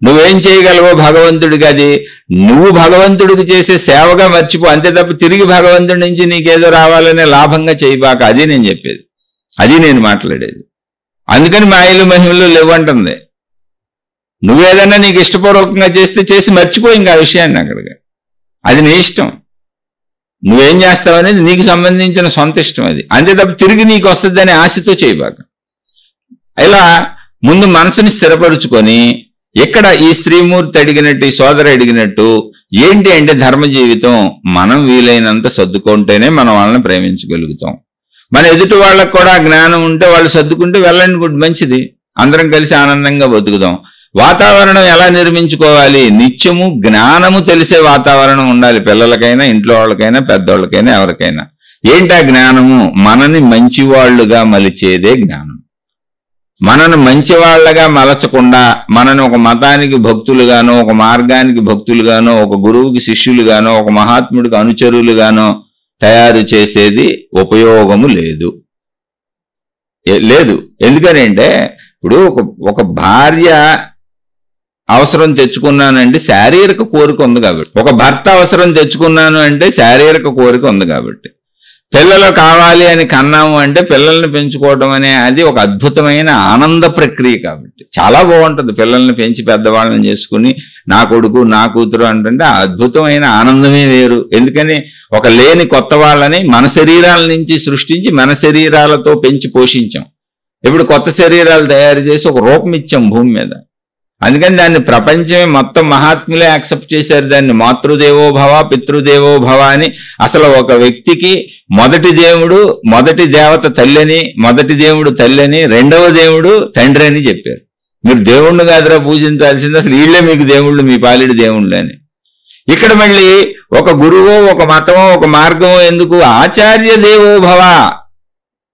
నువ్వేం చేయగలవో భగవంతుడికి అది నువ్వు భగవంతుడికి చేసే సేవగా మర్చిపో. అంతే తప్ప తిరిగి భగవంతుడి నుంచి నీకేదో రావాలనే లాభంగా చేయబాక. అది నేను చెప్పేది, అది నేను మాట్లాడేది. అందుకని మాయలు మహిమలు లేవంటుంది. నువ్వేదన్నా నీకు ఇష్టపూర్వకంగా చేసి మర్చిపో ఇంకా ఆ విషయాన్ని అక్కడికి. అది నీ ఇష్టం. నువ్వేం చేస్తావు అనేది నీకు సంబంధించిన సొంత ఇష్టం. అది అంతే తప్ప తిరిగి నీకు వస్తుందనే ఆశతో చేయబాక. ఇలా ముందు మనసుని స్థిరపరుచుకొని, ఇక్కడ ఈ స్త్రీమూర్తి అడిగినట్టు, ఈ సోదరు అడిగినట్టు ఏంటి అంటే ధర్మ జీవితం. మనం వీలైనంత సర్దుకుంటేనే మనం వాళ్ళని ప్రేమించగలుగుతాం. మన ఎదుటి వాళ్ళకు కూడా జ్ఞానం ఉంటే వాళ్ళు సర్దుకుంటే వెళ్ళండి, గుడ్, మంచిది. అందరం కలిసి ఆనందంగా బతుకుదాం. వాతావరణం ఎలా నిర్మించుకోవాలి? నిత్యము జ్ఞానము తెలిసే వాతావరణం ఉండాలి. పిల్లలకైనా, ఇంట్లో వాళ్ళకైనా, పెద్దవాళ్ళకైనా, ఎవరికైనా. ఏంటా జ్ఞానము? మనని మంచివాళ్లుగా మలిచేదే జ్ఞానం. మనను మంచివాళ్లగా మలచకుండా మనను ఒక మతానికి భక్తులుగానో, ఒక మార్గానికి భక్తులుగానో, ఒక గురువుకి శిష్యులుగానో, ఒక మహాత్ముడికి అనుచరులుగానో తయారు చేసేది ఉపయోగము లేదు. ఎందుకనంటే ఇప్పుడు ఒక భార్య అవసరం తెచ్చుకున్నానంటే శారీరక కోరిక ఉంది కాబట్టి, ఒక భర్త అవసరం తెచ్చుకున్నాను అంటే శారీరక కోరిక ఉంది కాబట్టి, పిల్లలు కావాలి అని కన్నాము అంటే పిల్లల్ని పెంచుకోవడం అనే అది ఒక అద్భుతమైన ఆనంద ప్రక్రియ కాబట్టి చాలా బాగుంటుంది. పిల్లల్ని పెంచి పెద్దవాళ్ళని చేసుకుని నా కొడుకు, నా కూతురు అంటే ఆ అద్భుతమైన ఆనందమే వేరు. ఎందుకని ఒక లేని కొత్త వాళ్ళని మన శరీరాల నుంచి సృష్టించి మన శరీరాలతో పెంచి పోషించాం. ఇప్పుడు కొత్త శరీరాలు తయారు చేసి ఒక రూపం ఇచ్చాం భూమి మీద. అందుకని దాన్ని ప్రపంచమే మొత్తం మహాత్ములే యాక్సెప్ట్ చేశారు. దాన్ని మాతృదేవోభవ, పితృదేవోభవ అని. అసలు ఒక వ్యక్తికి మొదటి దేవుడు, మొదటి దేవత తల్లిని, మొదటి దేవుడు తల్లిని, రెండవ దేవుడు తండ్రి అని చెప్పారు. మీరు దేవుణ్ణి కాదురా పూజించాల్సింది, అసలు వీళ్ళే మీకు దేవుళ్ళు, మీ పాలిడి దేవుళ్ళు అని. ఇక్కడ మళ్ళీ ఒక గురువో, ఒక మతమో, ఒక మార్గమో ఎందుకు? ఆచార్య దేవోభవ.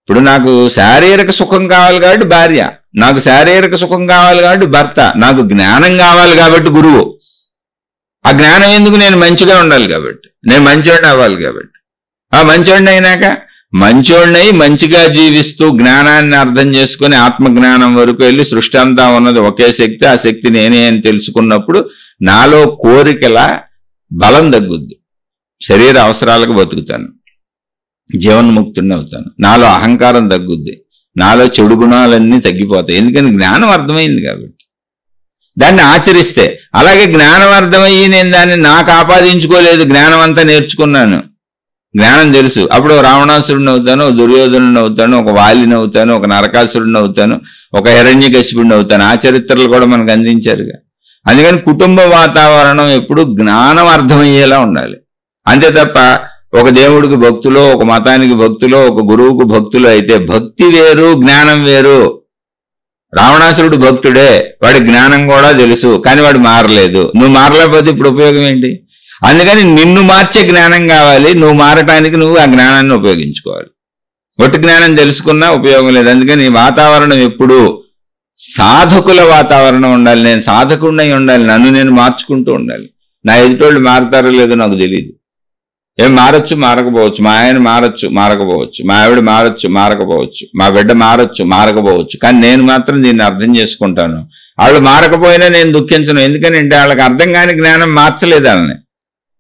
ఇప్పుడు నాకు శారీరక సుఖం కావాలి కాబట్టి భార్య, నాకు శారీరక సుఖం కావాలి కాబట్టి భర్త, నాకు జ్ఞానం కావాలి కాబట్టి గురువు. ఆ జ్ఞానం ఎందుకు? నేను మంచిగా ఉండాలి కాబట్టి, నేను మంచోడిని అవ్వాలి కాబట్టి. ఆ మంచోడిని అయినాక మంచోడిని మంచిగా జీవిస్తూ జ్ఞానాన్ని అర్థం చేసుకుని ఆత్మజ్ఞానం వరకు వెళ్ళి సృష్టి అంతా ఉన్నది ఒకే శక్తి, ఆ శక్తి నేనే అని తెలుసుకున్నప్పుడు నాలో కోరికల బలం తగ్గుద్ది. శరీర అవసరాలకు బతుకుతాను, జీవన్ముక్తుడిని అవుతాను. నాలో అహంకారం తగ్గుద్ది, నాలో చెడు గుణాలన్నీ తగ్గిపోతాయి. ఎందుకని జ్ఞానం అర్థమైంది కాబట్టి. దాన్ని ఆచరిస్తే అలాగే జ్ఞానం అర్థమయ్యి నేను దాన్ని నాకు ఆపాదించుకోలేదు, జ్ఞానం అంతా నేర్చుకున్నాను, జ్ఞానం తెలుసు. అప్పుడు రావణాసురుడిని అవుతాను, దుర్యోధనుడిని అవుతాను, ఒక వాలిని అవుతాను, ఒక నరకాసురుడిని అవుతాను, ఒక హిరణ్యకశిపుడిని అవుతాను. ఆ చరిత్రలు కూడా మనకు అందించారుగా. అందుకని కుటుంబ వాతావరణం ఎప్పుడు జ్ఞానం అర్థమయ్యేలా ఉండాలి. అంతే తప్ప ఒక దేవుడికి భక్తులో, ఒక మతానికి భక్తులో, ఒక గురువుకు భక్తులో అయితే భక్తి వేరు, జ్ఞానం వేరు. రావణాసురుడు భక్తుడే, వాడి జ్ఞానం కూడా తెలుసు, కానీ వాడు మారలేదు. నువ్వు మారలేకపోతే ఇప్పుడు ఉపయోగం ఏంటి? అందుకని నిన్ను మార్చే జ్ఞానం కావాలి. నువ్వు మారటానికి నువ్వు ఆ జ్ఞానాన్ని ఉపయోగించుకోవాలి. ఒట్టి జ్ఞానం తెలుసుకున్నా ఉపయోగం లేదు. అందుకని వాతావరణం ఎప్పుడు సాధకుల వాతావరణం ఉండాలి. నేను సాధకుడినై ఉండాలి, నన్ను నేను మార్చుకుంటూ ఉండాలి. నా ఎదుటోళ్ళు మారుతారో లేదో నాకు తెలియదు, ఏం మారచ్చు మారకపోవచ్చు, మా ఆయన మారచ్చు మారకపోవచ్చు, మా ఆవిడ మారచ్చు మారకపోవచ్చు, మా బిడ్డ మారచ్చు మారకపోవచ్చు, కానీ నేను మాత్రం దీన్ని అర్థం చేసుకుంటాను. వాళ్ళు మారకపోయినా నేను దుఃఖించను. ఎందుకనంటే వాళ్ళకి అర్థం కాని జ్ఞానం మార్చలేదు వాళ్ళని.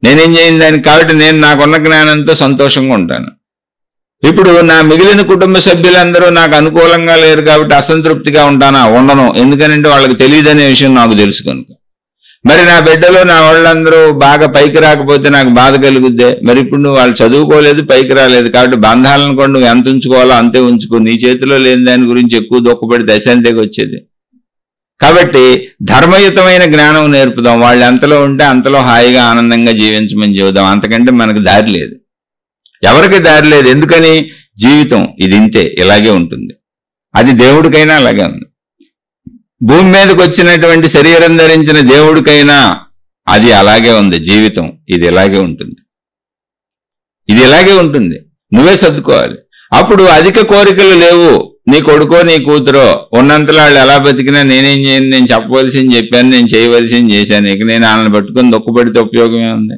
నేనేం చేయను దానికి. కాబట్టి నేను నాకున్న జ్ఞానంతో సంతోషంగా ఉంటాను. ఇప్పుడు నా మిగిలిన కుటుంబ సభ్యులందరూ నాకు అనుకూలంగా లేరు కాబట్టి అసంతృప్తిగా ఉంటానా? ఉండను. ఎందుకనంటే వాళ్ళకి తెలియదనే విషయం నాకు తెలుసు కనుక. మరి నా బిడ్డలో నా వాళ్ళందరూ బాగా పైకి రాకపోతే నాకు బాధ కలుగుద్దే. మరి ఇప్పుడు నువ్వు వాళ్ళు చదువుకోలేదు, పైకి రాలేదు, కాబట్టి బంధాలను కూడా నువ్వు ఎంత ఉంచుకోవాలో అంతే ఉంచుకో. నీ చేతిలో లేని దాని గురించి ఎక్కువ దుఃఖపడితే అశాంతికి వచ్చేది. కాబట్టి ధర్మయుతమైన జ్ఞానం నేర్పుదాం. వాళ్ళు ఎంతలో ఉంటే అంతలో హాయిగా ఆనందంగా జీవించమని చెబుదాం. అంతకంటే మనకు దారి లేదు, ఎవరికి దారి లేదు. ఎందుకని? జీవితం ఇది ఇంతే, ఇలాగే ఉంటుంది. అది దేవుడికైనా అలాగే ఉంది. భూమి మీదకి వచ్చినటువంటి శరీరం ధరించిన దేవుడికైనా అది అలాగే ఉంది. జీవితం ఇది ఇలాగే ఉంటుంది, ఇది ఇలాగే ఉంటుంది. నువ్వే సర్దుకోవాలి. అప్పుడు అధిక కోరికలు లేవు. నీ కొడుకో నీ కూతురో ఉన్నంతలో వాళ్ళు ఎలా బతికినా నేనేం చేయను, నేను చెప్పవలసింది చెప్పాను, నేను చేయవలసింది చేశాను. ఇక నేను వాళ్ళని పట్టుకొని దుఃఖపడితే ఉపయోగమే ఉంది?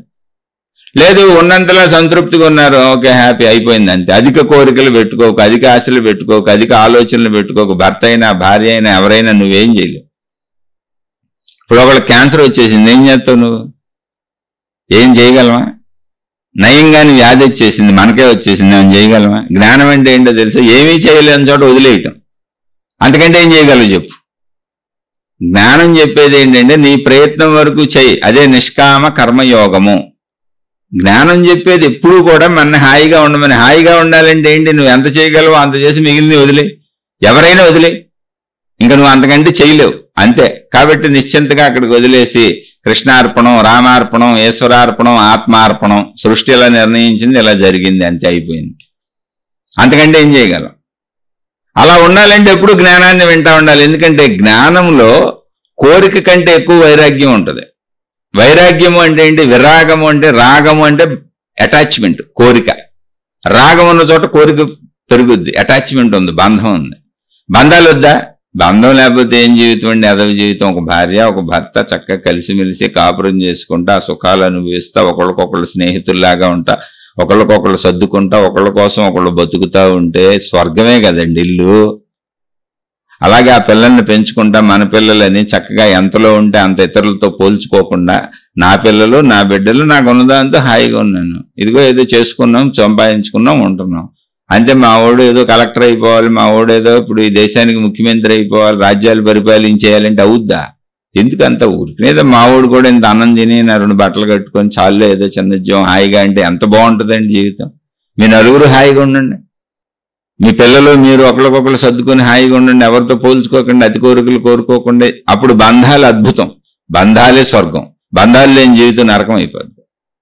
లేదు, ఉన్నంతలో సంతృప్తిగా ఉన్నారు, ఓకే, హ్యాపీ, అయిపోయింది అంతే. అధిక కోరికలు పెట్టుకోకు, అధిక ఆశలు పెట్టుకోకు, అధిక ఆలోచనలు పెట్టుకోకు. భర్త అయినా భార్య అయినా ఎవరైనా నువ్వేం చేయలేవు. ఇప్పుడు ఒకళ్ళకి క్యాన్సర్ వచ్చేసింది, ఏం చేస్తావు నువ్వు? ఏం చేయగలవా? నయంగాని వ్యాధి వచ్చేసింది, మనకే వచ్చేసింది, ఏం చేయగలవా? జ్ఞానం అంటే ఏంటో తెలుసా? ఏమీ చేయలేని చోట వదిలేయటం. అంతకంటే ఏం చేయగలవు చెప్పు? జ్ఞానం చెప్పేది ఏంటంటే నీ ప్రయత్నం వరకు చెయ్యి, అదే నిష్కామ కర్మయోగము. జ్ఞానం చెప్పేది ఎప్పుడు కూడా మన హాయిగా ఉండమని. హాయిగా ఉండాలంటే ఏంటి? నువ్వు ఎంత చేయగలవో అంత చేసి మిగిలింది వదిలే. ఎవరైనా వదిలే, ఇంకా నువ్వు అంతకంటే చేయలేవు, అంతే. కాబట్టి నిశ్చింతగా అక్కడికి వదిలేసి కృష్ణార్పణం, రామార్పణం, ఈశ్వరార్పణం, ఆత్మార్పణం. సృష్టి ఎలా నిర్ణయించింది, ఇలా జరిగింది, అంతే, అయిపోయింది. అంతకంటే ఏం చేయగలం? అలా ఉండాలంటే ఎప్పుడు జ్ఞానాన్ని వింటా ఉండాలి. ఎందుకంటే జ్ఞానంలో కోరిక కంటే ఎక్కువ వైరాగ్యం ఉంటుంది. వైరాగ్యము అంటే ఏంటి? విరాగము అంటే, రాగము అంటే అటాచ్మెంట్, కోరిక. రాగం ఉన్న చోట కోరిక పెరుగుద్ది, అటాచ్మెంట్ ఉంది, బంధం ఉంది. బంధాలు వద్దా? బంధం లేకపోతే ఏం జీవితం అండి? అదవ జీవితం. ఒక భార్య ఒక భర్త చక్కగా కలిసిమెలిసి కాపురం చేసుకుంటా, ఆ సుఖాలు అనుభవిస్తా, ఒకళ్ళకొకళ్ళు స్నేహితుల్లాగా ఉంటా, ఒకళ్ళకొకళ్ళు సర్దుకుంటా, ఒకళ్ళ కోసం ఒకళ్ళు బతుకుతా ఉంటే స్వర్గమే కదండి ఇల్లు. అలాగే ఆ పిల్లల్ని పెంచుకుంటా, మన పిల్లలని చక్కగా ఎంతలో ఉంటే అంత ఇతరులతో పోల్చుకోకుండా, నా పిల్లలు నా బిడ్డలు నాకు ఉన్నదాంతో హాయిగా ఉన్నాను, ఇదిగో ఏదో చేసుకున్నాం, సంపాదించుకున్నాం, ఉంటున్నాం అంతే. మా వాడు ఏదో కలెక్టర్ అయిపోవాలి, మా వాడు ఏదో ఇప్పుడు ఈ దేశానికి ముఖ్యమంత్రి అయిపోవాలి, రాజ్యాలు పరిపాలించేయాలంటే అవుద్దా? ఎందుకంత ఊరికినేదో మా వాడు కూడా ఇంత అన్నం తిని నా 2 బట్టలు కట్టుకొని చాలు ఏదో చిన్న ఉద్యోగం హాయిగా అంటే ఎంత బాగుంటుందండి జీవితం. మీ నలుగురు హాయిగా ఉండండి, మీ పిల్లలు మీరు ఒకరికొకరు సర్దుకొని హాయిగా ఉండండి, ఎవరితో పోల్చుకోకండి, అతి కోరికలు కోరుకోకుండా. అప్పుడు బంధాలు అద్భుతం, బంధాలే స్వర్గం. బంధాలు లేని జీవితం నరకం అయిపోద్ది.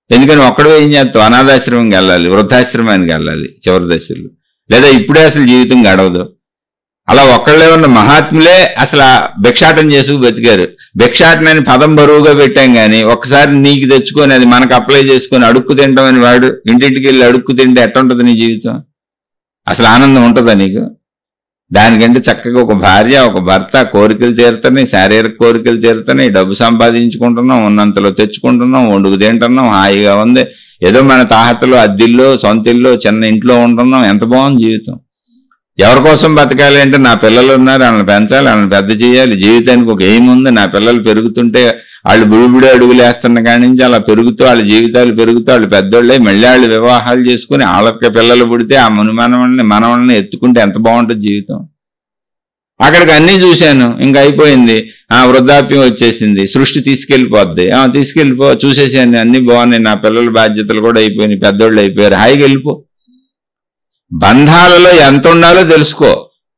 ఎందుకని ఒక్కడో ఏం చేస్తావు? అనాథాశ్రమంకి వెళ్ళాలి, వృద్ధాశ్రమానికి వెళ్ళాలి చివరి దశలు, లేదా ఇప్పుడే అసలు జీవితం గడవదు. అలా ఒక్కళ్ళే ఉన్న మహాత్ములే అసలు భిక్షాటం చేసుకు బతికారు. భిక్షాటం అని పదం బరువుగా పెట్టాం కానీ ఒక్కసారి నీకు తెచ్చుకొని అది మనకు అప్లై చేసుకొని అడుక్కు తింటామని వాడు ఇంటింటికి వెళ్ళి అడుక్కు తింటే ఎట్టుంటుంది నీ జీవితం? అసలు ఆనందం ఉంటుందా నీకు? దానికంటే చక్కగా ఒక భార్య ఒక భర్త, కోరికలు తీరుతున్నాయి, శారీరక కోరికలు తీరుతున్నాయి, డబ్బు సంపాదించుకుంటున్నాం, ఉన్నంతలో తెచ్చుకుంటున్నాం, వండుకు తింటున్నాం, హాయిగా ఉంది. ఏదో మన తాహతలో అద్దిల్లో సొంత ఇల్లో చిన్న ఇంట్లో ఉంటున్నాం, ఎంత బాగుంది జీవితం. ఎవరి కోసం బతకాలి అంటే నా పిల్లలు ఉన్నారు, వాళ్ళని పెంచాలి, వాళ్ళని పెద్ద చేయాలి. జీవితానికి ఒక ఎయిమ్ ఉంది. నా పిల్లలు పెరుగుతుంటే వాళ్ళు బుడిబుడి అడుగులు వేస్తున్న కాడి నుంచి అలా పెరుగుతూ వాళ్ళ జీవితాలు పెరుగుతూ వాళ్ళు పెద్దోళ్ళే మళ్ళీ వాళ్ళు వివాహాలు చేసుకుని వాళ్ళకి పిల్లలు పుడితే ఆ మనవల్ని ఎత్తుకుంటే ఎంత బాగుంటుంది జీవితం. అక్కడికి అన్నీ చూశాను, ఇంకా అయిపోయింది. వృద్ధాప్యం వచ్చేసింది, సృష్టి తీసుకెళ్ళిపోద్ది. తీసుకెళ్ళిపో, చూసేసాను, అన్ని బాగున్నాయి, నా పిల్లల బాధ్యతలు కూడా అయిపోయినాయి, పెద్దోళ్ళు అయిపోయారు, హాయిగా వెళ్ళిపో. బంధాలలో ఎంత ఉండాలో తెలుసుకో.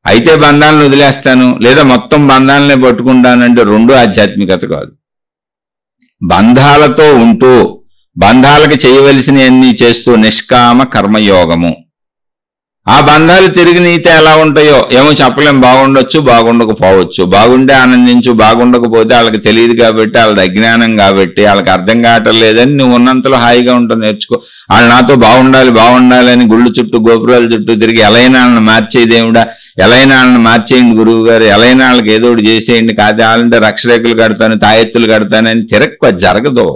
అయితే బంధాలను వదిలేస్తాను లేదా మొత్తం బంధాలనే పట్టుకుంటానంటే రెండు ఆధ్యాత్మికత కాదు. బంధాలతో ఉంటూ బంధాలకు చేయవలసినవన్నీ చేస్తూ నిష్కామ కర్మయోగము. ఆ బంధాలు తిరిగి నీతో ఎలా ఉంటాయో ఏమో చెప్పలేం. బాగుండొచ్చు, బాగుండకపోవచ్చు. బాగుంటే ఆనందించు, బాగుండకపోతే వాళ్ళకి తెలియదు కాబట్టి, వాళ్ళది అజ్ఞానం కాబట్టి, వాళ్ళకి అర్థం కావటం లేదని నువ్వు ఉన్నంతలో హాయిగా ఉంటావు. నేర్చుకో. వాళ్ళు నాతో బాగుండాలి అని గుళ్ళు చుట్టూ గోపురాల చుట్టూ తిరిగి ఎలైనా వాళ్ళని మార్చే దేవుడా, ఎలైనా వాళ్ళని మార్చేయండి గురువు గారు, ఎలైనా వాళ్ళకి ఏదో ఒకటి చేసేయండి, కాదు వాళ్ళంటే రక్షరేఖలు కడతాను, తాయెత్తులు కడతానని తిరక్కువ జరగదు.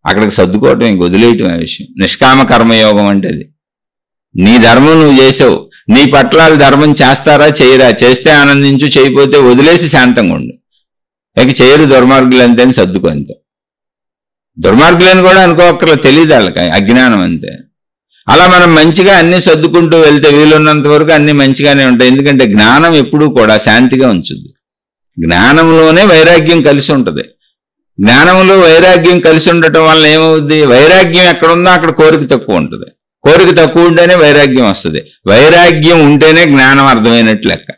అక్కడికి సర్దుకోవటం, ఇంక వదిలేయటం ఆ విషయం. నిష్కామ కర్మయోగం అంటే అది. నీ ధర్మం నువ్వు చేసావు, నీ పట్ల ధర్మం చేస్తారా చేయరా, చేస్తే ఆనందించు, చేయకపోతే వదిలేసి శాంతంగా ఉండు. ఇక చేయరు దుర్మార్గులు అంతే అని సర్దుకో అంతే. దుర్మార్గులని కూడా అనుకోక్కర్లేదు, తెలియదు వాళ్ళకి, అజ్ఞానం అంతే. అలా మనం మంచిగా అన్ని సర్దుకుంటూ వెళ్తే వీలున్నంత వరకు అన్ని మంచిగానే ఉంటాయి. ఎందుకంటే జ్ఞానం ఎప్పుడూ కూడా శాంతిగా ఉంచుద్ది. జ్ఞానంలోనే వైరాగ్యం కలిసి ఉంటుంది. జ్ఞానంలో వైరాగ్యం కలిసి ఉండటం వల్ల ఏమవుద్ది, వైరాగ్యం ఎక్కడుందో అక్కడ కోరిక తక్కువ ఉంటుంది. కోరిక తక్కువ ఉంటేనే వైరాగ్యం వస్తుంది. వైరాగ్యం ఉంటేనే జ్ఞానం అర్థమైనట్లు లెక్క.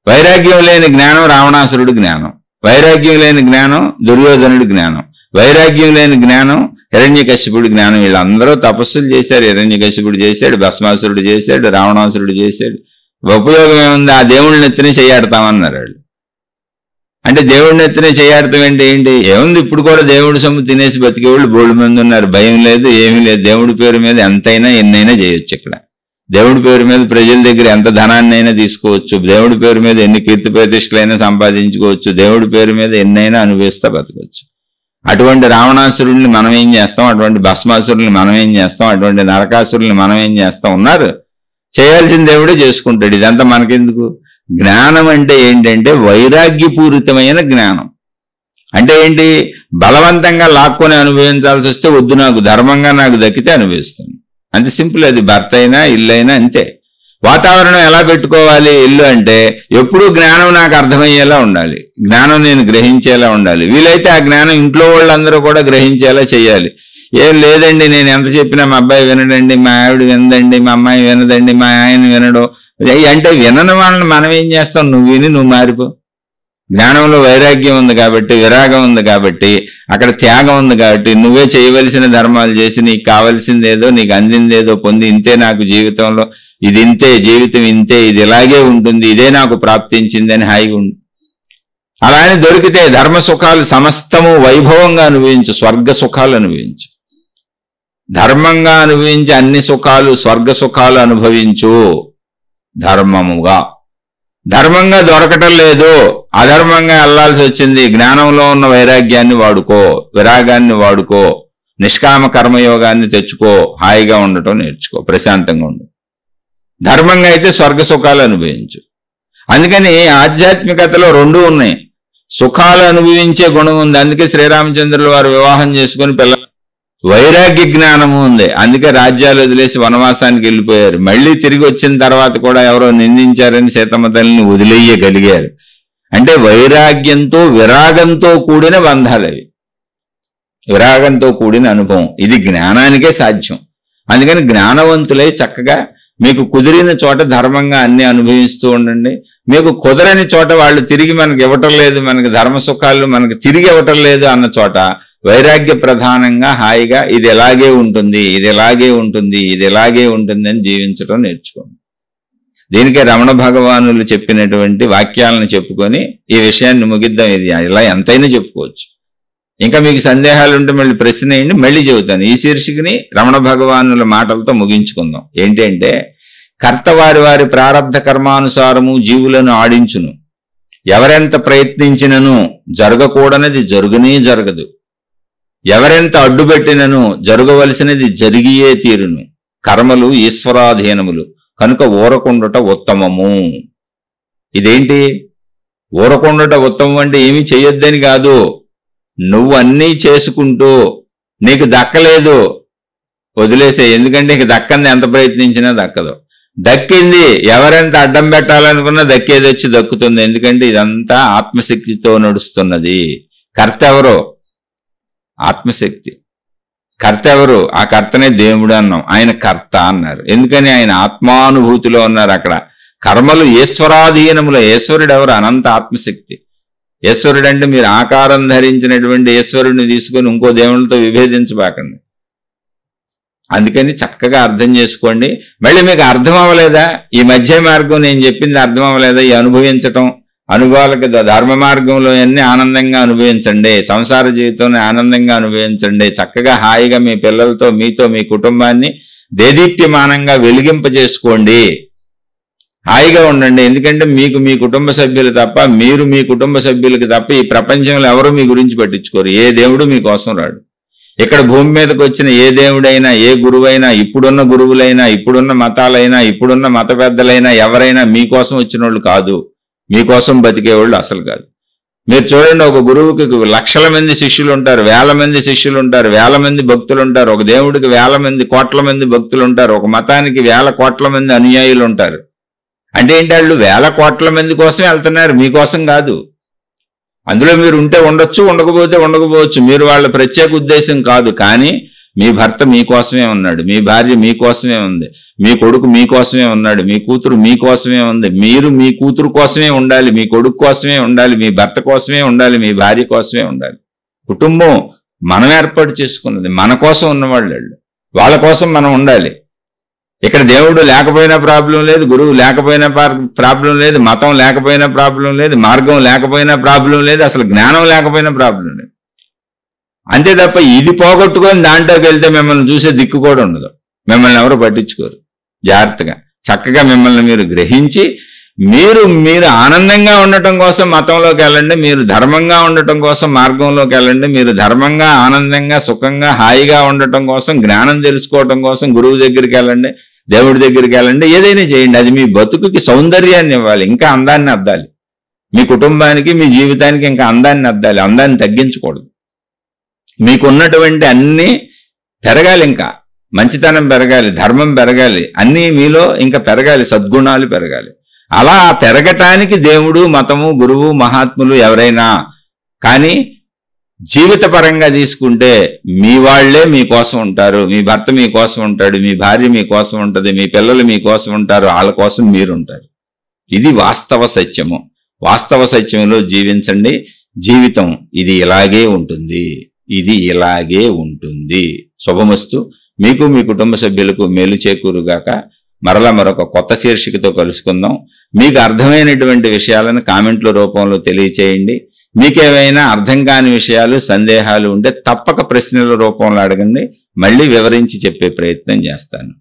వైరాగ్యం లేని జ్ఞానం రావణాసురుడి జ్ఞానం, వైరాగ్యం లేని జ్ఞానం దుర్యోధనుడి జ్ఞానం, వైరాగ్యం లేని జ్ఞానం హిరణ్యకశిపుడి జ్ఞానం. వీళ్ళందరూ తపస్సులు చేశారు. హిరణ్యకశిపుడు చేశాడు, భస్మాసురుడు చేశాడు, రావణాసురుడు చేశాడు. ఉపయోగం ఏముంది, ఆ దేవుళ్ళని ఎత్తునే చేయాడతామన్నారు వాళ్ళు. అంటే దేవుడిని ఎత్తునే చేయాడతాం ఏంటి, ఏముంది, ఇప్పుడు కూడా దేవుడి సొమ్ము తినేసి బతికేవాళ్ళు బోల్డు మంది ఉన్నారు. భయం లేదు, ఏమీ లేదు. దేవుడి పేరు మీద ఎంతైనా ఎన్నైనా చేయొచ్చు. ఇక్కడ దేవుడి పేరు మీద ప్రజల దగ్గర ఎంత ధనాన్ని అయినా తీసుకోవచ్చు. దేవుడి పేరు మీద ఎన్ని కీర్తి ప్రతిష్టలైనా సంపాదించుకోవచ్చు. దేవుడి పేరు మీద ఎన్నైనా అనుభవిస్తా బతకొచ్చు. అటువంటి రావణాసురుల్ని మనం ఏం చేస్తాం, అటువంటి భస్మాసురుల్ని మనం ఏం చేస్తాం, అటువంటి నరకాసురుల్ని మనం ఏం చేస్తాం, ఉన్నారు. చేయాల్సిన దేవుడే చేసుకుంటాడు. ఇదంతా మనకెందుకు. జ్ఞానం అంటే ఏంటంటే వైరాగ్యపూరితమైన జ్ఞానం. అంటే ఏంటి, బలవంతంగా లాక్కొని అనుభవించాల్సి వస్తే వద్దు, నాకు ధర్మంగా నాకు దక్కితే అనుభవిస్తాను, అంతే సింపుల్. అది భర్త అయినా ఇల్లు అయినా అంతే. వాతావరణం ఎలా పెట్టుకోవాలి ఇల్లు అంటే, ఎప్పుడూ జ్ఞానం నాకు అర్థమయ్యేలా ఉండాలి, జ్ఞానం నేను గ్రహించేలా ఉండాలి. వీలైతే ఆ జ్ఞానం ఇంట్లో వాళ్ళందరూ కూడా గ్రహించేలా చేయాలి. ఏం లేదండి, నేను ఎంత చెప్పినా మా అబ్బాయి వినడండి, మా ఆవిడ వినదండి, మా అమ్మాయి వినదండి, మా ఆయన వినడు అంటే, వినని వాళ్ళని మనం ఏం చేస్తాం, నువ్వు విని నువ్వు మారిపో. జ్ఞానంలో వైరాగ్యం ఉంది కాబట్టి, విరాగం ఉంది కాబట్టి, అక్కడ త్యాగం ఉంది కాబట్టి, నువ్వే చేయవలసిన ధర్మాలు చేసి నీకు కావలసిందేదో, నీకు అందిందేదో పొంది, ఇంతే నాకు జీవితంలో, ఇది ఇంతే జీవితం, ఇంతే, ఇది ఇలాగే ఉంటుంది, ఇదే నాకు ప్రాప్తించింది అని హాయిగా ఉండు. అలా అని దొరికితే ధర్మ సుఖాలు సమస్తము వైభవంగా అనుభవించు, స్వర్గ సుఖాలు అనుభవించు. ధర్మంగా అనుభవించి అన్ని సుఖాలు స్వర్గ సుఖాలు అనుభవించు ధర్మముగా. ధర్మంగా దొరకటం లేదు, అధర్మంగా అల్లాల్సి వచ్చింది. జ్ఞానంలో ఉన్న వైరాగ్యాన్ని వాడుకో, విరాగాన్ని వాడుకో, నిష్కామ కర్మయోగాన్ని తెచ్చుకో, హాయిగా ఉండటం నేర్చుకో, ప్రశాంతంగా ఉండు. ధర్మంగా అయితే స్వర్గ సుఖాలు అనుభవించు. అందుకని ఆధ్యాత్మికతలో రెండూ ఉన్నాయి. సుఖాలు అనుభవించే గుణం ఉంది. అందుకే శ్రీరామచంద్రుల వారు వివాహం చేసుకుని పిల్లలు, వైరాగ్య జ్ఞానము ఉంది. అందుకే రాజ్యాలు వదిలేసి వనవాసానికి వెళ్ళిపోయారు. మళ్ళీ తిరిగి వచ్చిన తర్వాత కూడా ఎవరో నిందించారని సీతమ్మ తల్లిని వదిలేయగలిగారు. అంటే వైరాగ్యంతో విరాగంతో కూడిన బంధాలు అవి, విరాగంతో కూడిన అనుభవం. ఇది జ్ఞానానికే సాధ్యం. అందుకని జ్ఞానవంతులై చక్కగా మీకు కుదిరిన చోట ధర్మంగా అన్ని అనుభవిస్తూ ఉండండి. మీకు కుదరని చోట వాళ్ళు తిరిగి మనకి ఇవ్వటం లేదు, మనకి ధర్మ సుఖాలు మనకి తిరిగి ఇవ్వటం లేదు అన్న చోట వైరాగ్య ప్రధానంగా హాయిగా ఇది ఎలాగే ఉంటుంది, ఇది ఎలాగే ఉంటుంది, ఇది ఎలాగే ఉంటుంది అని జీవించడం నేర్చుకోండి. దీనికే రమణ భగవానులు చెప్పినటువంటి వాక్యాలను చెప్పుకొని ఈ విషయాన్ని ముగిద్దాం. ఇది ఇలా ఎంతైనా చెప్పుకోవచ్చు. ఇంకా మీకు సందేహాలు ఉంటే మళ్ళీ ప్రశ్న వేయండి, మళ్ళీ చెబుతాను. ఈ శీర్షికని రమణ భగవానుల మాటలతో ముగించుకుందాం. ఏంటంటే, కర్త వారి వారి ప్రారబ్ధ కర్మానుసారము జీవులను ఆడించును, ఎవరెంత ప్రయత్నించినను జరగకూడనది జరుగునే జరగదు, ఎవరెంత అడ్డుపెట్టినను జరగవలసినది జరిగియే తీరును, కర్మలు ఈశ్వరాధీనములు కనుక ఊరకుండుట ఉత్తమము. ఇదేంటి ఊరకుండుట ఉత్తమం అంటే ఏమీ చెయ్యొద్దని కాదు. నువ్వు అన్నీ చేసుకుంటూ నీకు దక్కలేదు వదిలేసే, ఎందుకంటే ఇక దక్కంది ఎంత ప్రయత్నించినా దక్కదు. దక్కింది ఎవరెంత అడ్డం పెట్టాలనుకున్నా దక్కేది వచ్చి దక్కుతుంది. ఎందుకంటే ఇదంతా ఆత్మశక్తితో నడుస్తున్నది. కర్త ఎవరో ఆత్మశక్తి. కర్త ఎవరు, ఆ కర్తనే దేవుడు అన్నాం. ఆయన కర్త అన్నారు ఎందుకని, ఆయన ఆత్మానుభూతిలో ఉన్నారు. అక్కడ కర్మలు ఈశ్వరాధీనములు. ఈశ్వరుడు ఎవరు, అనంత ఆత్మశక్తి. ఈశ్వరుడు అంటే మీరు ఆకారం ధరించినటువంటి ఈశ్వరుడిని తీసుకొని ఇంకో దేవుళ్ళతో విభేదించబాకండి. అందుకని చక్కగా అర్థం చేసుకోండి. మళ్ళీ మీకు అర్థం అవ్వలేదా, ఈ మధ్య మార్గం నేను చెప్పింది అర్థం అవ్వలేదా, ఈ అనుభవించటం అనుభవాలకి ధర్మ మార్గంలో అన్ని ఆనందంగా అనుభవించండి, సంసార జీవితాన్ని ఆనందంగా అనుభవించండి. చక్కగా హాయిగా మీ పిల్లలతో మీతో మీ కుటుంబాన్ని దేదీప్యమానంగా వెలిగింపజేసుకోండి, హాయిగా ఉండండి. ఎందుకంటే మీకు మీ కుటుంబ సభ్యులు తప్ప, మీరు మీ కుటుంబ సభ్యులకి తప్ప ఈ ప్రపంచంలో ఎవరు మీ గురించి పట్టించుకోరు. ఏ దేవుడు మీకోసం రాడు. ఇక్కడ భూమి మీదకి వచ్చిన ఏ దేవుడైనా, ఏ గురువైనా, ఇప్పుడున్న గురువులైనా, ఇప్పుడున్న మతాలైనా, ఇప్పుడున్న మత పెద్దలైనా ఎవరైనా మీకోసం వచ్చిన వాళ్ళు కాదు, మీకోసం బతికేవాళ్ళు అసలు కాదు. మీరు చూడండి, ఒక గురువుకి లక్షల మంది శిష్యులు ఉంటారు, వేల మంది శిష్యులు ఉంటారు, వేల మంది భక్తులు ఉంటారు. ఒక దేవుడికి వేల మంది, కోట్ల మంది భక్తులు ఉంటారు. ఒక మతానికి వేల కోట్ల మంది అనుయాయులు ఉంటారు. అంటే ఏంటి, వాళ్ళు వేల కోట్ల మంది కోసం వెళ్తున్నారు, మీకోసం కాదు. అందులో మీరు ఉంటే ఉండొచ్చు, ఉండకపోతే ఉండకపోవచ్చు, మీరు వాళ్ళ ప్రత్యేక ఉద్దేశం కాదు. కానీ మీ భర్త మీకోసమే ఉన్నాడు, మీ భార్య మీకోసమే ఉంది, మీ కొడుకు మీకోసమే ఉన్నాడు, మీ కూతురు మీకోసమే ఉంది. మీరు మీ కూతురు కోసమే ఉండాలి, మీ కొడుకు కోసమే ఉండాలి, మీ భర్త కోసమే ఉండాలి, మీ భార్య కోసమే ఉండాలి. కుటుంబం మనం ఏర్పాటు చేసుకున్నది, మన కోసం ఉన్నవాళ్ళు, వాళ్ళ కోసం మనం ఉండాలి. ఇక్కడ దేవుడు లేకపోయినా ప్రాబ్లం లేదు, గురువు లేకపోయినా ప్రాబ్లం లేదు, మతం లేకపోయినా ప్రాబ్లం లేదు, మార్గం లేకపోయినా ప్రాబ్లం లేదు, అసలు జ్ఞానం లేకపోయినా ప్రాబ్లం లేదు. అంతే తప్ప ఇది పోగొట్టుకొని దాంట్లోకి వెళ్తే మిమ్మల్ని చూసే దిక్కు కూడా ఉండదు, మిమ్మల్ని ఎవరు పట్టించుకోరు. జాగ్రత్తగా చక్కగా మిమ్మల్ని మీరు గ్రహించి మీరు ఆనందంగా ఉండటం కోసం మతంలోకి వెళ్ళండి, మీరు ధర్మంగా ఉండటం కోసం మార్గంలోకి వెళ్ళండి, మీరు ధర్మంగా ఆనందంగా సుఖంగా హాయిగా ఉండటం కోసం జ్ఞానం తెలుసుకోవటం కోసం గురువు దగ్గరికి వెళ్ళండి, దేవుడి దగ్గరికి వెళ్ళండి, ఏదైనా చేయండి. అది మీ బతుకుకి సౌందర్యాన్ని ఇవ్వాలి, ఇంకా అందాన్ని అద్దాలి. మీ కుటుంబానికి, మీ జీవితానికి ఇంకా అందాన్ని అద్దాలి, అందాన్ని తగ్గించకూడదు. మీకున్నటువంటి అన్నీ పెరగాలి, ఇంకా మంచితనం పెరగాలి, ధర్మం పెరగాలి, అన్నీ మీలో ఇంకా పెరగాలి, సద్గుణాలు పెరగాలి. అలా పెరగటానికి దేవుడు, మతము, గురువు, మహాత్ములు ఎవరైనా. కానీ జీవిత పరంగా తీసుకుంటే మీ వాళ్లే మీకోసం ఉంటారు, మీ భర్త మీకోసం ఉంటాడు, మీ భార్య మీకోసం ఉంటుంది, మీ పిల్లలు మీకోసం ఉంటారు, వాళ్ళ కోసం మీరుంటారు. ఇది వాస్తవ సత్యము. వాస్తవ సత్యంలో జీవించండి. జీవితం ఇది ఇలాగే ఉంటుంది, ఇది ఇలాగే ఉంటుంది. శుభమస్తు. మీకు, మీ కుటుంబ సభ్యులకు మేలు చేకూరుగాక. మరలా మరొక కొత్త శీర్షికతో కలుసుకుందాం. మీకు అర్థమైనటువంటి విషయాలను కామెంట్ల రూపంలో తెలియచేయండి. మీకేమైనా అర్థం కాని విషయాలు, సందేహాలు ఉంటే తప్పక ప్రశ్నల రూపంలో అడగండి, మళ్ళీ వివరించి చెప్పే ప్రయత్నం చేస్తాను.